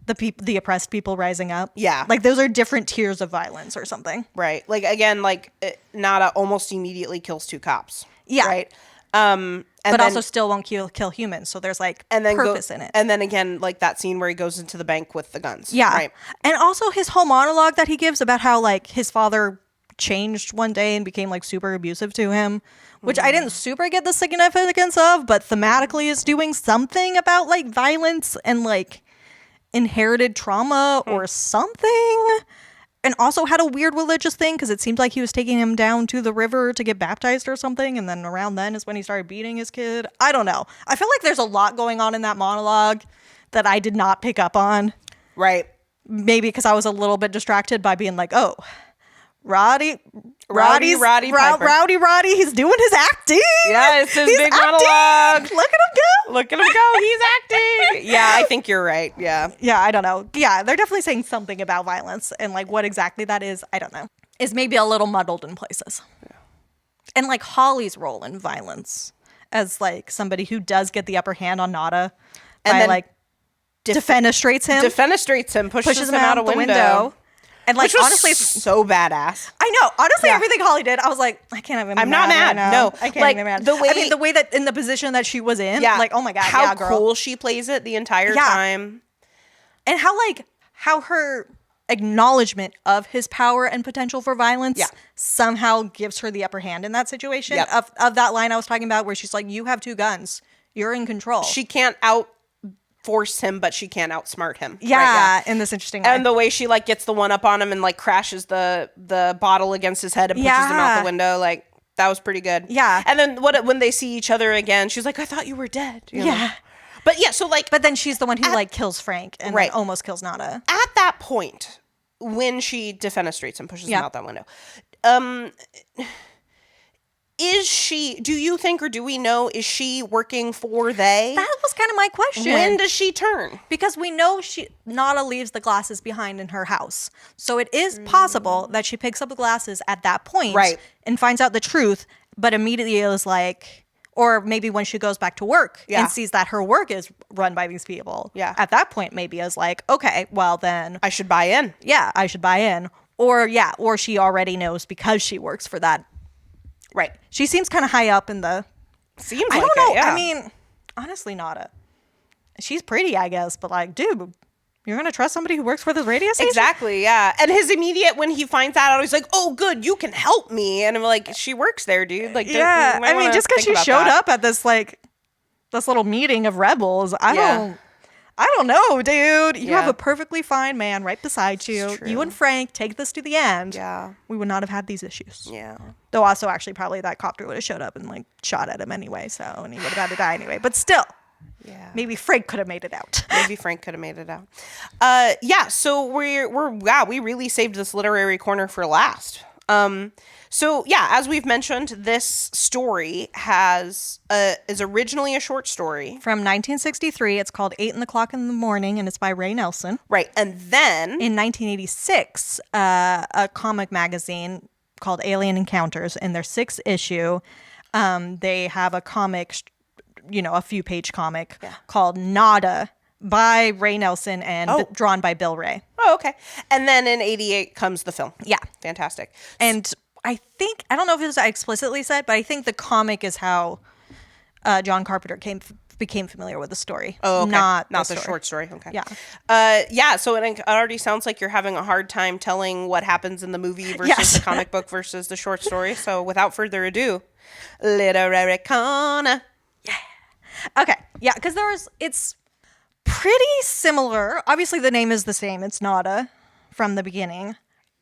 Speaker 1: the oppressed people rising up.
Speaker 2: Yeah.
Speaker 1: Like those are different tiers of violence or something.
Speaker 2: Right. Like again, like Nada almost immediately kills two cops.
Speaker 1: Yeah.
Speaker 2: Right.
Speaker 1: But also still won't kill humans. So there's like purpose in it.
Speaker 2: And then again, like that scene where he goes into the bank with the guns.
Speaker 1: Yeah.
Speaker 2: Right.
Speaker 1: And also his whole monologue that he gives about how like his father changed one day and became like super abusive to him, which I didn't super get the significance of, but thematically is doing something about like violence and like inherited trauma or something. And also had a weird religious thing because it seemed like he was taking him down to the river to get baptized or something, and then around then is when he started beating his kid. I don't know. I feel like there's a lot going on in that monologue that I did not pick up on.
Speaker 2: Right.
Speaker 1: Maybe because I was a little bit distracted by being like, oh, Roddy, he's doing his acting.
Speaker 2: Yeah, it's his big
Speaker 1: acting.
Speaker 2: Monologue.
Speaker 1: Look at him go.
Speaker 2: Look at him go. He's acting. Yeah, I think you're right. Yeah.
Speaker 1: Yeah, I don't know. Yeah, they're definitely saying something about violence, and like what exactly that is, I don't know. Is maybe a little muddled in places. Yeah. And like Holly's role in violence as like somebody who does get the upper hand on Nada and by then like defenestrates him, pushes him out a window. And like,
Speaker 2: which was
Speaker 1: honestly,
Speaker 2: so badass.
Speaker 1: I know. Honestly, everything Holly did, I was like, I can't even.
Speaker 2: I'm not mad.
Speaker 1: Right
Speaker 2: no,
Speaker 1: I can't
Speaker 2: like,
Speaker 1: even mad.
Speaker 2: the
Speaker 1: way that in the position that she was in, like, oh my god,
Speaker 2: how
Speaker 1: girl.
Speaker 2: cool she plays it the entire time,
Speaker 1: and how her acknowledgement of his power and potential for violence somehow gives her the upper hand in that situation. Of that line I was talking about, where she's like, "You have two guns. You're in control."
Speaker 2: She can't force him, but she can't outsmart him.
Speaker 1: In this interesting way.
Speaker 2: And the way she like gets the one up on him and like crashes the bottle against his head and pushes him out the window, like that was pretty good.
Speaker 1: Yeah.
Speaker 2: And then when they see each other again, she's like, I thought you were dead. You know? But so like,
Speaker 1: but then she's the one who like kills Frank and like, almost kills Nada.
Speaker 2: At that point, when she defenestrates him, pushes him out that window, is she, do you think, or do we know, is she working for they?
Speaker 1: That was kind of my question.
Speaker 2: When does she turn?
Speaker 1: Because we know Nada leaves the glasses behind in her house. So it is possible that she picks up the glasses at that point and finds out the truth, but immediately is like, or maybe when she goes back to work and sees that her work is run by these people. Yeah. At that point, maybe is like, okay, well then.
Speaker 2: I should buy in.
Speaker 1: Yeah, I should buy in. Or she already knows because she works for that. Right. She seems kind of high up in the...
Speaker 2: Seems
Speaker 1: I
Speaker 2: like
Speaker 1: don't know.
Speaker 2: it, yeah.
Speaker 1: I mean, honestly, Nada. She's pretty, I guess, but like, dude, you're going to trust somebody who works for this radio station?
Speaker 2: Exactly, yeah. And his immediate, when he finds that out, he's like, oh, good, you can help me. And I'm like, she works there, dude. Like,
Speaker 1: yeah, I mean, just because she showed up at this, like, this little meeting of rebels. I don't know, dude. You have a perfectly fine man right beside you. You and Frank take this to the end.
Speaker 2: Yeah.
Speaker 1: We would not have had these issues.
Speaker 2: Yeah.
Speaker 1: Though also actually probably that copter would have showed up and like shot at him anyway, and he would have had to die anyway. But still.
Speaker 2: Yeah.
Speaker 1: Maybe Frank could have made it out.
Speaker 2: So we really saved this literary corner for last. As we've mentioned, this story is originally a short story
Speaker 1: from 1963. It's called 8 o'clock in the Morning, and it's by Ray Nelson.
Speaker 2: Right, and then
Speaker 1: in 1986, a comic magazine called Alien Encounters, in their 6th issue, they have a comic, a few-page comic called Nada by Ray Nelson and drawn by Bill Ray.
Speaker 2: Oh, okay. And then in 88 comes the film.
Speaker 1: Yeah.
Speaker 2: Fantastic.
Speaker 1: And I don't know if it was explicitly said, but I think the comic is how John Carpenter became familiar with the story.
Speaker 2: Oh, okay.
Speaker 1: Not
Speaker 2: the short story. Okay.
Speaker 1: Yeah.
Speaker 2: So it already sounds like you're having a hard time telling what happens in the movie versus the comic book versus the short story. So without further ado, literary corner.
Speaker 1: Yeah. Okay. Yeah, because it's pretty similar. Obviously, the name is the same. It's Nada from the beginning.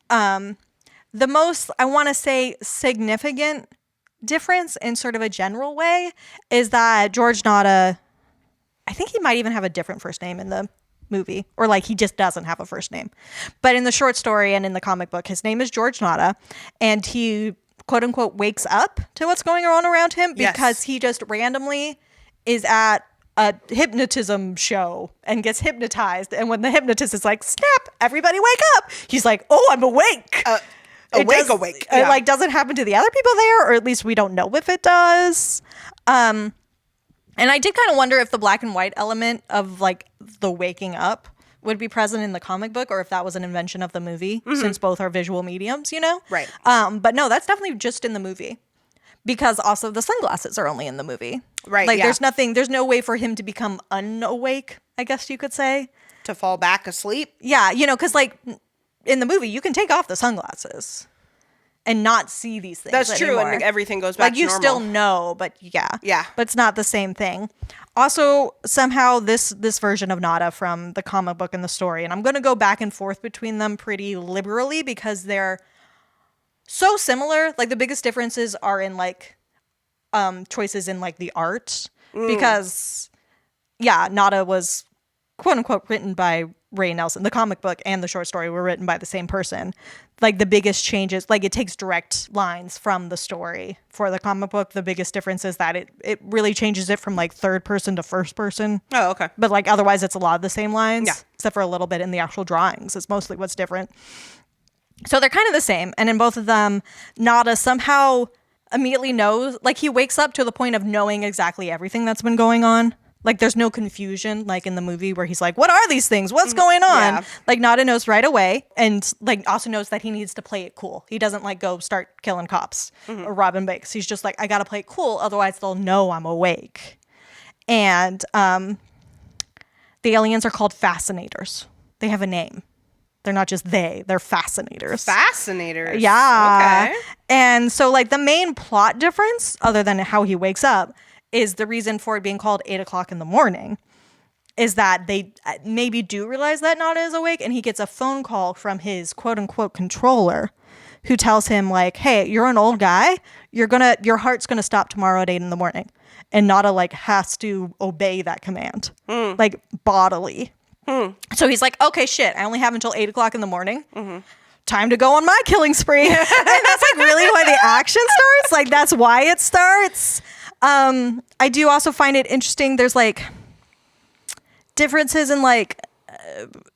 Speaker 1: The most, I want to say, significant difference in sort of a general way is that George Nada, I think he might even have a different first name in the movie, or like he just doesn't have a first name. But in the short story and in the comic book, his name is George Nada, and he, quote unquote, wakes up to what's going on around him because he just randomly is at a hypnotism show and gets hypnotized. And when the hypnotist is like, snap, everybody wake up, he's like, oh, I'm awake.
Speaker 2: Awake.
Speaker 1: It doesn't happen to the other people there, or at least we don't know if it does. And I did kind of wonder if the black and white element of like the waking up would be present in the comic book, or if that was an invention of the movie, since both are visual mediums,
Speaker 2: Right.
Speaker 1: But no, that's definitely just in the movie, because also the sunglasses are only in the movie.
Speaker 2: Right.
Speaker 1: Like there's no way for him to become unawake, I guess you could say.
Speaker 2: To fall back asleep.
Speaker 1: Yeah. Because like in the movie, you can take off the sunglasses and not see these things.
Speaker 2: That's true,
Speaker 1: anymore.
Speaker 2: and everything goes back to normal.
Speaker 1: Like you still know, but yeah. But it's not the same thing. Also, somehow this version of Nada from the comic book and the story, and I'm going to go back and forth between them pretty liberally because they're so similar. Like the biggest differences are in like choices in like the art, because Nada was quote unquote written by Ray Nelson. The comic book and the short story were written by the same person. Like the biggest changes, like it takes direct lines from the story. For the comic book, the biggest difference is that it really changes it from like third person to first person.
Speaker 2: Oh, okay.
Speaker 1: But like otherwise it's a lot of the same lines.
Speaker 2: Yeah.
Speaker 1: Except for a little bit in the actual drawings. It's mostly what's different. So they're kind of the same. And in both of them, Nada somehow immediately knows, like he wakes up to the point of knowing exactly everything that's been going on. Like there's no confusion like in the movie where he's like, what are these things? What's going on?
Speaker 2: Yeah.
Speaker 1: Like Nada knows right away, and like also knows that he needs to play it cool. He doesn't like go start killing cops or robbing banks. He's just like, I got to play it cool. Otherwise they'll know I'm awake. And the aliens are called fascinators. They have a name. They're not just they're fascinators.
Speaker 2: Fascinators.
Speaker 1: Yeah.
Speaker 2: Okay.
Speaker 1: And so like the main plot difference, other than how he wakes up, is the reason for it being called 8 o'clock in the morning, is that they maybe do realize that Nada is awake, and he gets a phone call from his quote unquote controller who tells him like, hey, you're an old guy. Your heart's going to stop tomorrow at 8 in the morning. And Nada like has to obey that command, like bodily. So he's like, okay, shit, I only have until 8 o'clock in the morning. Time to go on my killing spree. And that's like really why the action starts. Like that's why it starts. I do also find it interesting. There's like differences in like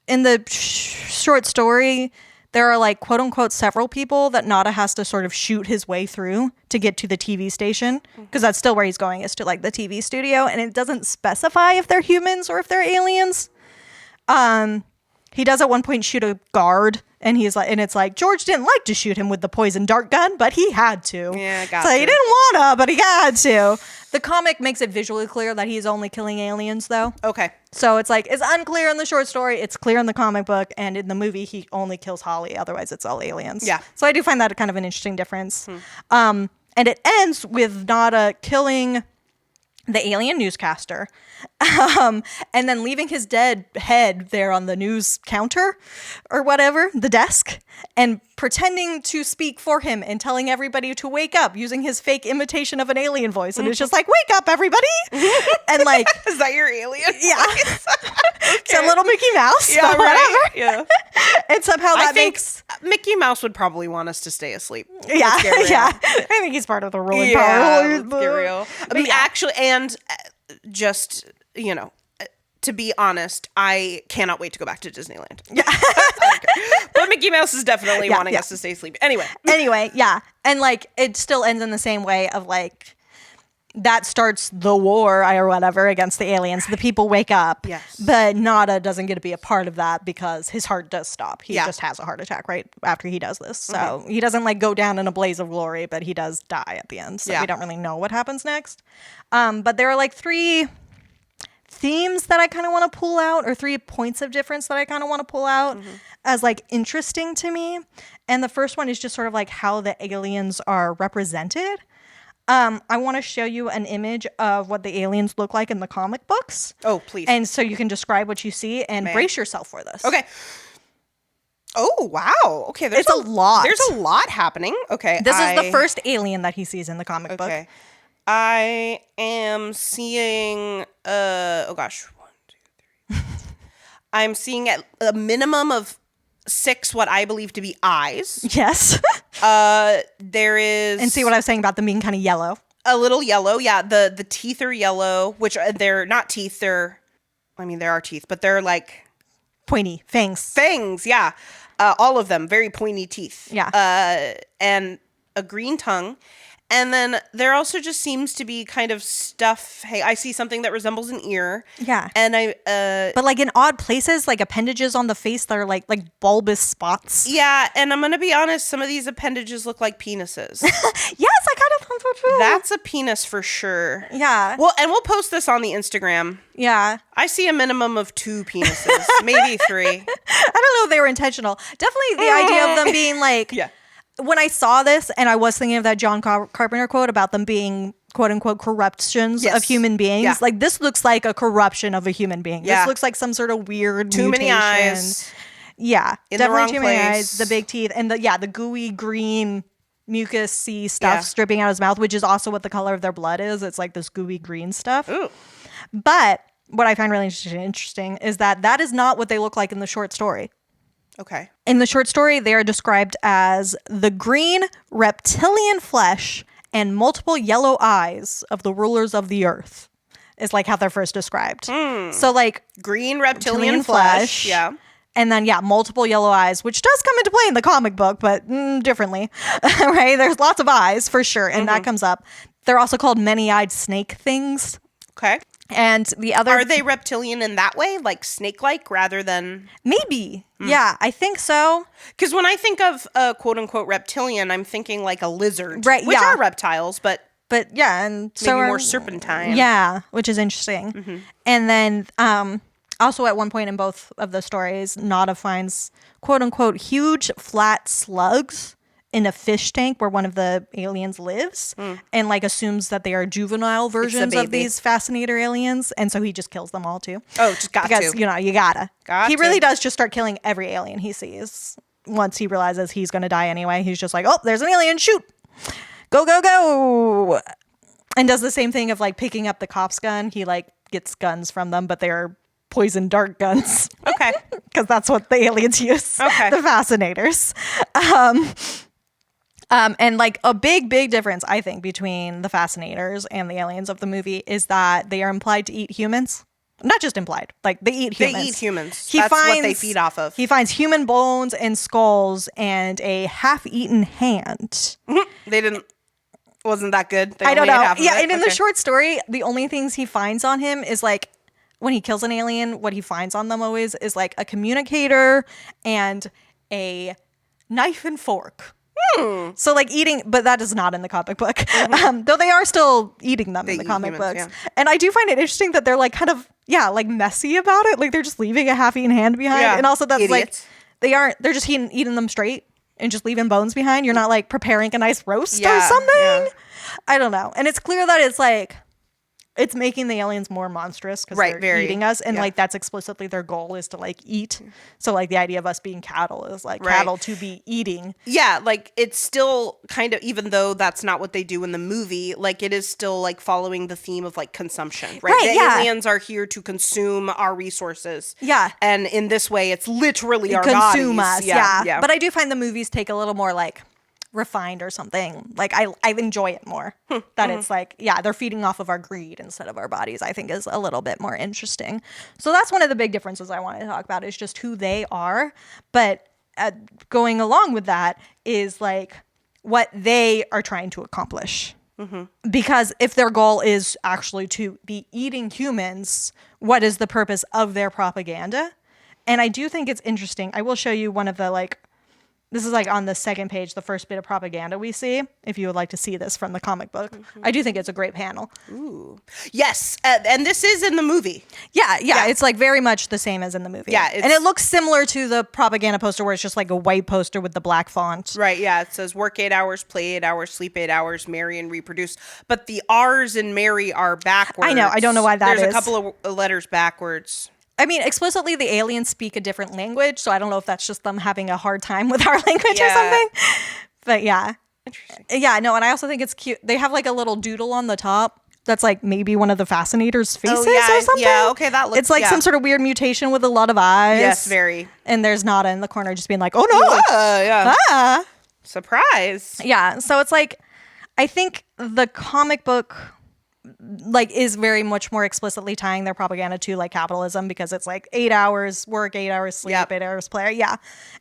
Speaker 1: in the short story. There are like quote unquote several people that Nada has to sort of shoot his way through to get to the TV station, because that's still where he's going, is to like the TV studio, and it doesn't specify if they're humans or if they're aliens. He does at one point shoot a guard, and he's like, and it's like George didn't like to shoot him with the poison dart gun, but he had to.
Speaker 2: Yeah,
Speaker 1: so he didn't wanna, but he had to. The comic makes it visually clear that he's only killing aliens, though.
Speaker 2: Okay.
Speaker 1: So it's like it's unclear in the short story. It's clear in the comic book, and in the movie, he only kills Holly. Otherwise, it's all aliens.
Speaker 2: Yeah.
Speaker 1: So I do find that kind of an interesting difference. And it ends with Nada killing the alien newscaster, and then leaving his dead head there on the news counter or whatever, the desk, and pretending to speak for him and telling everybody to wake up using his fake imitation of an alien voice. And it's just like, wake up, everybody. And like,
Speaker 2: is that your alien
Speaker 1: yeah.
Speaker 2: voice?
Speaker 1: It's a little Mickey Mouse,
Speaker 2: yeah,
Speaker 1: but whatever.
Speaker 2: Right. Yeah.
Speaker 1: And somehow that
Speaker 2: makes Mickey Mouse would probably want us to stay asleep.
Speaker 1: Yeah, yeah. I think he's part of the ruling power.
Speaker 2: Let's get real. Actually, and just, you know, to be honest, I cannot wait to go back to Disneyland. Yeah. But Mickey Mouse is definitely wanting us to stay asleep. Anyway,
Speaker 1: yeah. And like, it still ends in the same way of like, that starts the war or whatever against the aliens. The people wake up.
Speaker 2: Yes.
Speaker 1: But Nada doesn't get to be a part of that because his heart does stop. He just has a heart attack right after he does this. So he doesn't like go down in a blaze of glory, but he does die at the end. So we don't really know what happens next. But there are like 3 themes that I kind of want to pull out, or 3 points of difference that I kind of want to pull out as like interesting to me. And the first one is just sort of like how the aliens are represented. I want to show you an image of what the aliens look like in the comic books.
Speaker 2: Oh, please.
Speaker 1: And so you can describe what you see and brace yourself for this.
Speaker 2: Okay. Oh, wow. Okay.
Speaker 1: It's a lot.
Speaker 2: There's a lot happening. Okay.
Speaker 1: This is the first alien that he sees in the comic book.
Speaker 2: Okay. I am seeing, oh gosh. 1, 2, 3. I'm seeing at a minimum of 6 what I believe to be eyes.
Speaker 1: Yes.
Speaker 2: There is,
Speaker 1: and see what I was saying about them being kind of yellow.
Speaker 2: A little yellow, yeah. The teeth are yellow, which they're not teeth. There are teeth, but they're like
Speaker 1: pointy fangs.
Speaker 2: Fangs, yeah. All of them very pointy teeth.
Speaker 1: Yeah.
Speaker 2: And a green tongue. And then there also just seems to be kind of stuff. Hey, I see something that resembles an ear.
Speaker 1: Yeah.
Speaker 2: And
Speaker 1: but like in odd places, like appendages on the face that are like bulbous spots.
Speaker 2: Yeah, and I'm gonna be honest, some of these appendages look like penises.
Speaker 1: Yes, I kind of thought so too.
Speaker 2: That's a penis for sure.
Speaker 1: Yeah.
Speaker 2: Well, and we'll post this on the Instagram.
Speaker 1: Yeah.
Speaker 2: I see a minimum of 2 penises, maybe 3.
Speaker 1: I don't know if they were intentional. Definitely the idea of them being like,
Speaker 2: yeah.
Speaker 1: When I saw this and I was thinking of that John Carpenter quote about them being quote unquote corruptions of human beings, like this looks like a corruption of a human being. This looks like some sort of weird
Speaker 2: too
Speaker 1: mutation.
Speaker 2: Many eyes.
Speaker 1: Yeah,
Speaker 2: in
Speaker 1: definitely
Speaker 2: the
Speaker 1: too
Speaker 2: wrong
Speaker 1: many
Speaker 2: place.
Speaker 1: eyes, the big teeth, and the gooey green mucus-y stuff stripping out of his mouth, which is also what the color of their blood is. It's like this gooey green stuff.
Speaker 2: Ooh.
Speaker 1: But what I find really interesting is that is not what they look like in the short story.
Speaker 2: Okay.
Speaker 1: In the short story, they are described as the green reptilian flesh and multiple yellow eyes of the rulers of the earth. Is like how they're first described. So like
Speaker 2: green reptilian flesh. Yeah.
Speaker 1: And then, multiple yellow eyes, which does come into play in the comic book, but differently, right? There's lots of eyes for sure. And that comes up. They're also called many-eyed snake things.
Speaker 2: Okay.
Speaker 1: And the other...
Speaker 2: Are they reptilian in that way? Like snake-like rather than...
Speaker 1: Maybe. Yeah, I think so.
Speaker 2: Because when I think of quote-unquote reptilian, I'm thinking like a lizard.
Speaker 1: Right,
Speaker 2: which are reptiles, but
Speaker 1: yeah, and so
Speaker 2: maybe more serpentine.
Speaker 1: Yeah, which is interesting. And then also at one point in both of the stories, Nada finds quote-unquote huge flat slugs in a fish tank where one of the aliens lives and like assumes that they are juvenile versions of these fascinator aliens, and so he just kills them all too.
Speaker 2: Oh, just because
Speaker 1: you gotta. He really does just start killing every alien he sees. Once he realizes he's gonna die anyway, he's just like, oh, there's an alien, shoot, go, and does the same thing of like picking up the cop's gun. He like gets guns from them, but they're poison dart guns.
Speaker 2: Okay.
Speaker 1: Because that's what the aliens use.
Speaker 2: Okay.
Speaker 1: The fascinators. And like a big difference, I think, between the fascinators and the aliens of the movie is that they are implied to eat humans. Not just implied, like they eat humans.
Speaker 2: They eat humans. That's what they feed off of.
Speaker 1: He finds human bones and skulls and a half-eaten hand.
Speaker 2: Wasn't that good?
Speaker 1: I don't know. Yeah, and in the short story, the only things he finds on him is like, when he kills an alien, what he finds on them always is like a communicator and a knife and fork. So like eating, but that is not in the comic book. Though they are still eating them in the comic books. Yeah. And I do find it interesting that they're like kind of, like messy about it. Like they're just leaving a half-eaten hand behind. Yeah. And also that's idiots. Like, they're just eating them straight and just leaving bones behind. You're not like preparing a nice roast or something. Yeah. I don't know. And it's clear that it's like, it's making the aliens more monstrous because they're eating us, and like that's explicitly their goal is to like eat. So like the idea of us being cattle is like cattle to be eating.
Speaker 2: Yeah, like it's still kind of, even though that's not what they do in the movie, like it is still like following the theme of like consumption, right? The aliens are here to consume our resources.
Speaker 1: Yeah.
Speaker 2: And in this way, it's literally our
Speaker 1: consume
Speaker 2: bodies.
Speaker 1: us. Yeah. But I do find the movies take a little more like refined or something. Like I enjoy it more. That it's like, they're feeding off of our greed instead of our bodies, I think is a little bit more interesting. So that's one of the big differences I wanted to talk about, is just who they are. But going along with that is like what they are trying to accomplish. Because if their goal is actually to be eating humans, what is the purpose of their propaganda? And I do think it's interesting. I will show you one of the like, this is like on the second page, the first bit of propaganda we see, if you would like to see this from the comic book. I do think it's a great panel.
Speaker 2: Ooh. Yes. And this is in the movie.
Speaker 1: Yeah. It's like very much the same as in the movie.
Speaker 2: Yeah.
Speaker 1: And it looks similar to the propaganda poster where it's just like a white poster with the black font.
Speaker 2: Right. Yeah. It says work 8 hours, play 8 hours, sleep 8 hours, marry and reproduce. But the R's in marry are backwards.
Speaker 1: I know. I don't know why that is.
Speaker 2: There's a couple of letters backwards.
Speaker 1: I mean, explicitly, the aliens speak a different language, so I don't know if that's just them having a hard time with our language or something. But yeah.
Speaker 2: Interesting.
Speaker 1: Yeah, no, and I also think it's cute. They have like a little doodle on the top that's like maybe one of the fascinators' faces or something.
Speaker 2: Yeah, okay, that looks...
Speaker 1: It's like some sort of weird mutation with a lot of eyes.
Speaker 2: Yes, very.
Speaker 1: And there's Nada in the corner just being like, oh no!
Speaker 2: Surprise.
Speaker 1: Yeah, so it's like, I think the comic book like is very much more explicitly tying their propaganda to like capitalism, because it's like 8 hours work, 8 hours sleep, 8 hours play. Yeah.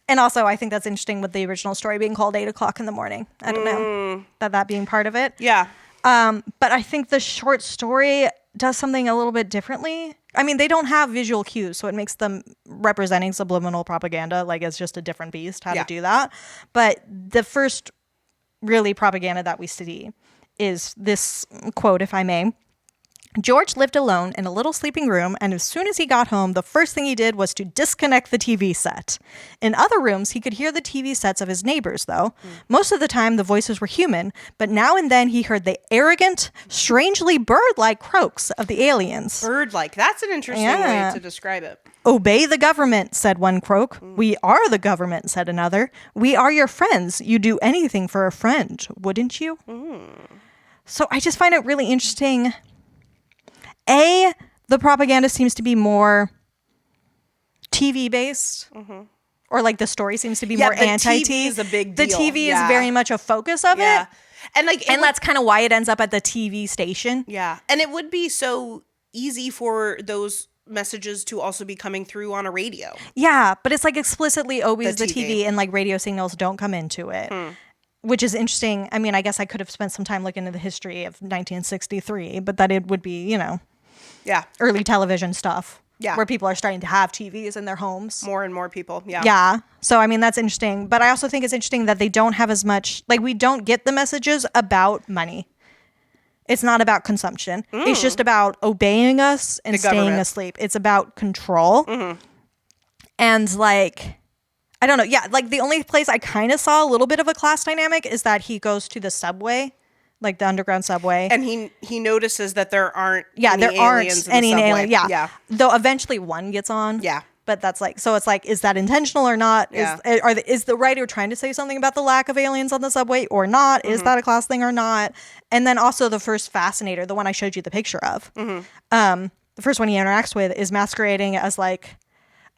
Speaker 1: And also I think that's interesting with the original story being called 8 o'clock in the morning. I don't know that being part of it.
Speaker 2: Yeah.
Speaker 1: But I think the short story does something a little bit differently. I mean, they don't have visual cues, so it makes them representing subliminal propaganda. Like it's just a different beast how to do that. But the first really propaganda that we see is this quote, if I may. George lived alone in a little sleeping room, and as soon as he got home, the first thing he did was to disconnect the TV set. In other rooms, he could hear the TV sets of his neighbors, though. Most of the time, the voices were human, but now and then he heard the arrogant, strangely bird-like croaks of the aliens.
Speaker 2: Bird-like. That's an interesting way to describe it.
Speaker 1: Obey the government, said one croak. We are the government, said another. We are your friends. You'd do anything for a friend, wouldn't you? So I just find it really interesting. The propaganda seems to be more TV based, or like the story seems to be more anti-TV.
Speaker 2: The TV is a big deal.
Speaker 1: The TV is very much a focus of it.
Speaker 2: And like,
Speaker 1: and that's kind of why it ends up at the TV station.
Speaker 2: Yeah. And it would be so easy for those messages to also be coming through on a radio.
Speaker 1: Yeah, but it's like explicitly always the TV, and like radio signals don't come into it. Which is interesting. I mean, I guess I could have spent some time looking into the history of 1963, but that it would be, early television stuff. Yeah. Where people are starting to have TVs in their homes.
Speaker 2: More and more people. Yeah.
Speaker 1: Yeah. So, I mean, that's interesting. But I also think it's interesting that they don't have as much, like, we don't get the messages about money. It's not about consumption. It's just about obeying us and staying asleep. It's about control. And, like, I don't know. Yeah, like the only place I kind of saw a little bit of a class dynamic is that he goes to the subway, like the underground subway,
Speaker 2: and he notices that there aren't
Speaker 1: any aliens. Yeah. Though eventually one gets on.
Speaker 2: Yeah,
Speaker 1: but that's like, so it's like, is that intentional or not?
Speaker 2: Yeah.
Speaker 1: Is the writer trying to say something about the lack of aliens on the subway or not? Is that a class thing or not? And then also the first fascinator, the one I showed you the picture of, the first one he interacts with is masquerading as like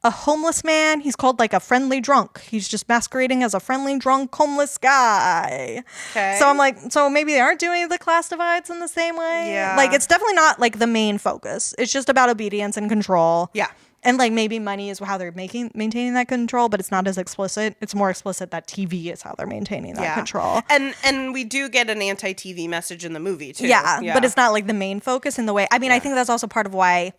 Speaker 1: a homeless man. He's called like a friendly drunk. He's just masquerading as a friendly drunk homeless guy. Okay. So I'm like, so maybe they aren't doing the class divides in the same way.
Speaker 2: Yeah.
Speaker 1: Like it's definitely not like the main focus. It's just about obedience and control.
Speaker 2: Yeah.
Speaker 1: And like maybe money is how they're maintaining that control, but it's not as explicit. It's more explicit that TV is how they're maintaining that control.
Speaker 2: And we do get an anti-TV message in the movie too.
Speaker 1: Yeah. But it's not like the main focus in the way. I mean, I think that's also part of why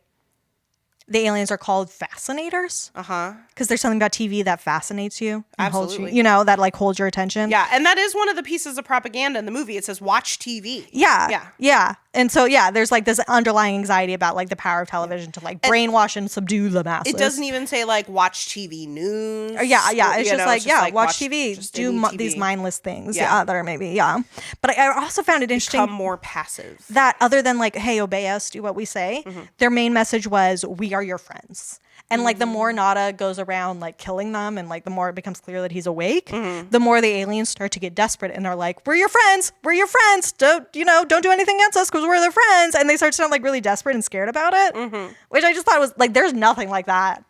Speaker 1: the aliens are called fascinators. Because there's something about TV that fascinates you. And
Speaker 2: Absolutely.
Speaker 1: Holds you, that like holds your attention.
Speaker 2: Yeah. And that is one of the pieces of propaganda in the movie. It says, watch TV.
Speaker 1: Yeah. And so, there's like this underlying anxiety about like the power of television to like brainwash and subdue the masses.
Speaker 2: It doesn't even say like watch TV news.
Speaker 1: It's just like, watch TV, do
Speaker 2: TV.
Speaker 1: These mindless things. That are maybe, But I also found it interesting.
Speaker 2: Become more passive.
Speaker 1: That other than like, hey, obey us, do what we say, their main message was, we are your friends. And like the more Nada goes around like killing them and like the more it becomes clear that he's awake, the more the aliens start to get desperate and are like, we're your friends. Don't do anything against us because we're their friends. And they start to sound like really desperate and scared about it, which I just thought was like, there's nothing like that.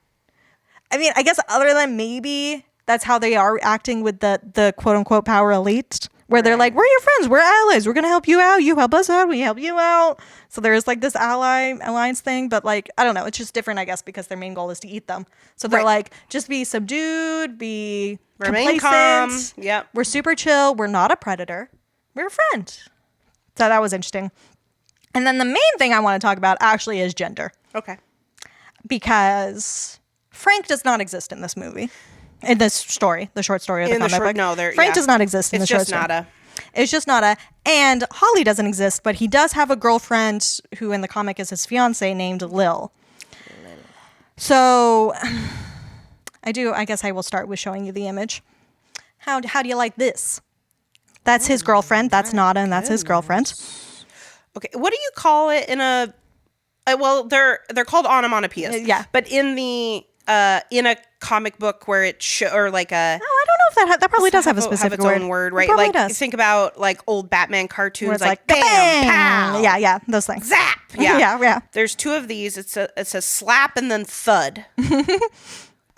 Speaker 1: I mean, I guess other than maybe that's how they are acting with the quote unquote power elite, where they're like, we're your friends, we're allies, we're going to help you out, you help us out, we help you out. So there's like this alliance thing, but like, I don't know, it's just different, I guess, because their main goal is to eat them. So they're like, just be subdued, remain
Speaker 2: calm.
Speaker 1: Yep. We're super chill, we're not a predator, we're a friend. So that was interesting. And then the main thing I want to talk about actually is gender.
Speaker 2: Okay.
Speaker 1: Because Frank does not exist in this movie. In this story, the short story of the comic book.
Speaker 2: No,
Speaker 1: Frank does not exist in the short story. It's just Nada. And Holly doesn't exist, but he does have a girlfriend who in the comic is his fiance named Lil. So I guess I will start with showing you the image. How do you like this? That's his girlfriend. That's Nada, and that's his girlfriend.
Speaker 2: Okay, what do you call it in a? Well, they're called onomatopoeias.
Speaker 1: Yeah,
Speaker 2: but in a comic book where it or like a.
Speaker 1: Oh, I don't know if that probably does have a specific
Speaker 2: its own word, right?
Speaker 1: Like
Speaker 2: does. Think about like old Batman cartoons,
Speaker 1: where it's
Speaker 2: like bam, pow,
Speaker 1: yeah, those things.
Speaker 2: Zap, yeah,
Speaker 1: yeah. There's
Speaker 2: two of these. It says slap and then thud.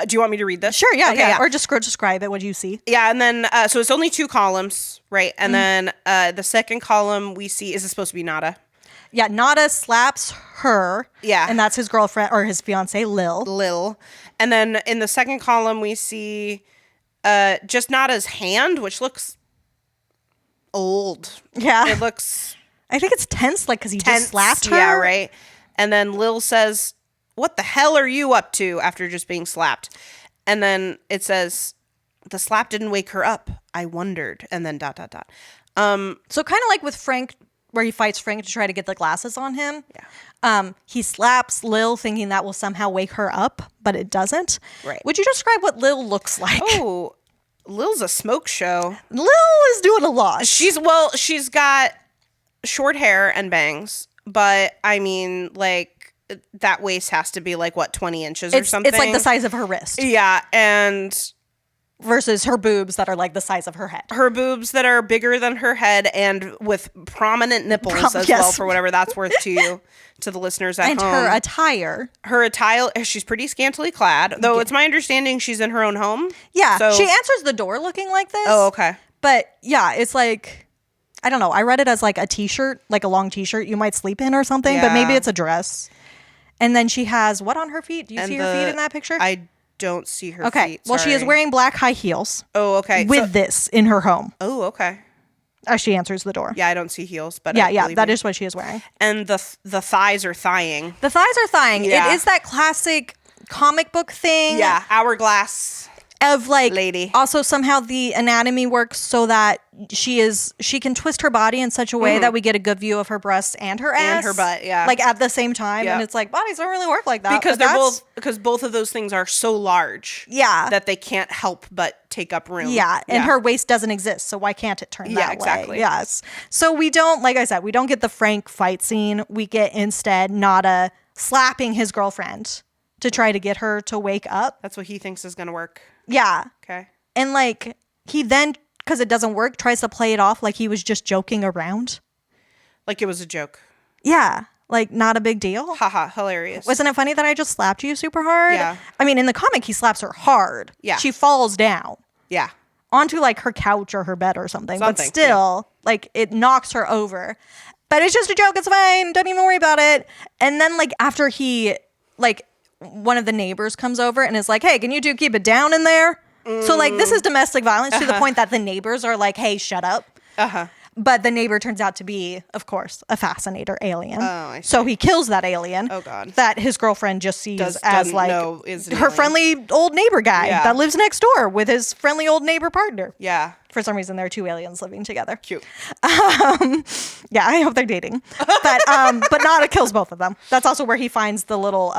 Speaker 2: Do you want me to read this?
Speaker 1: Sure, yeah. Or just describe it, what you see.
Speaker 2: Yeah, and then, so it's only 2 columns, right? And then the second column we see, is it supposed to be Nada?
Speaker 1: Yeah, Nada slaps her.
Speaker 2: Yeah.
Speaker 1: And that's his girlfriend, or his fiance, Lil.
Speaker 2: And then in the second column we see just Nada's hand, which looks old.
Speaker 1: Yeah.
Speaker 2: It looks...
Speaker 1: I think it's tense, like, because he just slapped her.
Speaker 2: Yeah, right. And then Lil says... What the hell are you up to after just being slapped? And then it says, the slap didn't wake her up. I wondered. And then ... So
Speaker 1: kind of like with Frank, where he fights Frank to try to get the glasses on him.
Speaker 2: Yeah.
Speaker 1: He slaps Lil thinking that will somehow wake her up, but it doesn't.
Speaker 2: Right.
Speaker 1: Would you describe what Lil looks like?
Speaker 2: Oh, Lil's a smoke show.
Speaker 1: Lil is doing a lot.
Speaker 2: She's got short hair and bangs, but I mean, like, that waist has to be like, what, 20 inches or something?
Speaker 1: It's like the size of her wrist.
Speaker 2: Yeah, and...
Speaker 1: Versus her boobs that are like the size of her head.
Speaker 2: Her boobs that are bigger than her head and with prominent nipples as well, for whatever that's worth to you, to the listeners at home.
Speaker 1: And her attire.
Speaker 2: She's pretty scantily clad, though it's my understanding she's in her own home.
Speaker 1: Yeah, so, she answers the door looking like this.
Speaker 2: Oh, okay.
Speaker 1: But yeah, it's like... I don't know. I read it as like a t-shirt, like a long t-shirt you might sleep in or something, but maybe it's a dress. And then she has what on her feet? Do you see her feet in that picture?
Speaker 2: I don't see her feet.
Speaker 1: Okay. Well, she is wearing black high heels.
Speaker 2: Oh, okay.
Speaker 1: With this in her home.
Speaker 2: Oh, okay.
Speaker 1: As she answers the door.
Speaker 2: Yeah, I don't see heels, but
Speaker 1: that is what she is wearing.
Speaker 2: And the thighs are thighing.
Speaker 1: The thighs are thighing.
Speaker 2: Yeah.
Speaker 1: It is that classic comic book thing.
Speaker 2: Yeah, hourglass.
Speaker 1: Of like
Speaker 2: lady.
Speaker 1: Also somehow the anatomy works so that she can twist her body in such a way that we get a good view of her breasts and her ass
Speaker 2: and her butt, yeah,
Speaker 1: like at the same time. And it's like bodies don't really work like that
Speaker 2: because both of those things are so large, that they can't help but take up room.
Speaker 1: And her waist doesn't exist, so why can't it turn that way?
Speaker 2: Exactly.
Speaker 1: Yes. So we don't, like I said, we don't get the Frank fight scene. We get instead Nada slapping his girlfriend to try to get her to wake up.
Speaker 2: That's what he thinks is going to work.
Speaker 1: Yeah.
Speaker 2: Okay.
Speaker 1: And like he then, because it doesn't work, tries to play it off like he was just joking around.
Speaker 2: Like it was a joke.
Speaker 1: Yeah. Like not a big deal.
Speaker 2: Haha, hilarious.
Speaker 1: Wasn't it funny that I just slapped you super hard?
Speaker 2: Yeah.
Speaker 1: I mean, in the comic, he slaps her hard.
Speaker 2: Yeah.
Speaker 1: She falls down.
Speaker 2: Yeah.
Speaker 1: Onto like her couch or her bed or something. But still, like it knocks her over. But it's just a joke. It's fine. Don't even worry about it. And then like after he like... one of the neighbors comes over and is like, hey, can you two keep it down in there? So like this is domestic violence to the point that the neighbors are like, hey, shut up. But the neighbor turns out to be, of course, a fascinator alien.
Speaker 2: Oh, I see.
Speaker 1: So he kills that alien.
Speaker 2: Oh, God.
Speaker 1: That his girlfriend just sees as like her friendly old neighbor guy that lives next door with his friendly old neighbor partner.
Speaker 2: Yeah.
Speaker 1: For some reason, there are two aliens living together.
Speaker 2: Cute.
Speaker 1: Yeah, I hope they're dating. But Nada kills both of them. That's also where he finds the little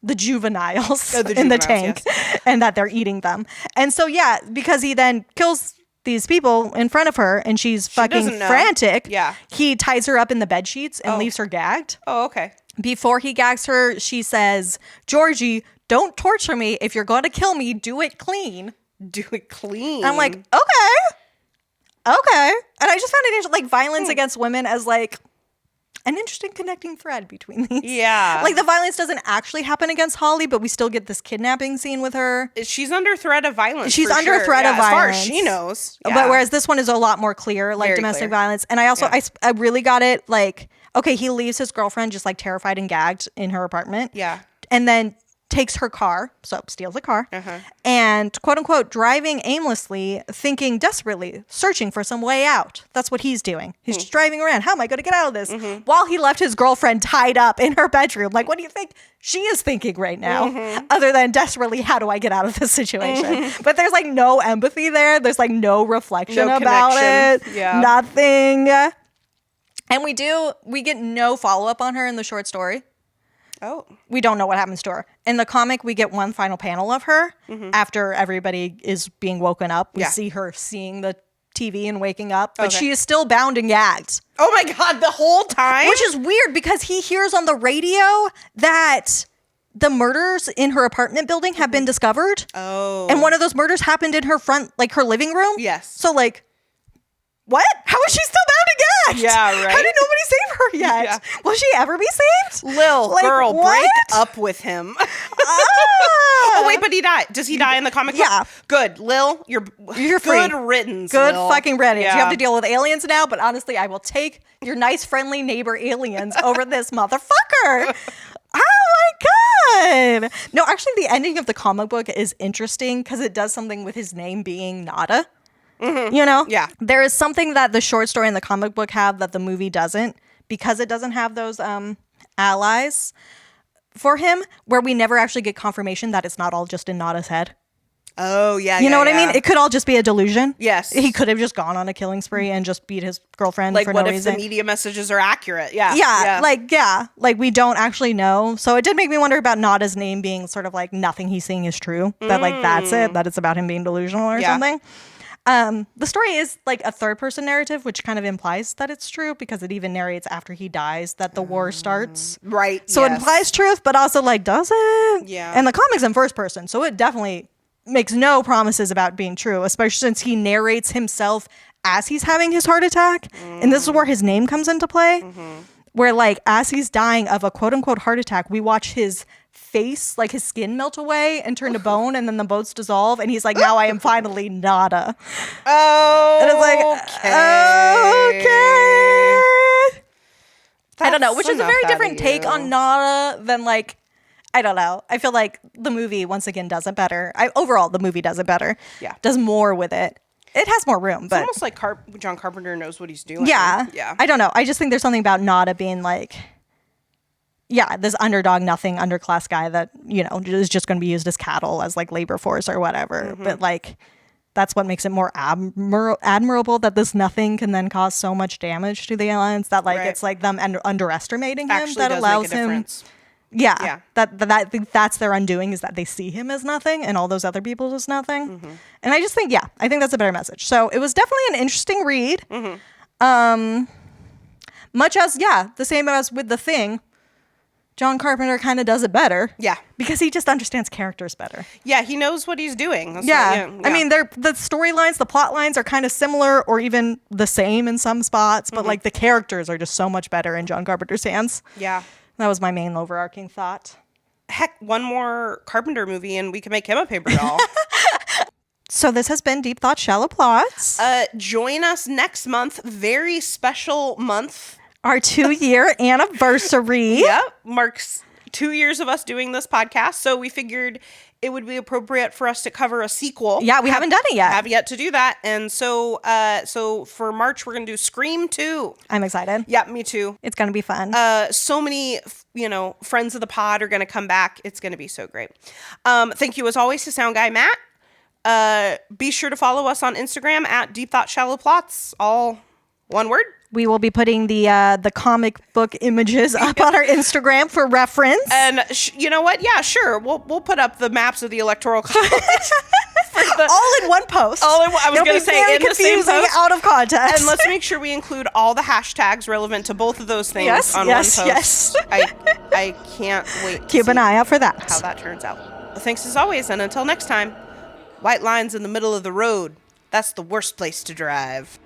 Speaker 1: the juveniles in the tank, and that they're eating them. And so yeah, because he then kills these people in front of her, and she's fucking frantic.
Speaker 2: Yeah,
Speaker 1: he ties her up in the bed sheets and leaves her gagged.
Speaker 2: Oh, okay.
Speaker 1: Before he gags her, she says, "Georgie, don't torture me. If you're going to kill me, do it clean."
Speaker 2: Do it clean.
Speaker 1: And I'm like, okay. And I just found it like violence against women as like an interesting connecting thread between these.
Speaker 2: Yeah.
Speaker 1: Like the violence doesn't actually happen against Holly, but we still get this kidnapping scene with her.
Speaker 2: She's under threat of violence.
Speaker 1: She's under threat of violence.
Speaker 2: As far as she knows.
Speaker 1: Yeah. But whereas this one is a lot more clear, like very domestic violence. And I also, I really got it like, okay, he leaves his girlfriend just like terrified and gagged in her apartment.
Speaker 2: Yeah.
Speaker 1: And then takes her car, so steals a car, and quote unquote driving aimlessly, thinking desperately, searching for some way out. That's what he's doing. He's just driving around. How am I going to get out of this? While he left his girlfriend tied up in her bedroom. Like, what do you think she is thinking right now? Other than desperately, how do I get out of this situation? But there's like no empathy there. There's like no reflection about it.
Speaker 2: Yeah.
Speaker 1: Nothing. And we get no follow-up on her in the short story.
Speaker 2: Oh.
Speaker 1: We don't know what happens to her. In the comic, we get one final panel of her after everybody is being woken up. We see her seeing the TV and waking up, but she is still bound and gagged.
Speaker 2: Oh my God, the whole time?
Speaker 1: Which is weird because he hears on the radio that the murders in her apartment building have been discovered.
Speaker 2: Oh.
Speaker 1: And one of those murders happened in her front, like her living room.
Speaker 2: Yes.
Speaker 1: So like, what? How is she still bound and gagged?
Speaker 2: Yeah, right.
Speaker 1: How did nobody save her yet? Yeah. Will she ever be saved?
Speaker 2: Lil, like, girl, what? Break up with him. Oh, wait, but he died. Does he die in the comic?
Speaker 1: Yeah.
Speaker 2: Good. Lil, you're
Speaker 1: free.
Speaker 2: Good riddance,
Speaker 1: Good
Speaker 2: Lil.
Speaker 1: fucking riddance.
Speaker 2: Yeah.
Speaker 1: You have to deal with aliens now, but honestly, I will take your nice, friendly neighbor aliens over this motherfucker. Oh my God. No, actually, the ending of the comic book is interesting because it does something with his name being Nada. You know?
Speaker 2: Yeah.
Speaker 1: There is something that the short story and the comic book have that the movie doesn't, because it doesn't have those allies for him, where we never actually get confirmation that it's not all just in Nada's head.
Speaker 2: Oh, yeah.
Speaker 1: You know what I mean? It could all just be a delusion.
Speaker 2: Yes.
Speaker 1: He could have just gone on a killing spree and just beat his girlfriend for no reason. Like, what if
Speaker 2: the media messages are accurate? Yeah.
Speaker 1: Yeah. Like, we don't actually know. So it did make me wonder about Nada's name being sort of like nothing he's seeing is true. That, like, that's it. That it's about him being delusional or something. The story is like a third person narrative, which kind of implies that it's true because it even narrates after he dies that the war starts.
Speaker 2: Right.
Speaker 1: So it implies truth, but also like, does it?
Speaker 2: Yeah.
Speaker 1: And the comic's in first person, so it definitely makes no promises about being true, especially since he narrates himself as he's having his heart attack. And this is where his name comes into play, where like as he's dying of a quote unquote heart attack, we watch his face, like his skin melt away and turn to bone, and then the bones dissolve, and he's like, now I am finally Nada.
Speaker 2: Oh,
Speaker 1: and it's like, okay. I don't know, which is a very different take on Nada than like, I don't know. I feel like the movie once again does it better. Overall, the movie does it better.
Speaker 2: Yeah,
Speaker 1: does more with it. It has more room, but
Speaker 2: it's almost like John Carpenter knows what he's doing.
Speaker 1: Yeah. I don't know. I just think there's something about Nada being like, yeah, this underdog, nothing, underclass guy that, you know, is just going to be used as cattle, as like labor force or whatever. But like, that's what makes it more admirable that this nothing can then cause so much damage to the aliens, that like it's like them underestimating him that allows him. Yeah. That's their undoing, is that they see him as nothing and all those other people as nothing. And I just think, I think that's a better message. So it was definitely an interesting read. Much as, the same as with The Thing, John Carpenter kind of does it better. Yeah. Because he just understands characters better.
Speaker 2: Yeah, he knows what he's doing.
Speaker 1: I mean, the storylines, the plot lines are kind of similar or even the same in some spots, but like the characters are just so much better in John Carpenter's hands. Yeah. That was my main overarching thought.
Speaker 2: Heck, one more Carpenter movie and we can make him a paper doll.
Speaker 1: So this has been Deep Thoughts, Shallow Plots.
Speaker 2: Join us next month. Very special month.
Speaker 1: Our 2-year anniversary.
Speaker 2: Yep. Marks 2 years of us doing this podcast. So we figured it would be appropriate for us to cover a sequel.
Speaker 1: Yeah, we haven't done it yet.
Speaker 2: Have yet to do that. And so for March, we're going to do Scream 2.
Speaker 1: I'm excited.
Speaker 2: Yeah, me too.
Speaker 1: It's going to be fun.
Speaker 2: So many, friends of the pod are going to come back. It's going to be so great. Thank you, as always, to Sound Guy Matt. Be sure to follow us on Instagram at Deep Thought Shallow Plots, all one word.
Speaker 1: We will be putting the comic book images up on our Instagram for reference.
Speaker 2: And you know what? Yeah, sure. We'll put up the maps of the Electoral College.
Speaker 1: All in one post.
Speaker 2: I was going to say in the same post.
Speaker 1: Out of context.
Speaker 2: And let's make sure we include all the hashtags relevant to both of those things on one post.
Speaker 1: Yes.
Speaker 2: I can't wait to
Speaker 1: keep an eye out for that.
Speaker 2: How that turns out. Well, thanks as always, and until next time, white lines in the middle of the road. That's the worst place to drive.